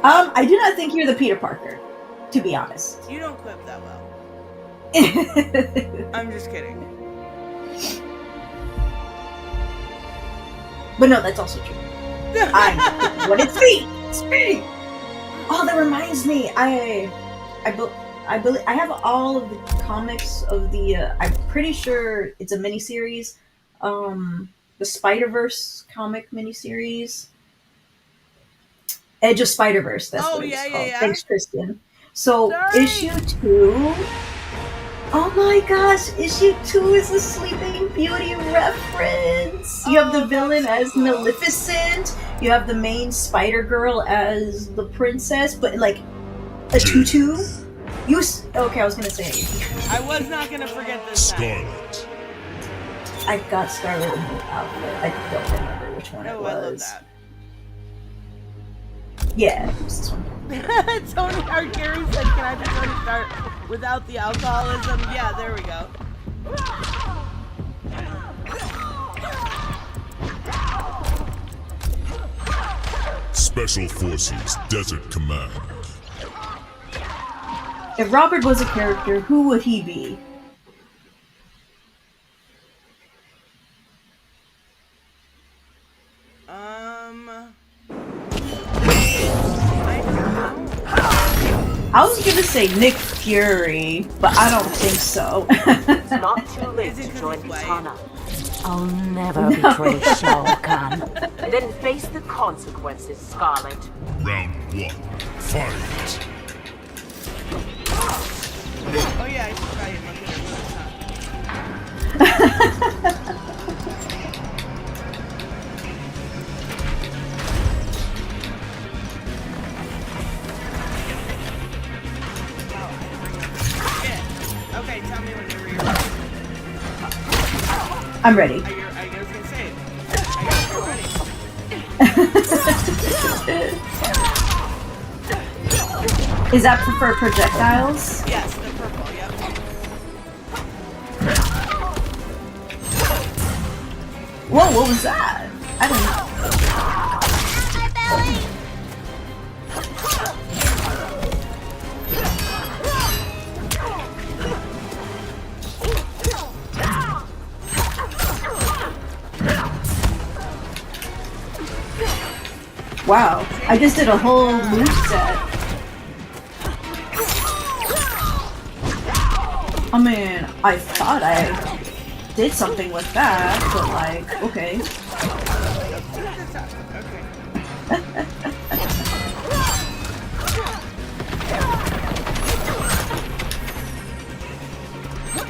I do not think you're the Peter Parker, to be honest. You don't clip that well. I'm just kidding. But no, that's also true. What it's me. It's me. Oh, that reminds me. I believe I have all of the comics of the. I'm pretty sure it's a miniseries. The Spider-Verse comic miniseries. Edge of Spider-Verse. That's what it's called. Yeah. Thanks, Kristen. So Sorry. issue 2. Oh my gosh, issue 2 is a Sleeping Beauty reference. You have the villain as Maleficent. You have the main Spider-Girl as the princess, but like a tutu. Okay, I was gonna say. I was not gonna forget this time. Scarlet. I got Scarlet in the outfit. I don't remember which one it No, was. I love that. Yeah, it was this one. Tony Arcari said, can I just Tony start without the alcoholism? Yeah, there we go. Special Forces Desert Command. If Robert was a character, who would he be? I was gonna say Nick Fury, but I don't think so. It's not too late Is it to 'cause join he's white? Kitana. I'll never betray Shao Kahn. Then face the consequences, Scarlet. Round 1. Fight. Oh yeah, I forgot him. I'm gonna Yeah. Okay, tell me whenever you're ready. I'm ready. I was gonna say. I guess you're ready. Is that for projectiles? Yes, the purple. Yep. Whoa, what was that? I don't know. Wow, I just did a whole move set. I mean, I thought I did something with that, but like, okay.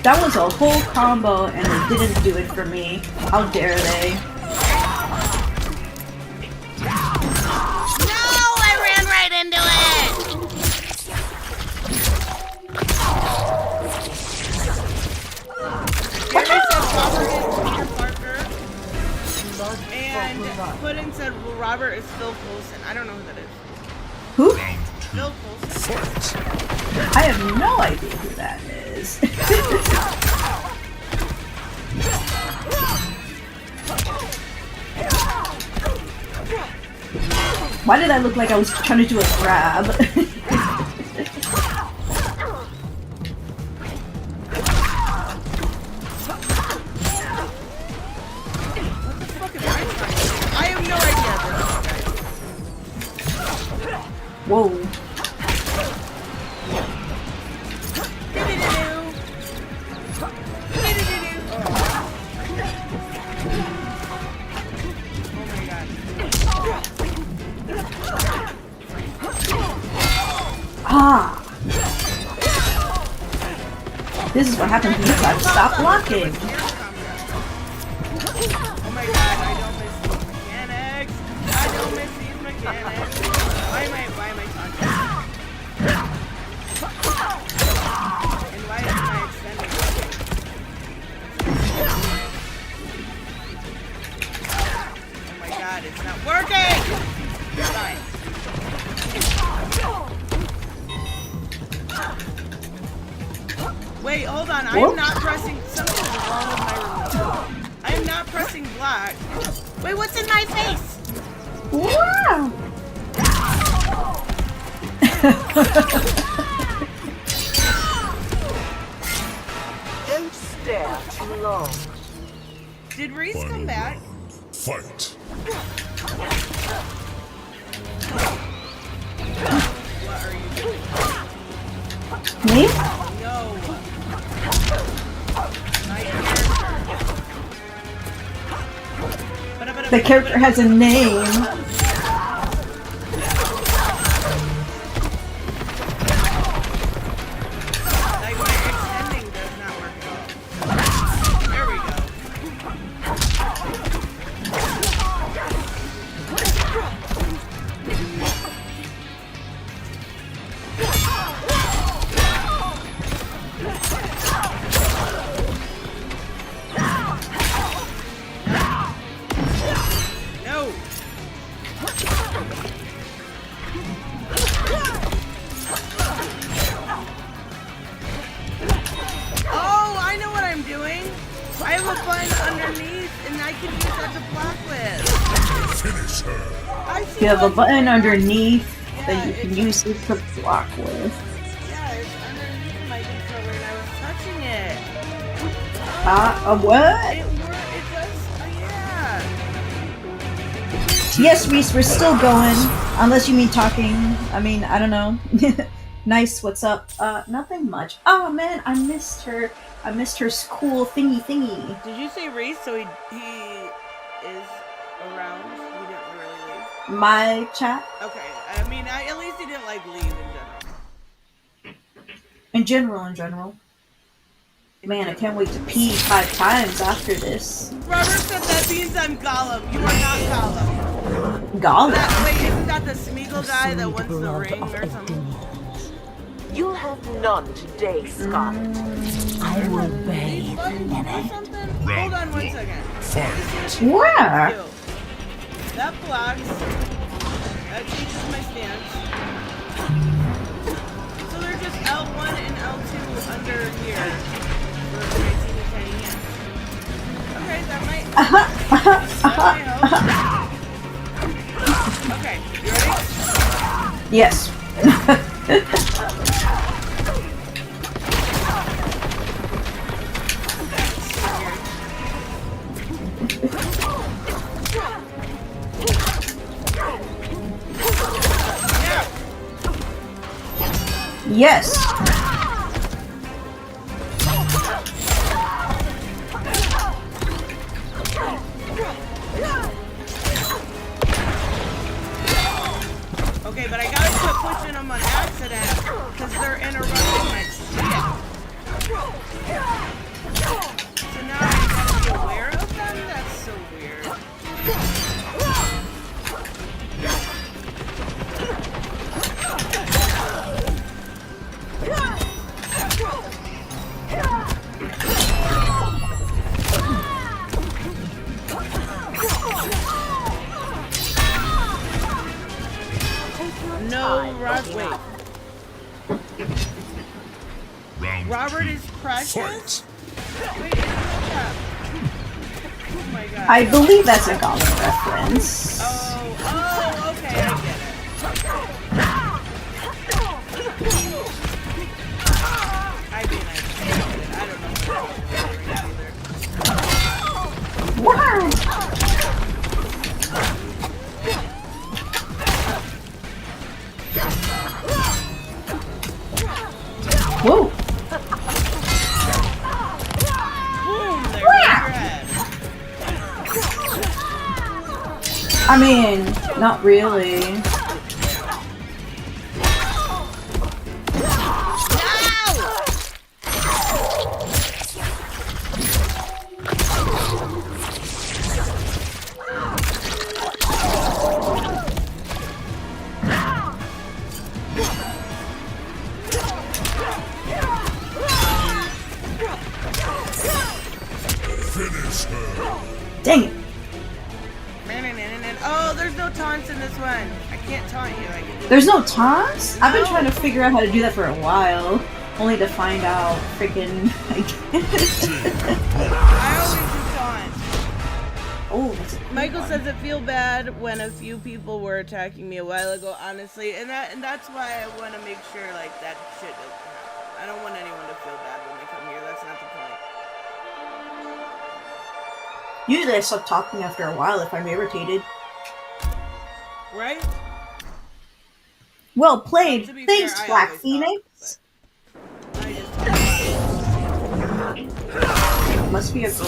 That was a whole combo and they didn't do it for me. How dare they? And put in said, well, Robert is Phil Coulson. I don't know who that is. Who? Phil Coulson. I have no idea who that is. Why did I look like I was trying to do a grab? I have no idea. Whoa. Ah! This is what happens when you try to stop blocking. Oh my god, I don't miss these mechanics. I don't miss these mechanics. Why am I talking? And why is my extended working? Oh my god, it's not working! Fine. Wait, hold on. I am not pressing. Something is wrong with my remote. I am not pressing black. Wait, what's in my face? Wow! Don't stare too long. Did Reese Final come back? round. Fight. What are you doing? Me? No. My character. The character has a name. Like my extending does not work at all. There we go. No. Oh, I know what I'm doing. I have a button underneath, and I can use that to block with. Finish her. I see You have a what- button underneath Yeah, that you can it's- use it to block with. Yeah, it's underneath my controller, and I was touching it. What? It worked. It does. Yeah. Yes, Reese, we're still going. Unless you mean talking. I mean, I don't know. Nice. What's up? Nothing much. Oh man, I missed her. I missed her school thingy. Did you say Reese? So he is around. He didn't really leave. My chat. Okay. I mean, at least he didn't like leave in general. In general. Man, I can't wait to pee 5 times after this. Robert said that means I'm Gollum. You are not Gollum. Gollum. Wait, isn't that the Smeagol guy that wants the ring or something? You'll have none today, Scarlet. I will bathe in it. Hold on 1 second. Fight. Where? That blocks. That changes my stance. So they're just L1 and L2 under here. For my teeny tiny hands. Okay, that might help. Okay, you ready? Yes. Yes. Okay, but I gotta quit pushing them on accident because they're interrupting my shit. So now I gotta be aware of them? That's so weird. No, wait. Robert is precious? Fight. Wait, isn't that? Oh my god. I believe that's a Gollum reference. Oh, okay, I get it. I mean, I don't know what Wow. Whoa. Boom, there goes your head. I mean, not really. Finish her. Dang it. Oh, there's no taunts in this one. I can't taunt you. I can do There's no taunts? I've been trying to figure out how to do that for a while. Only to find out freaking. I always do taunt. Oh, that's a Michael says it feel bad when a few people were attacking me a while ago, honestly, and that's why I want to make sure like that shit doesn't happen. I don't want anyone to feel bad when they come here. That's not the point. Usually I stop talking after a while if I'm irritated. Right? Well played. To be Thanks, fair, I Black always Phoenix. talk, I just talk. Must be a girl.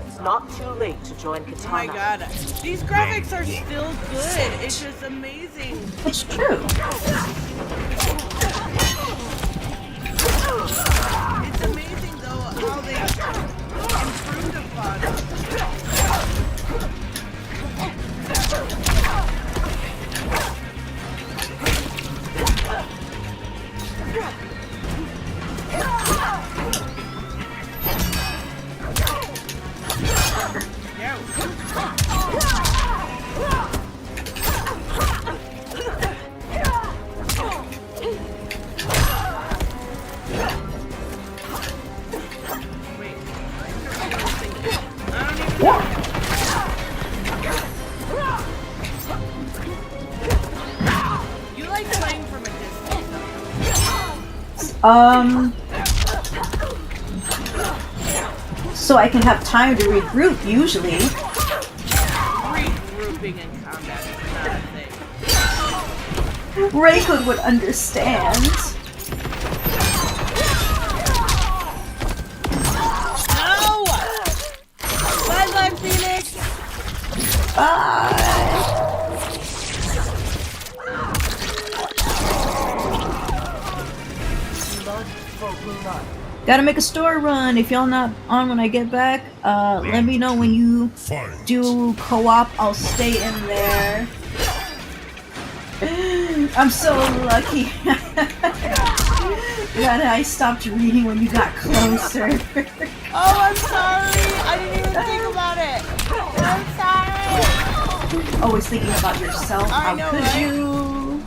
It's not too late to join Oh my Katana. god. These graphics are still good. It's just amazing. It's true. It's amazing though how they improved upon it. You like playing from a distance, So I can have time to regroup usually. regrouping in combat is not a thing. Rayhood would understand. No! Bye, Black Phoenix! Bye. Gotta make a store run. If y'all not on when I get back, let me know when you Fight. do co-op. I'll stay in there. I'm so lucky that I stopped reading when you got closer. Oh, I'm sorry! I didn't even think about it! I'm sorry! Always thinking about yourself. I How know, could right? you?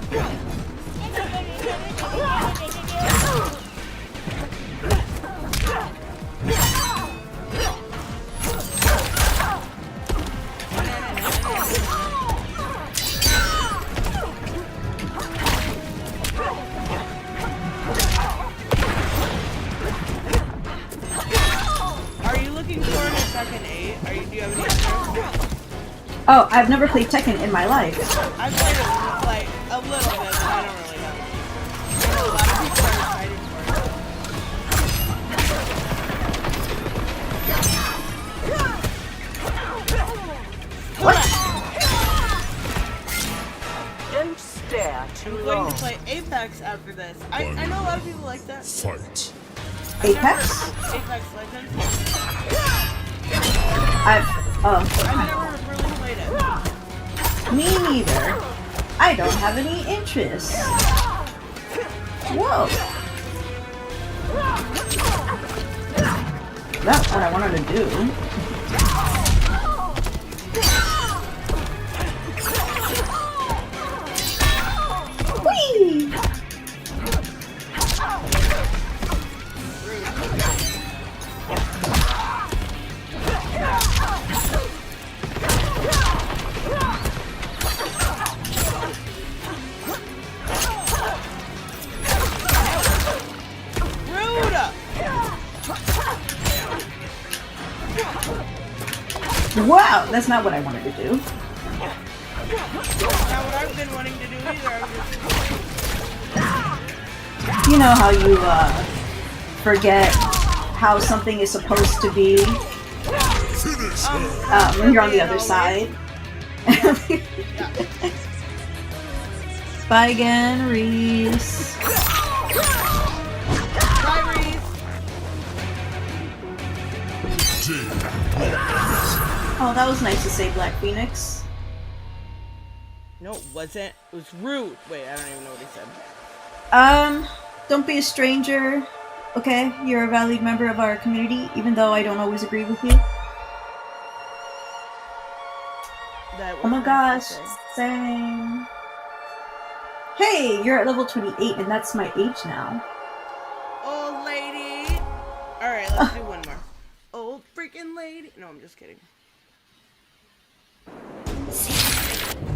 Are you looking forward to Tekken 8? Do you have any interest? Oh, I've never played Tekken in my life. I played it like a little bit, but I don't really know. I know a lot of people are excited for it. What? Don't stare too I'm going long. to play Apex after this. I know a lot of people like that. Fight. Apex? Apex Legends. I've I've never really played it. me neither. I don't have any interest. Whoa. That's what I wanted to do. Whee! Rude! Wow, that's not what I wanted to do. Not what I've been wanting to do either. You know how you forget how something is supposed to be Finish. when you're on the other side. Bye again, Reese. Oh, that was nice to say, Black Phoenix. No, it wasn't. It was rude. Wait, I don't even know what he said. Don't be a stranger. Okay, you're a valued member of our community, even though I don't always agree with you. That Oh my was gosh, nice to say. same. Hey, you're at level 28, and that's my age now. Old lady. Alright, let's do one more. Old freaking lady. No, I'm just kidding.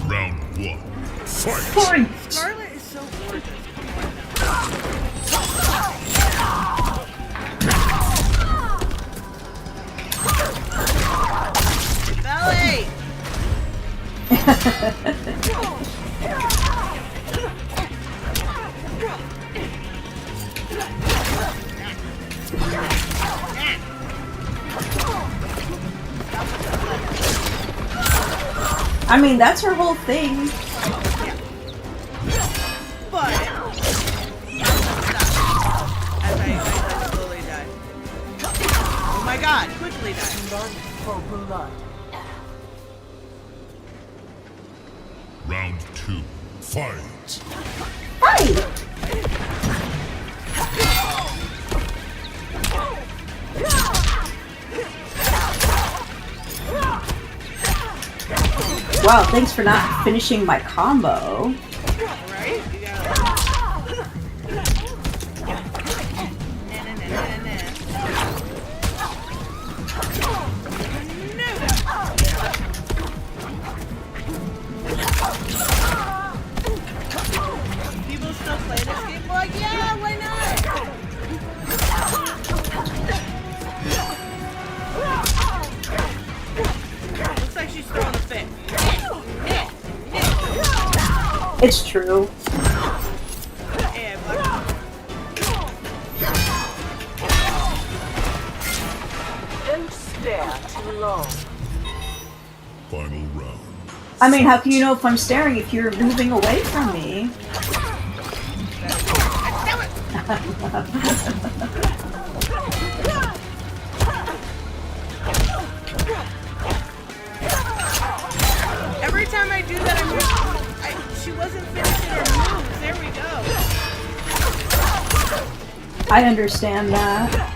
Round one. Fight. Point. Scarlet is so gorgeous. Belly! I mean, that's her whole thing. But as I slowly die. Oh my god, quickly die. Blood for blood. Round two. Fight. Hi! Wow, thanks for not finishing my combo. Right? You gotta... People still play this game? Like, yeah, why not? Looks like she's throwing a fit. It's true. stare too long. Final round. I mean, how can you know if I'm staring if you're moving away from me? Every time I do that, she wasn't finishing her moves. There we go. I understand that.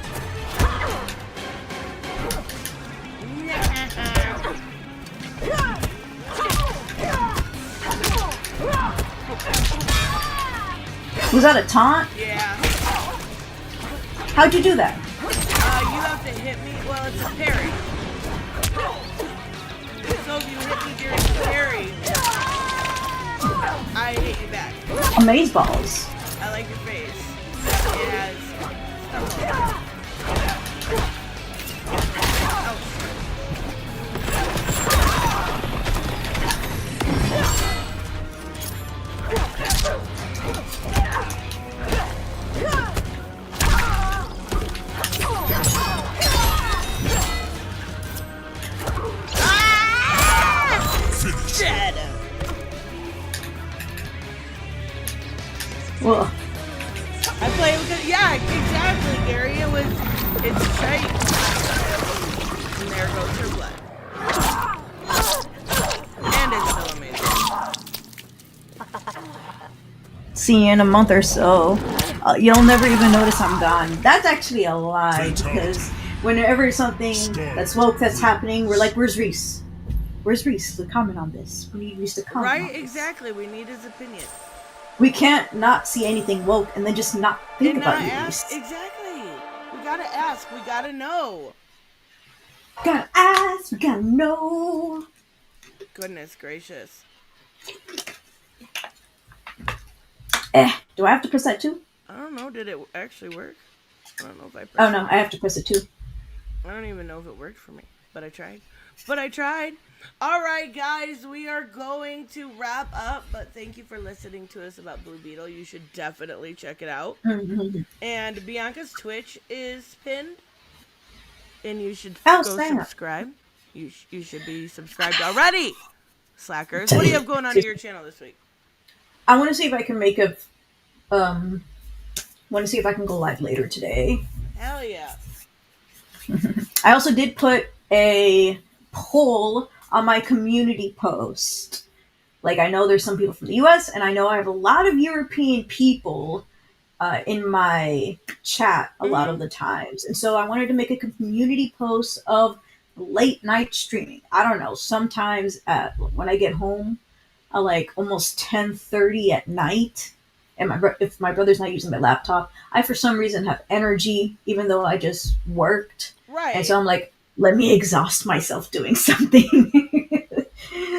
Was that a taunt? Yeah. How'd you do that? You have to hit me. Well, it's a parry. So if you hit me during the parry, I hit you back. Amaze balls. I like your face. It has stuff on it. Well, I play with it. Yeah, exactly, Gary. It's shite. And there goes her blood. And it's still amazing. see you in a month or so. You'll never even notice I'm gone. That's actually a lie, because whenever something that's woke that's happening, we're like, where's Reese? Where's Reese to comment on this? We need Reese to comment on Right? this. Exactly. We need his opinion. We can't not see anything woke and then just not think And about not you, ask. Reese. Exactly. We gotta ask. We gotta know. Gotta ask, we gotta know. Goodness gracious. Do I have to press that too? I don't know. Did it actually work? I don't know if I pressed Oh no, it. I have to press it too. I don't even know if it worked for me. But I tried. Alright, guys, we are going to wrap up, but thank you for listening to us about Blue Beetle. You should definitely check it out. And Bianca's Twitch is pinned, and you should Oh, go snap. subscribe. You should be subscribed already, slackers. What do you have going on to your channel this week? I want to see if I can make a. Want to see if I can go live later today. Hell yeah. I also did put a poll on my community post. Like, I know there's some people from the US, and I know I have a lot of European people in my chat a lot of the times. And so I wanted to make a community post of late night streaming. I don't know, sometimes when I get home, like almost 10:30 at night, and if my brother's not using my laptop, I for some reason have energy, even though I just worked. Right. And so I'm like, let me exhaust myself doing something.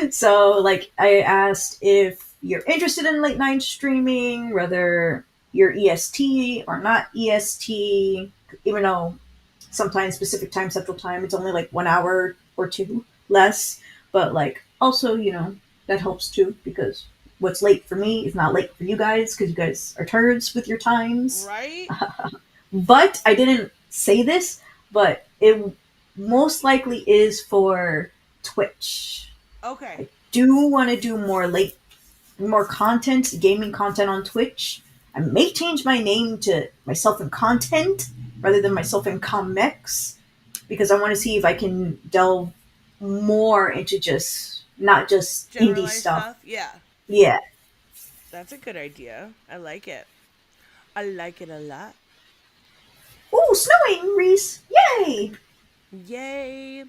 So, like, I asked if you're interested in late night streaming, whether you're EST or not EST, even though sometimes Pacific time, Central time, it's only like 1 hour or two less. But, like, also, that helps too, because what's late for me is not late for you guys, because you guys are turds with your times. Right? But I didn't say this, but it most likely is for Twitch. Okay. Do want to do more content, gaming content on Twitch. I may change my name to Myself in Content rather than Myself in Comics, because I want to see if I can delve more into not just indie Generalized stuff. Yeah. Yeah. That's a good idea. I like it. I like it a lot. Ooh, snowing, Reese! Yay! Yay.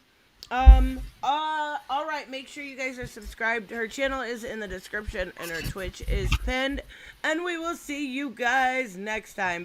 All right, make sure you guys are subscribed. Her channel is in the description and her Twitch is pinned, and we will see you guys next time.